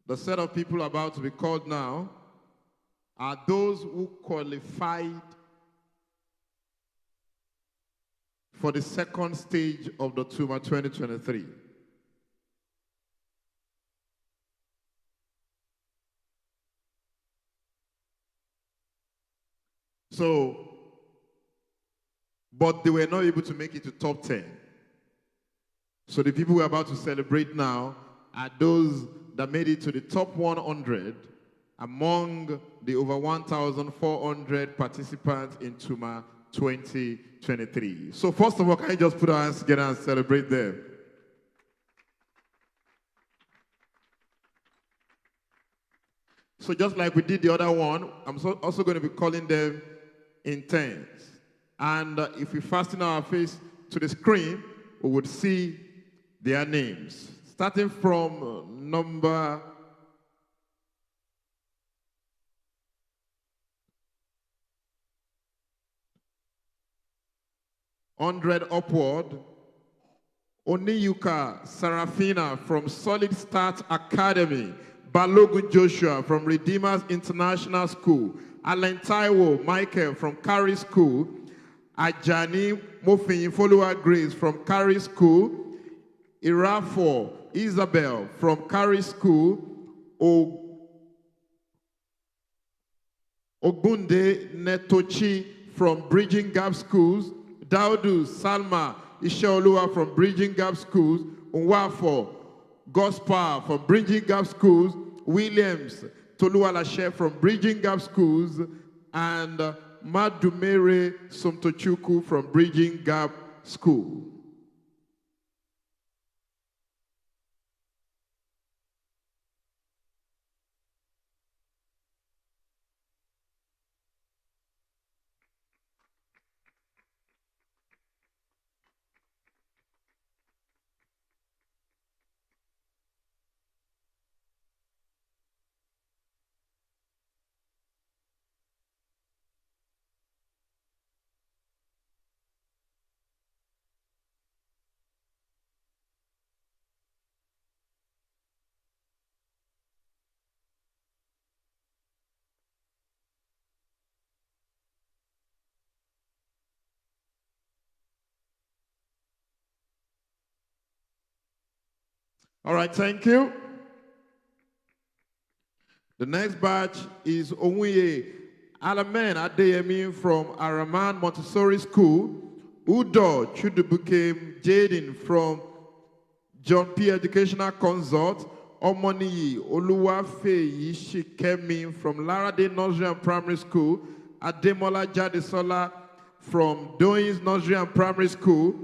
The set of people about to be called now are those who qualified for the second stage of the Tuma 2023. So, but they were not able to make it to top 10. So the people we're about to celebrate now are those that made it to the top 100 among the over 1,400 participants in Tuma 2023. So first of all, can you just put our hands together and celebrate them? So just like we did the other one, I'm also going to be calling them in tens. And if we fasten our face to the screen, we would see their names. Starting from number 100 upward, Oniyuka Sarafina from Solid Start Academy, Balogun Joshua from Redeemers International School, Alan Taiwo Michael from Carey School, Ajani Mofin Follower Grace from Carey School, Irafo Isabel from Carey School, Ogunde Netochi from Bridging Gap Schools, Daudu Salma Ishaoluwa from Bridging Gap Schools, Nwafo Gospel from Bridging Gap Schools, Williams Toluwalashe from Bridging Gap Schools, and Madumere Somtochuku from Bridging Gap School. All right, thank you. The next batch is Onwuye Alamen Adeyemi from Araman Montessori School, Udo Chudubukem Jaden from John P. Educational Consult, Omoniyi Oluwafeyi Shikemi from Larade Nursery and Primary School, Ademola Jadesola from Doyins Nursery and Primary School,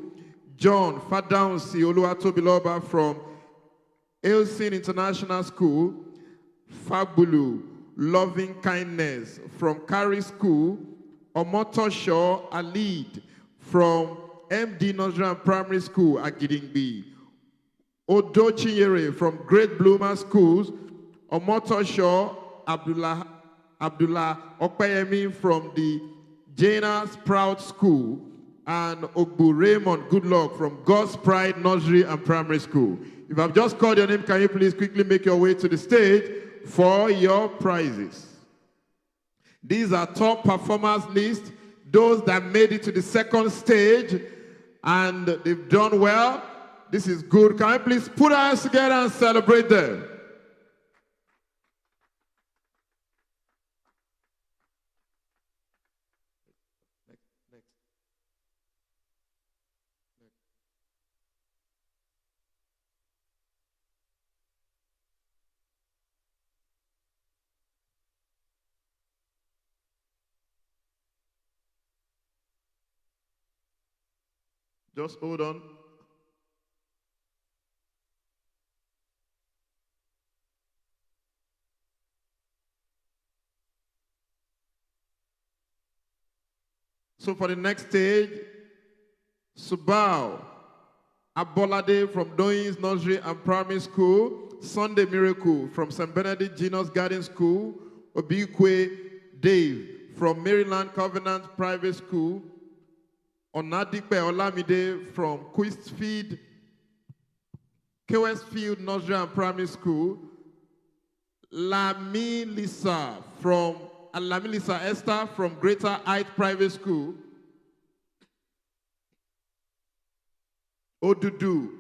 John Fadaunsi Oluwatobiloba from Elsin International School, Fabulu Loving Kindness from Carey School, Omotosho Alid from MD Nursery and Primary School, Agidingbi, Odochinyere from Great Bloomer Schools, Omotosho Abdullah Okpeyemi from the Jana Sprout School, and Ogbu Raymond Goodluck from God's Pride Nursery and Primary School. If I've just called your name, can you please quickly make your way to the stage for your prizes? These are top performers list, those that made it to the second stage and they've done well. This is good. Can you please put our hands together and celebrate them? Just hold on. So for the next stage, Subao Abolade from Doyins Nursery and Primary School, Sunday Miracle from St. Benedict Genus Garden School, Obikwe Dave from Maryland Covenant Private School, Onadipe Olamide from Kewestfield Nursery and Primary School, Lami Lisa Esther from Greater Height Private School, Odudu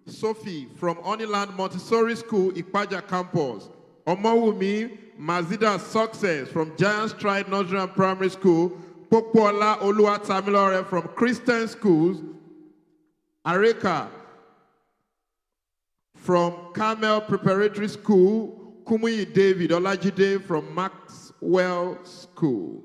Sophie from Honeyland Montessori School, Ikpaja Campus, Omowumi Mazida Success from Giant Stride Nursery and Primary School, Popola Oluwatamilore from Christian Schools, Areka from Carmel Preparatory School, Kumuyi David Olajide from Maxwell School.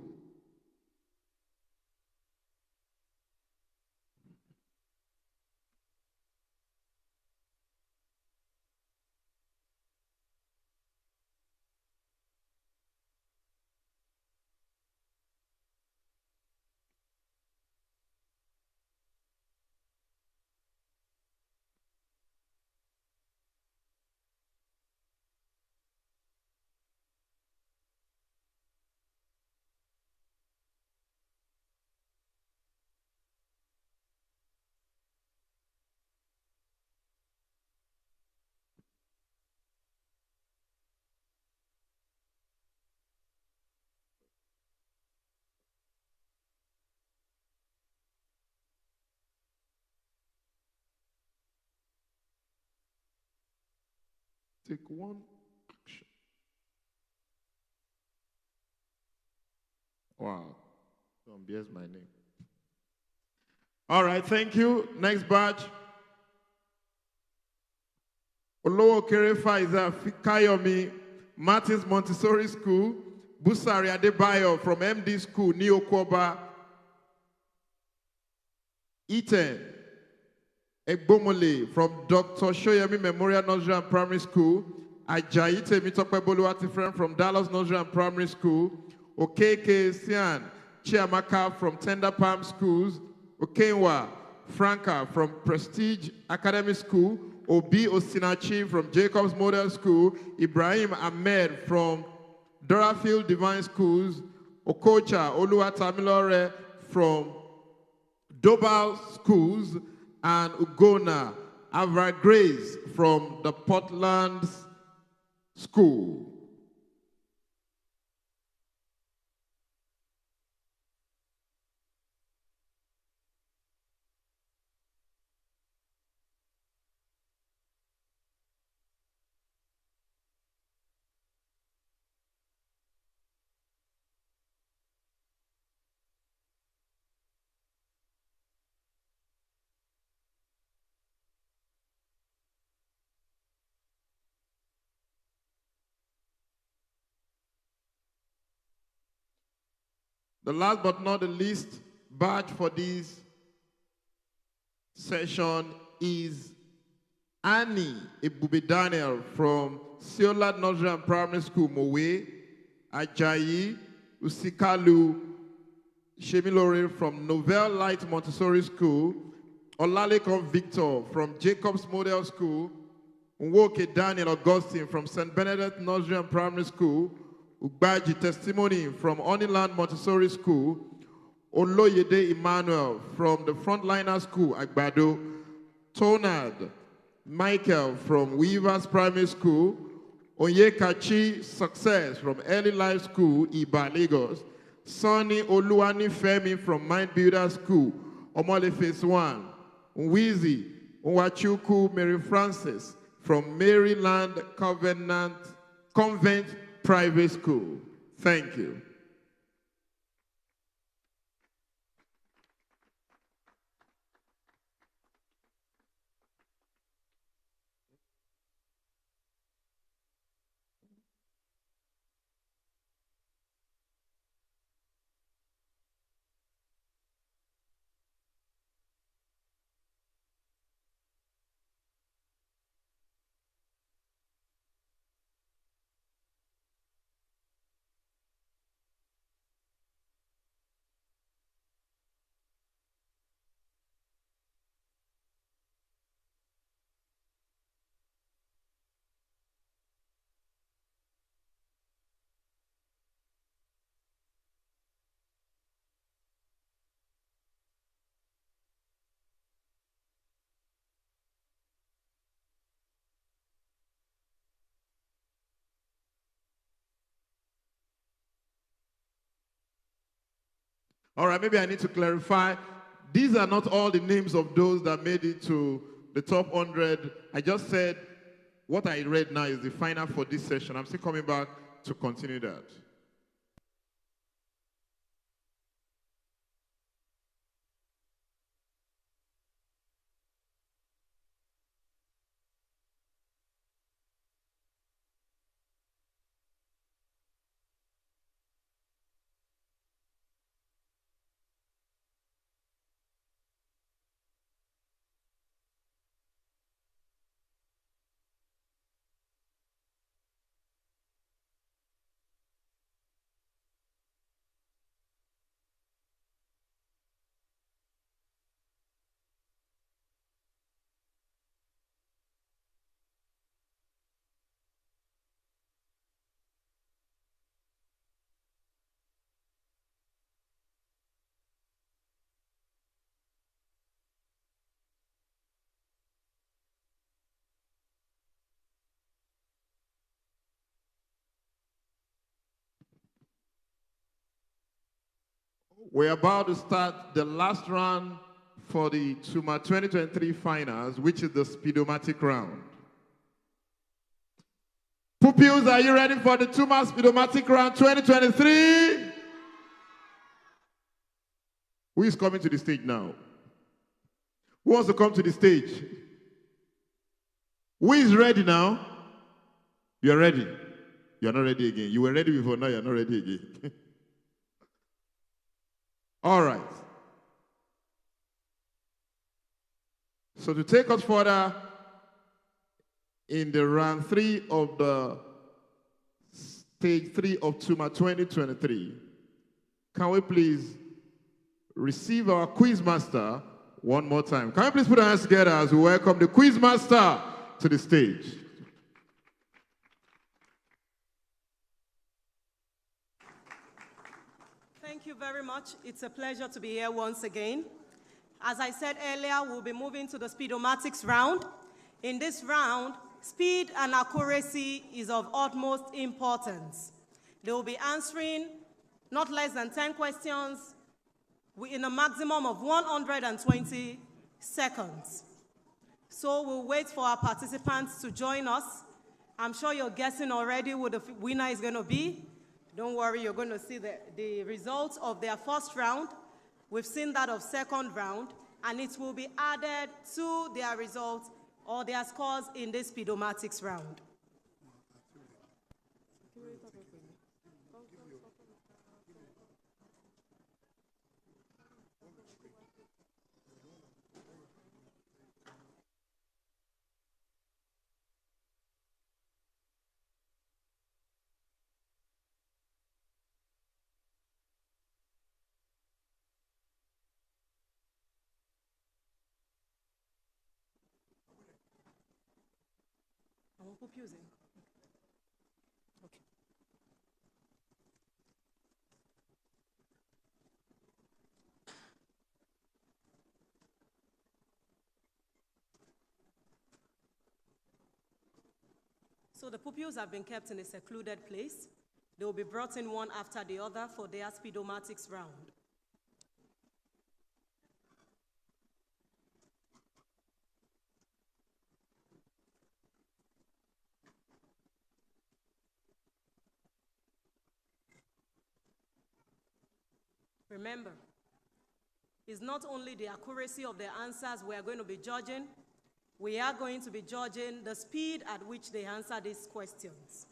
Take one action. Wow. Here's my name. All right, thank you. Next batch. Olowo Kerefa is Kayomi, Martins Montessori School, Busari Adebayo from MD School, Neokoba, Eaton, Egbomole from Dr. Shoyemi Memorial Nursery and Primary School, Ajayi Temitope Boluwati friend from Dallas Nursery and Primary School, Okeke Sian Chiamaka from Tender Palm Schools, Okenwa Franca from Prestige Academy School, Obi Osinachi from Jacobs Model School, Ibrahim Ahmed from Dorafield Divine Schools, Okocha Oluwatamilore from Dobal Schools, and Ugona Avra Grace from the Portland School. The last but not the least badge for this session is Annie Ebube Daniel from Siola Nigerian Primary School, Mowe, Ajayi Usikalu Shemilore from Novel Light Montessori School, Olalekan Victor from Jacobs Model School, Nwoke Daniel Augustine from St. Benedict Nigerian Primary School, Ugbaji Testimony from Honeyland Montessori School, Oloyede Emmanuel from the Frontliner School, Agbado, Tonad Michael from Weavers Primary School, Onyekachi Success from Early Life School, Iba, Lagos, Sonny Oluwani Femi from Mind Builder School, Omole Phase 1, Nwizi Nwachuku Mary Francis from Maryland Convent Private School. Thank you. All right, maybe I need to clarify. These are not all the names of those that made it to the top 100. I just said what I read now is the final for this session. I'm still coming back to continue that. We're about to start the last round for the Tuma 2023 finals, which is the Speed-o-matic round. Pupils, are you ready for the Tuma Speed-o-matic round 2023? Who is coming to the stage now? Who wants to come to the stage? Who is ready now? You're ready. You're not ready again. You were ready before, now you're not ready again. All right. So to take us further in the round 3 of the stage 3 of Tuma 2023, can we please receive our quiz master one more time? Can we please put our hands together as we welcome the quiz master to the stage? Thank you very much. It's a pleasure to be here once again. As I said earlier, we'll be moving to the Speed-o-matics round. In this round, speed and accuracy is of utmost importance. They will be answering not less than 10 questions in a maximum of 120 seconds. So we'll wait for our participants to join us. I'm sure you're guessing already who the winner is going to be. Don't worry, you're going to see the results of their first round. We've seen that of second round, and it will be added to their results or their scores in this Speed-o-matics round. pupils. Okay. So the pupils have been kept in a secluded place. They will be brought in one after the other for their Speed-o-matic round. Remember, it's not only the accuracy of the answers we are going to be judging, we are going to be judging the speed at which they answer these questions.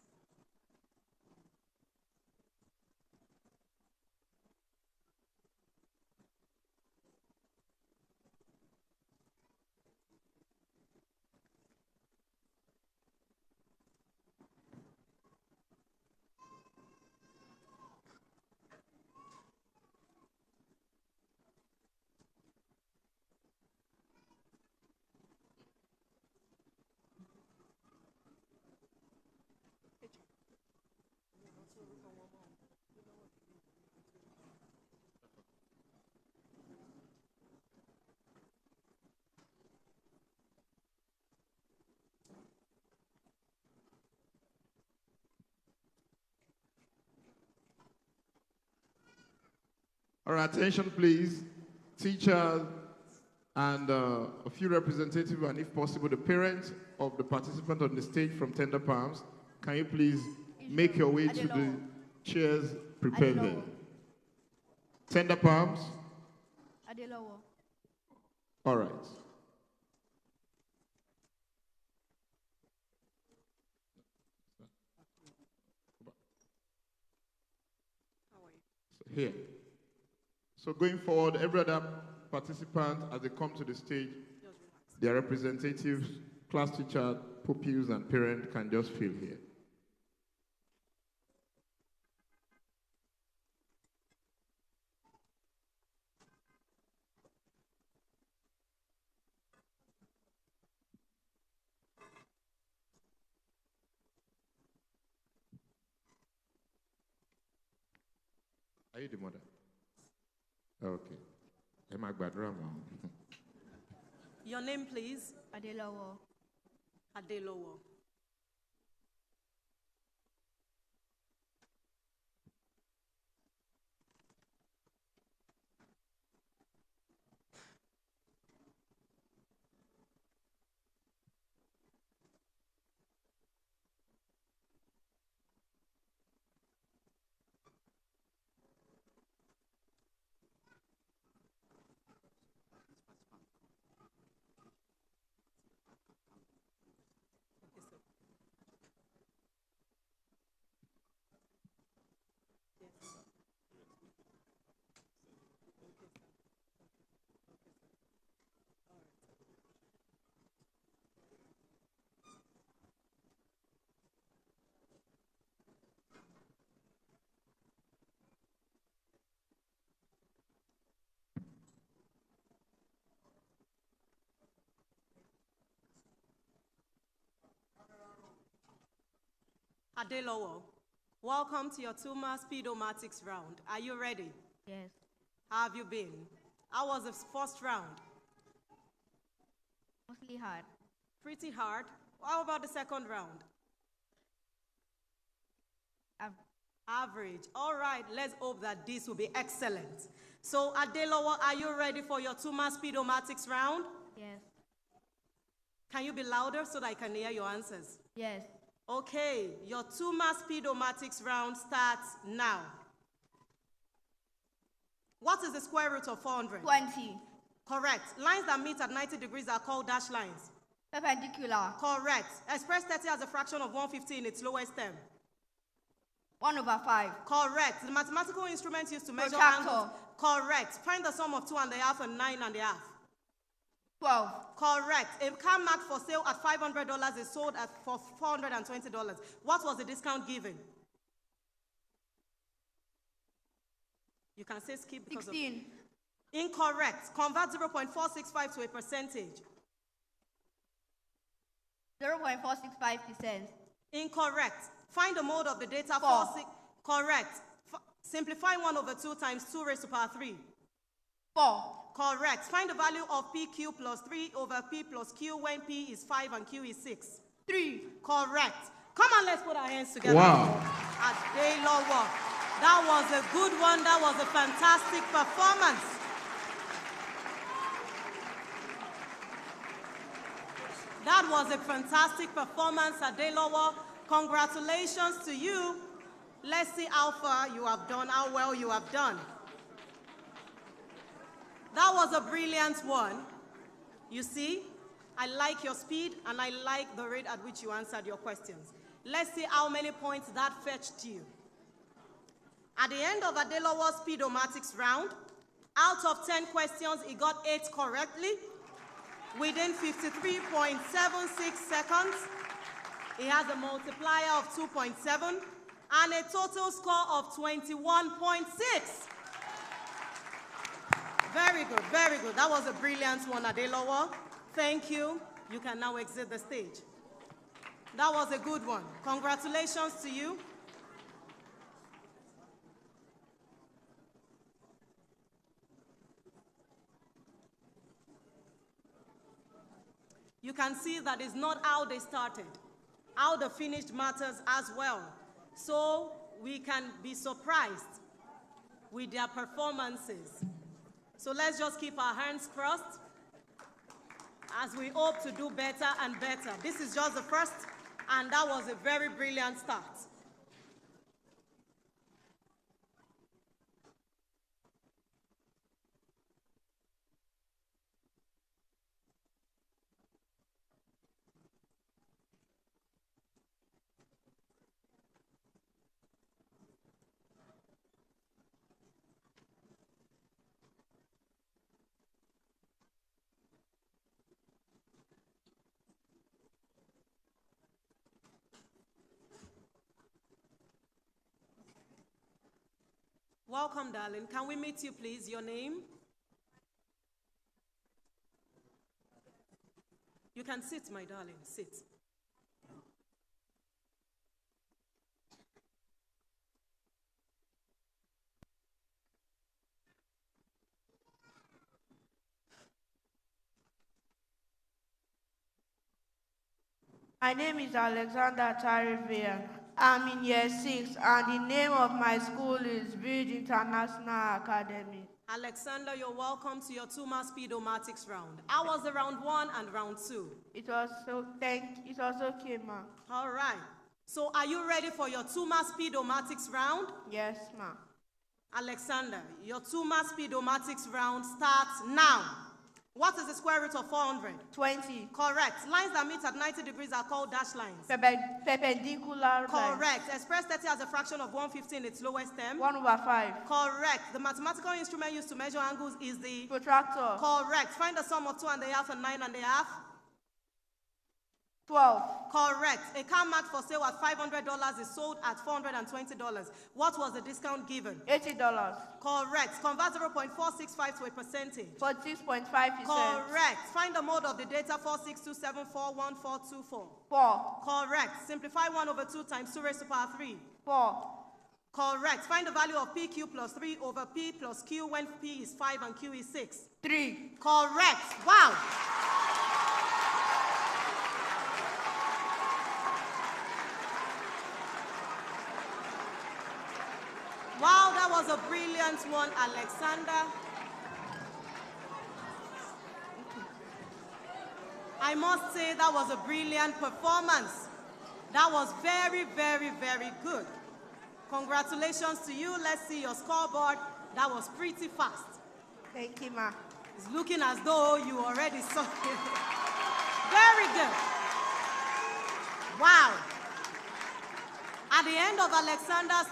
All right, attention please. Teachers and a few representatives, and if possible, the parents of the participant on the stage from Tender Palms, can you please make your way to the chairs prepared there? Tender Palms. All right. So here. So going forward, every other participant, as they come to the stage, their representatives, class teacher, pupils, and parent can just fill here. Are you the mother? Okay. Emma Gbadrama. Your name, please? Adelowo. Adelowo. Adelowo, welcome to your Tuma Speed-o-matic round. Are you ready? Yes. How have you been? How was the first round? Mostly hard. Pretty hard. How about the second round? Average. All right, let's hope that this will be excellent. So, Adelowo, are you ready for your Tuma Speed-o-matic round? Yes. Can you be louder so that I can hear your answers? Yes. Okay, your Tuma Speed-o-matic round starts now. What is the square root of 400? 20. Correct. Lines that meet at 90 degrees are called dashed lines. Perpendicular. Correct. Express 30 as a fraction of 150 in its lowest term. 1/5. Correct. The mathematical instrument used to measure Protractor. angles. Correct. Find the sum of 2.5 and 9.5. 12. Correct. A car marked for sale at $500 is sold for $420. What was the discount given? You can say skip because 16. of... Incorrect. Convert 0.465 to a percentage. 0.465%. Incorrect. Find the mode of the data. 4. Correct. Simplify 1 over 2 times 2 raised to power 3. 4. Correct. Find the value of PQ plus 3 over P plus Q when P is 5 and Q is 6. 3. Correct. Come on, let's put our hands together. Wow. At day-long work. That was a good one. That was a fantastic performance. That was a fantastic performance at day-long work. Congratulations to you. Let's see how far you have done, how well you have done. That was a brilliant one. You see, I like your speed and I like the rate at which you answered your questions. Let's see how many points that fetched you. At the end of Adelowo's Speed-o-matic round, out of 10 questions, he got 8 correctly within 53.76 seconds. He has a multiplier of 2.7 and a total score of 21.6. Very good, very good. That was a brilliant one, Adelowo. Thank you. You can now exit the stage. That was a good one. Congratulations to you. You can see that it's not how they started. How they finished matters as well. So we can be surprised with their performances. So let's just keep our hands crossed as we hope to do better and better. This is just the first, and that was a very brilliant start. Welcome, darling. Can we meet you, please? Your name? You can sit, my darling. Sit. My name is Alexander Tarivia. I'm in year 6, and the name of my school is Bridge International Academy. Alexander, you're welcome to your Tuma Speed-o-matic round. How was the round 1 and round 2? It was okay, ma. All right. So are you ready for your Tuma Speed-o-matic round? Yes, ma. Alexander, your Tuma Speed-o-matic round starts now. What is the square root of 400? 20. Correct. Lines that meet at 90 degrees are called dashed lines. Perpendicular. Correct. Express 30 as a fraction of 150 in its lowest term. 1 over 5. Correct. The mathematical instrument used to measure angles is the protractor. Correct. Find the sum of 2 1/2 and 9 1/2. 12. Correct. A car marked for sale at $500 is sold at $420. What was the discount given? $80. Correct. Convert 0.465 to a percentage. 46.5%. Correct. Find the mode of the data 4627414424. 4. Correct. Simplify 1 over 2 times 2 raised to power 3. 4. Correct. Find the value of PQ plus 3 over P plus Q when P is 5 and Q is 6. 3. Correct. Wow. Wow, that was a brilliant one, Alexander. I must say that was a brilliant performance. That was very, very, very good. Congratulations to you. Let's see your scoreboard. That was pretty fast. Thank you, ma. It's looking as though you already saw it. Very good. Wow. At the end of Alexander's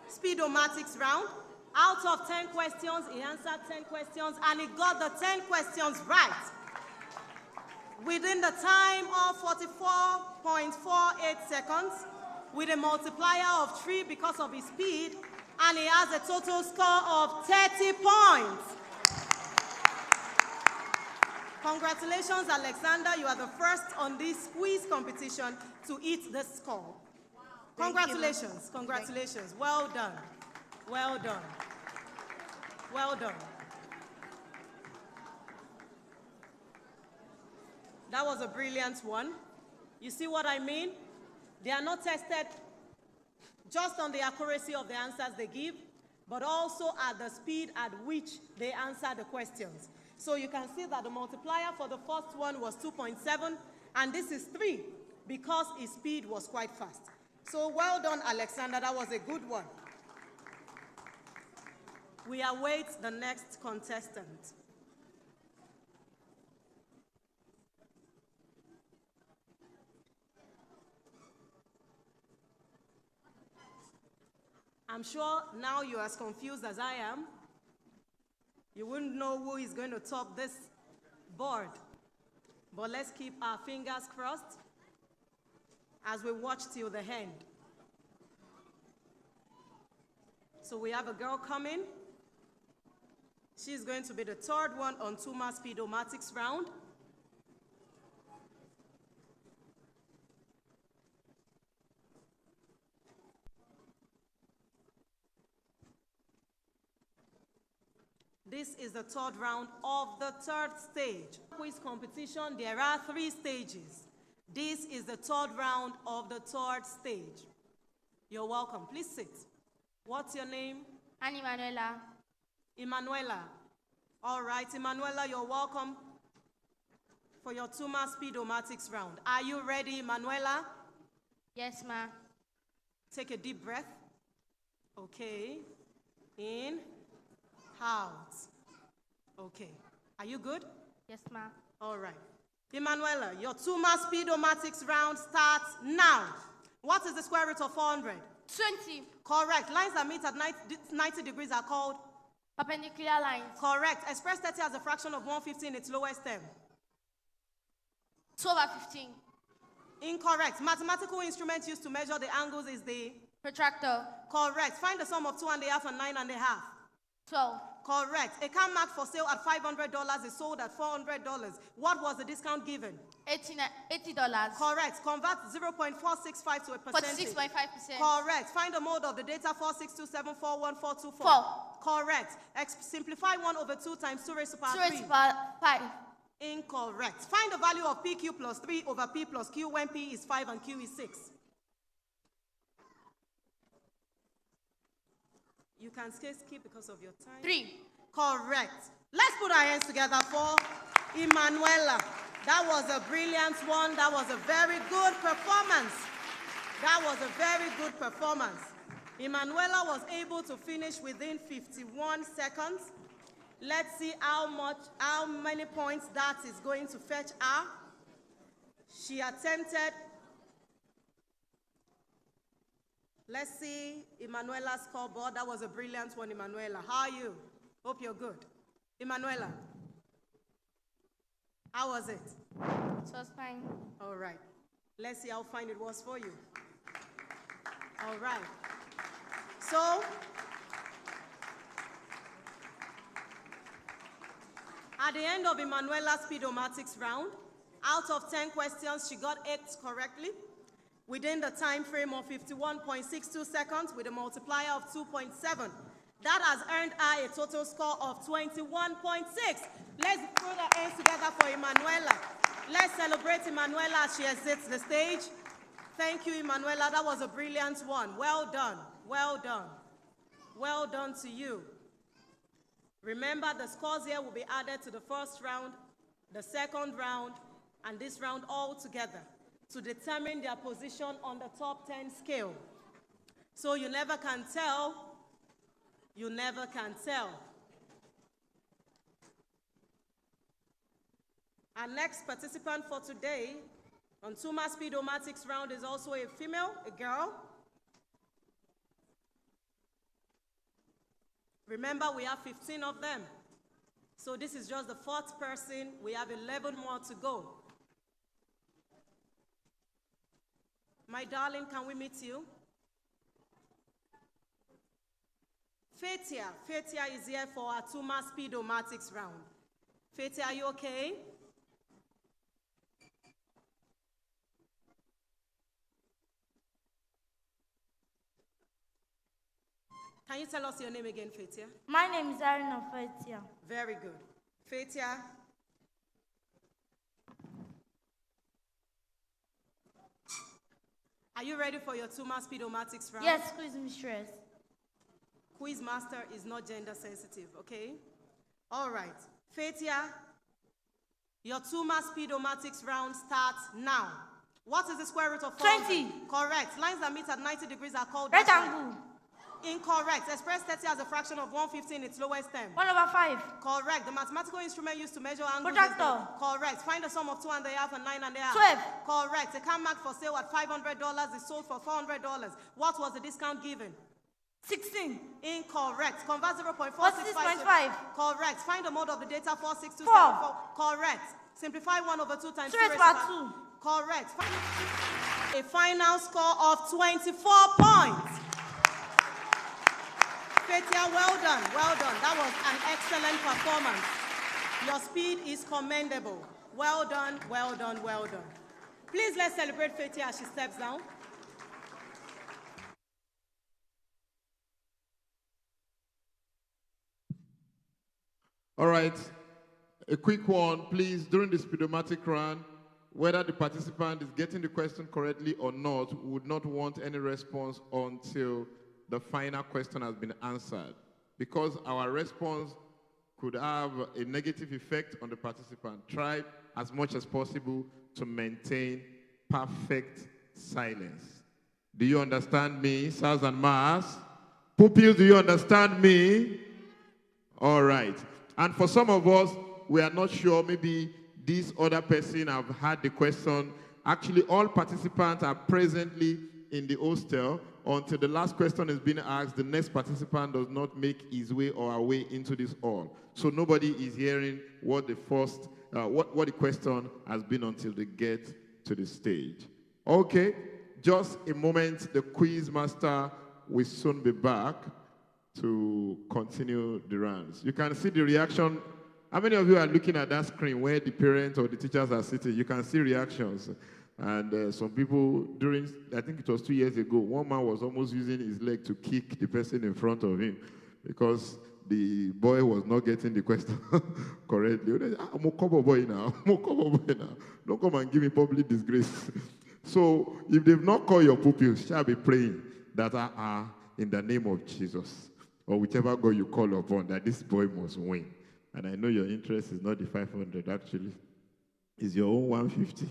Speed-o-matic round, out of 10 questions, he answered 10 questions, and he got the 10 questions right within the time of 44.48 seconds, with a multiplier of 3 because of his speed, and he has a total score of 30 points. Congratulations, Alexander. You are the first on this quiz competition to hit the score. Wow. Congratulations. Congratulations. Well done. Well done. Well done. That was a brilliant one. You see what I mean? They are not tested just on the accuracy of the answers they give, but also at the speed at which they answer the questions. So you can see that the multiplier for the first one was 2.7, and this is 3 because his speed was quite fast. So well done, Alexander. That was a good one. We await the next contestant. I'm sure now you're as confused as I am. You wouldn't know who is going to top this board. But let's keep our fingers crossed as we watch till the end. So we have a girl coming. She's going to be the third one on Tuma Speed-o-matic round. This is the third round of the third stage. Quiz competition, there are 3 stages. This is the third round of the third stage. You're welcome. Please sit. What's your name? Annie Manuela. Emanuela. All right, Emanuela, you're welcome for your Tuma Speed-o-matic round. Are you ready, Emanuela? Yes, ma. Take a deep breath. Okay. In. Out. Okay. Are you good? Yes, ma. All right. Emanuela, your Tuma Speed-o-matic round starts now. What is the square root of 400? 20. Correct. Lines that meet at 90 degrees are called? Perpendicular lines. Correct. Express 30 as a fraction of 150 in its lowest term. 2/15. Incorrect. Mathematical instrument used to measure the angles is the? Protractor. Correct. Find the sum of 2.5 and 9.5. 12. Correct. A car marked for sale at $500 is sold at $400. What was the discount given? $80. Correct. Convert 0.465 to a percentage. 46.5%. Correct. Find the mode of the data 4627414424. 4. Correct. Simplify 1 over 2 times 2 raised to power 2 3. raised to power 5. Incorrect. Find the value of PQ plus 3 over P plus Q when P is 5 and Q is 6. You can skip because of your time. 3. Correct. Let's put our hands together for Emanuela. That was a brilliant one. That was a very good performance. That was a very good performance. Emanuela was able to finish within 51 seconds. Let's see how many points that is going to fetch her. She attempted. Let's see Emanuela's scoreboard. That was a brilliant one, Emanuela. How are you? Hope you're good. Emanuela, how was it? It was fine. All right. Let's see how fine it was for you. All right. So, at the end of Emanuela's Speed-o-matic round, out of 10 questions, she got 8 correctly within the time frame of 51.62 seconds with a multiplier of 2.7. That has earned her a total score of 21.6. Let's put our hands together for Emanuela. Let's celebrate Emanuela as she exits the stage. Thank you, Emanuela. That was a brilliant one. Well done. Well done. Well done to you. Remember, the scores here will be added to the first round, the second round, and this round all together to determine their position on the top 10 scale. So you never can tell. You never can tell. Our next participant for today on Tuma Speed-o-matic round is also a female, a girl. Remember, we have 15 of them. So this is just the 4th person. We have 11 more to go. My darling, can we meet you? Fatia is here for our Tuma Speed-o-matic round. Fatia, are you okay? Can you tell us your name again, Fetia? My name is Arina Fetia. Very good. Fetia. Are you ready for your Tuma Speed-o-matic round? Yes, quiz mistress. Quiz master is not gender sensitive, okay? All right. Fetia, your Tuma Speed-o-matic round starts now. What is the square root of 400? 20. Correct. Lines that meet at 90 degrees are called right angle. Incorrect. Express 30 as a fraction of 150 in its lowest term. 1/5. Correct. The mathematical instrument used to measure angles. Protractor. Correct. Find the sum of 2.5 and 9.5. 12. Correct. A car marked for sale at $500 is sold for $400. What was the discount given? 16. Incorrect. Convert 0.465. 46.5. Correct. Find the mode of the data 46274. 4. Correct. Simplify 1/2 times 2 raised to power 2. Correct. A final score of 24 points. Fetia, well done, well done. That was an excellent performance. Your speed is commendable. Well done, well done, well done. Please let's celebrate Fetia as she steps down. All right, a quick one, please. During the Speed-o-matic run, whether the participant is getting the question correctly or not, we would not want any response until the final question has been answered, because our response could have a negative effect on the participant. Try as much as possible to maintain perfect silence. Do you understand me, sirs and ma'as? Pupils, do you understand me? All right. And for some of us, we are not sure, maybe this other person have had the question. Actually, all participants are presently in the hostel. Until the last question is being asked, the next participant does not make his way or her way into this hall. So nobody is hearing what the first, what the question has been until they get to the stage. Okay, just a moment. The quiz master will soon be back to continue the rounds. You can see the reaction. How many of you are looking at that screen where the parents or the teachers are sitting? You can see reactions. And some people during, I think it was 2 years ago, one man was almost using his leg to kick the person in front of him because the boy was not getting the question correctly. I'm a cover boy now. I'm a cover boy now. Don't come and give me public disgrace. So if they've not called your pupils, shall be praying that in the name of Jesus, or whichever God you call upon, that this boy must win. And I know your interest is not the 500, actually. It's your own 150.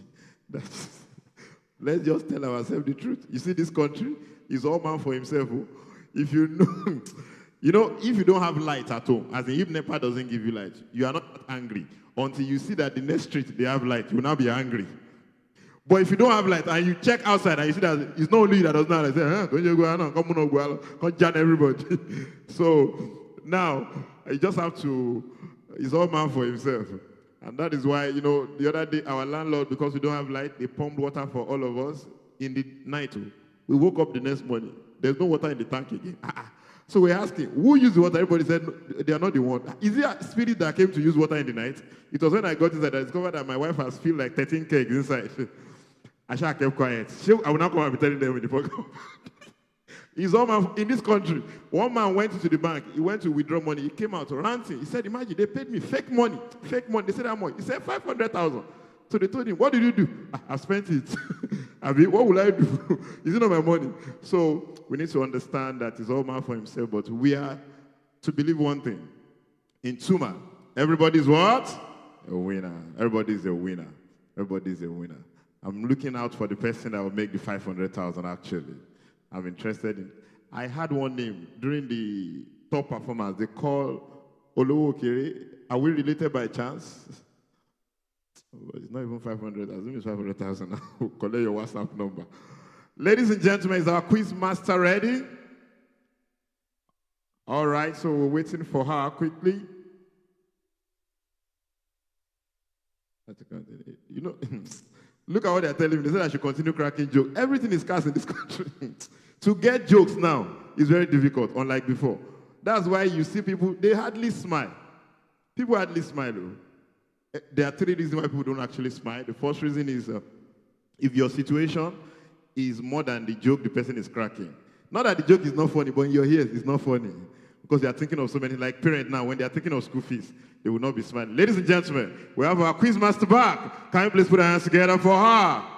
Let's just tell ourselves the truth. You see, this country is all man for himself. If you know, if you don't have light at home, as in if NEPA doesn't give you light, you are not angry until you see that the next street they have light. You will now be angry. But if you don't have light and you check outside and you see that it's not only you that does not, I say, don't you go on, come on, come join everybody. So now you just have to. It's all man for himself. And that is why, the other day, our landlord, because we don't have light, they pumped water for all of us in the night. We woke up the next morning. There's no water in the tank again. So we're asking, who used the water? Everybody said, no, they are not the one. Is it a spirit that came to use water in the night? It was when I got inside, I discovered that my wife has filled like 13 kegs inside. I shall keep quiet. I will not come and be telling them in the program. He's all man in this country. One man went into the bank. He went to withdraw money. He came out ranting. He said, imagine, they paid me fake money. Fake money. They said, how much? He said, 500,000. So they told him, what did you do? I spent it. I mean, what will I do? Is it not my money? So we need to understand that it's all man for himself, but we are to believe one thing. In Tuma, everybody's what? A winner. Everybody's a winner. Everybody's a winner. I'm looking out for the person that will make the 500,000 actually. I'm interested in. I had one name during the top performance. They call Olowo Okere. Are we related by chance? It's not even 500. I assume it's 500,000 now. Collect your WhatsApp number. Ladies and gentlemen, is our quiz master ready? All right, so we're waiting for her quickly. Look at what they're telling me. They said I should continue cracking jokes. Everything is scarce in this country. To get jokes now is very difficult, unlike before. That's why you see people, they hardly smile. People hardly smile. There are 3 reasons why people don't actually smile. The first reason is if your situation is more than the joke the person is cracking. Not that the joke is not funny, but in your ears, it's not funny. Because they are thinking of so many, like parents now, when they are thinking of school fees, they will not be smiling. Ladies and gentlemen, we have our quiz master back. Can you please put our hands together for her?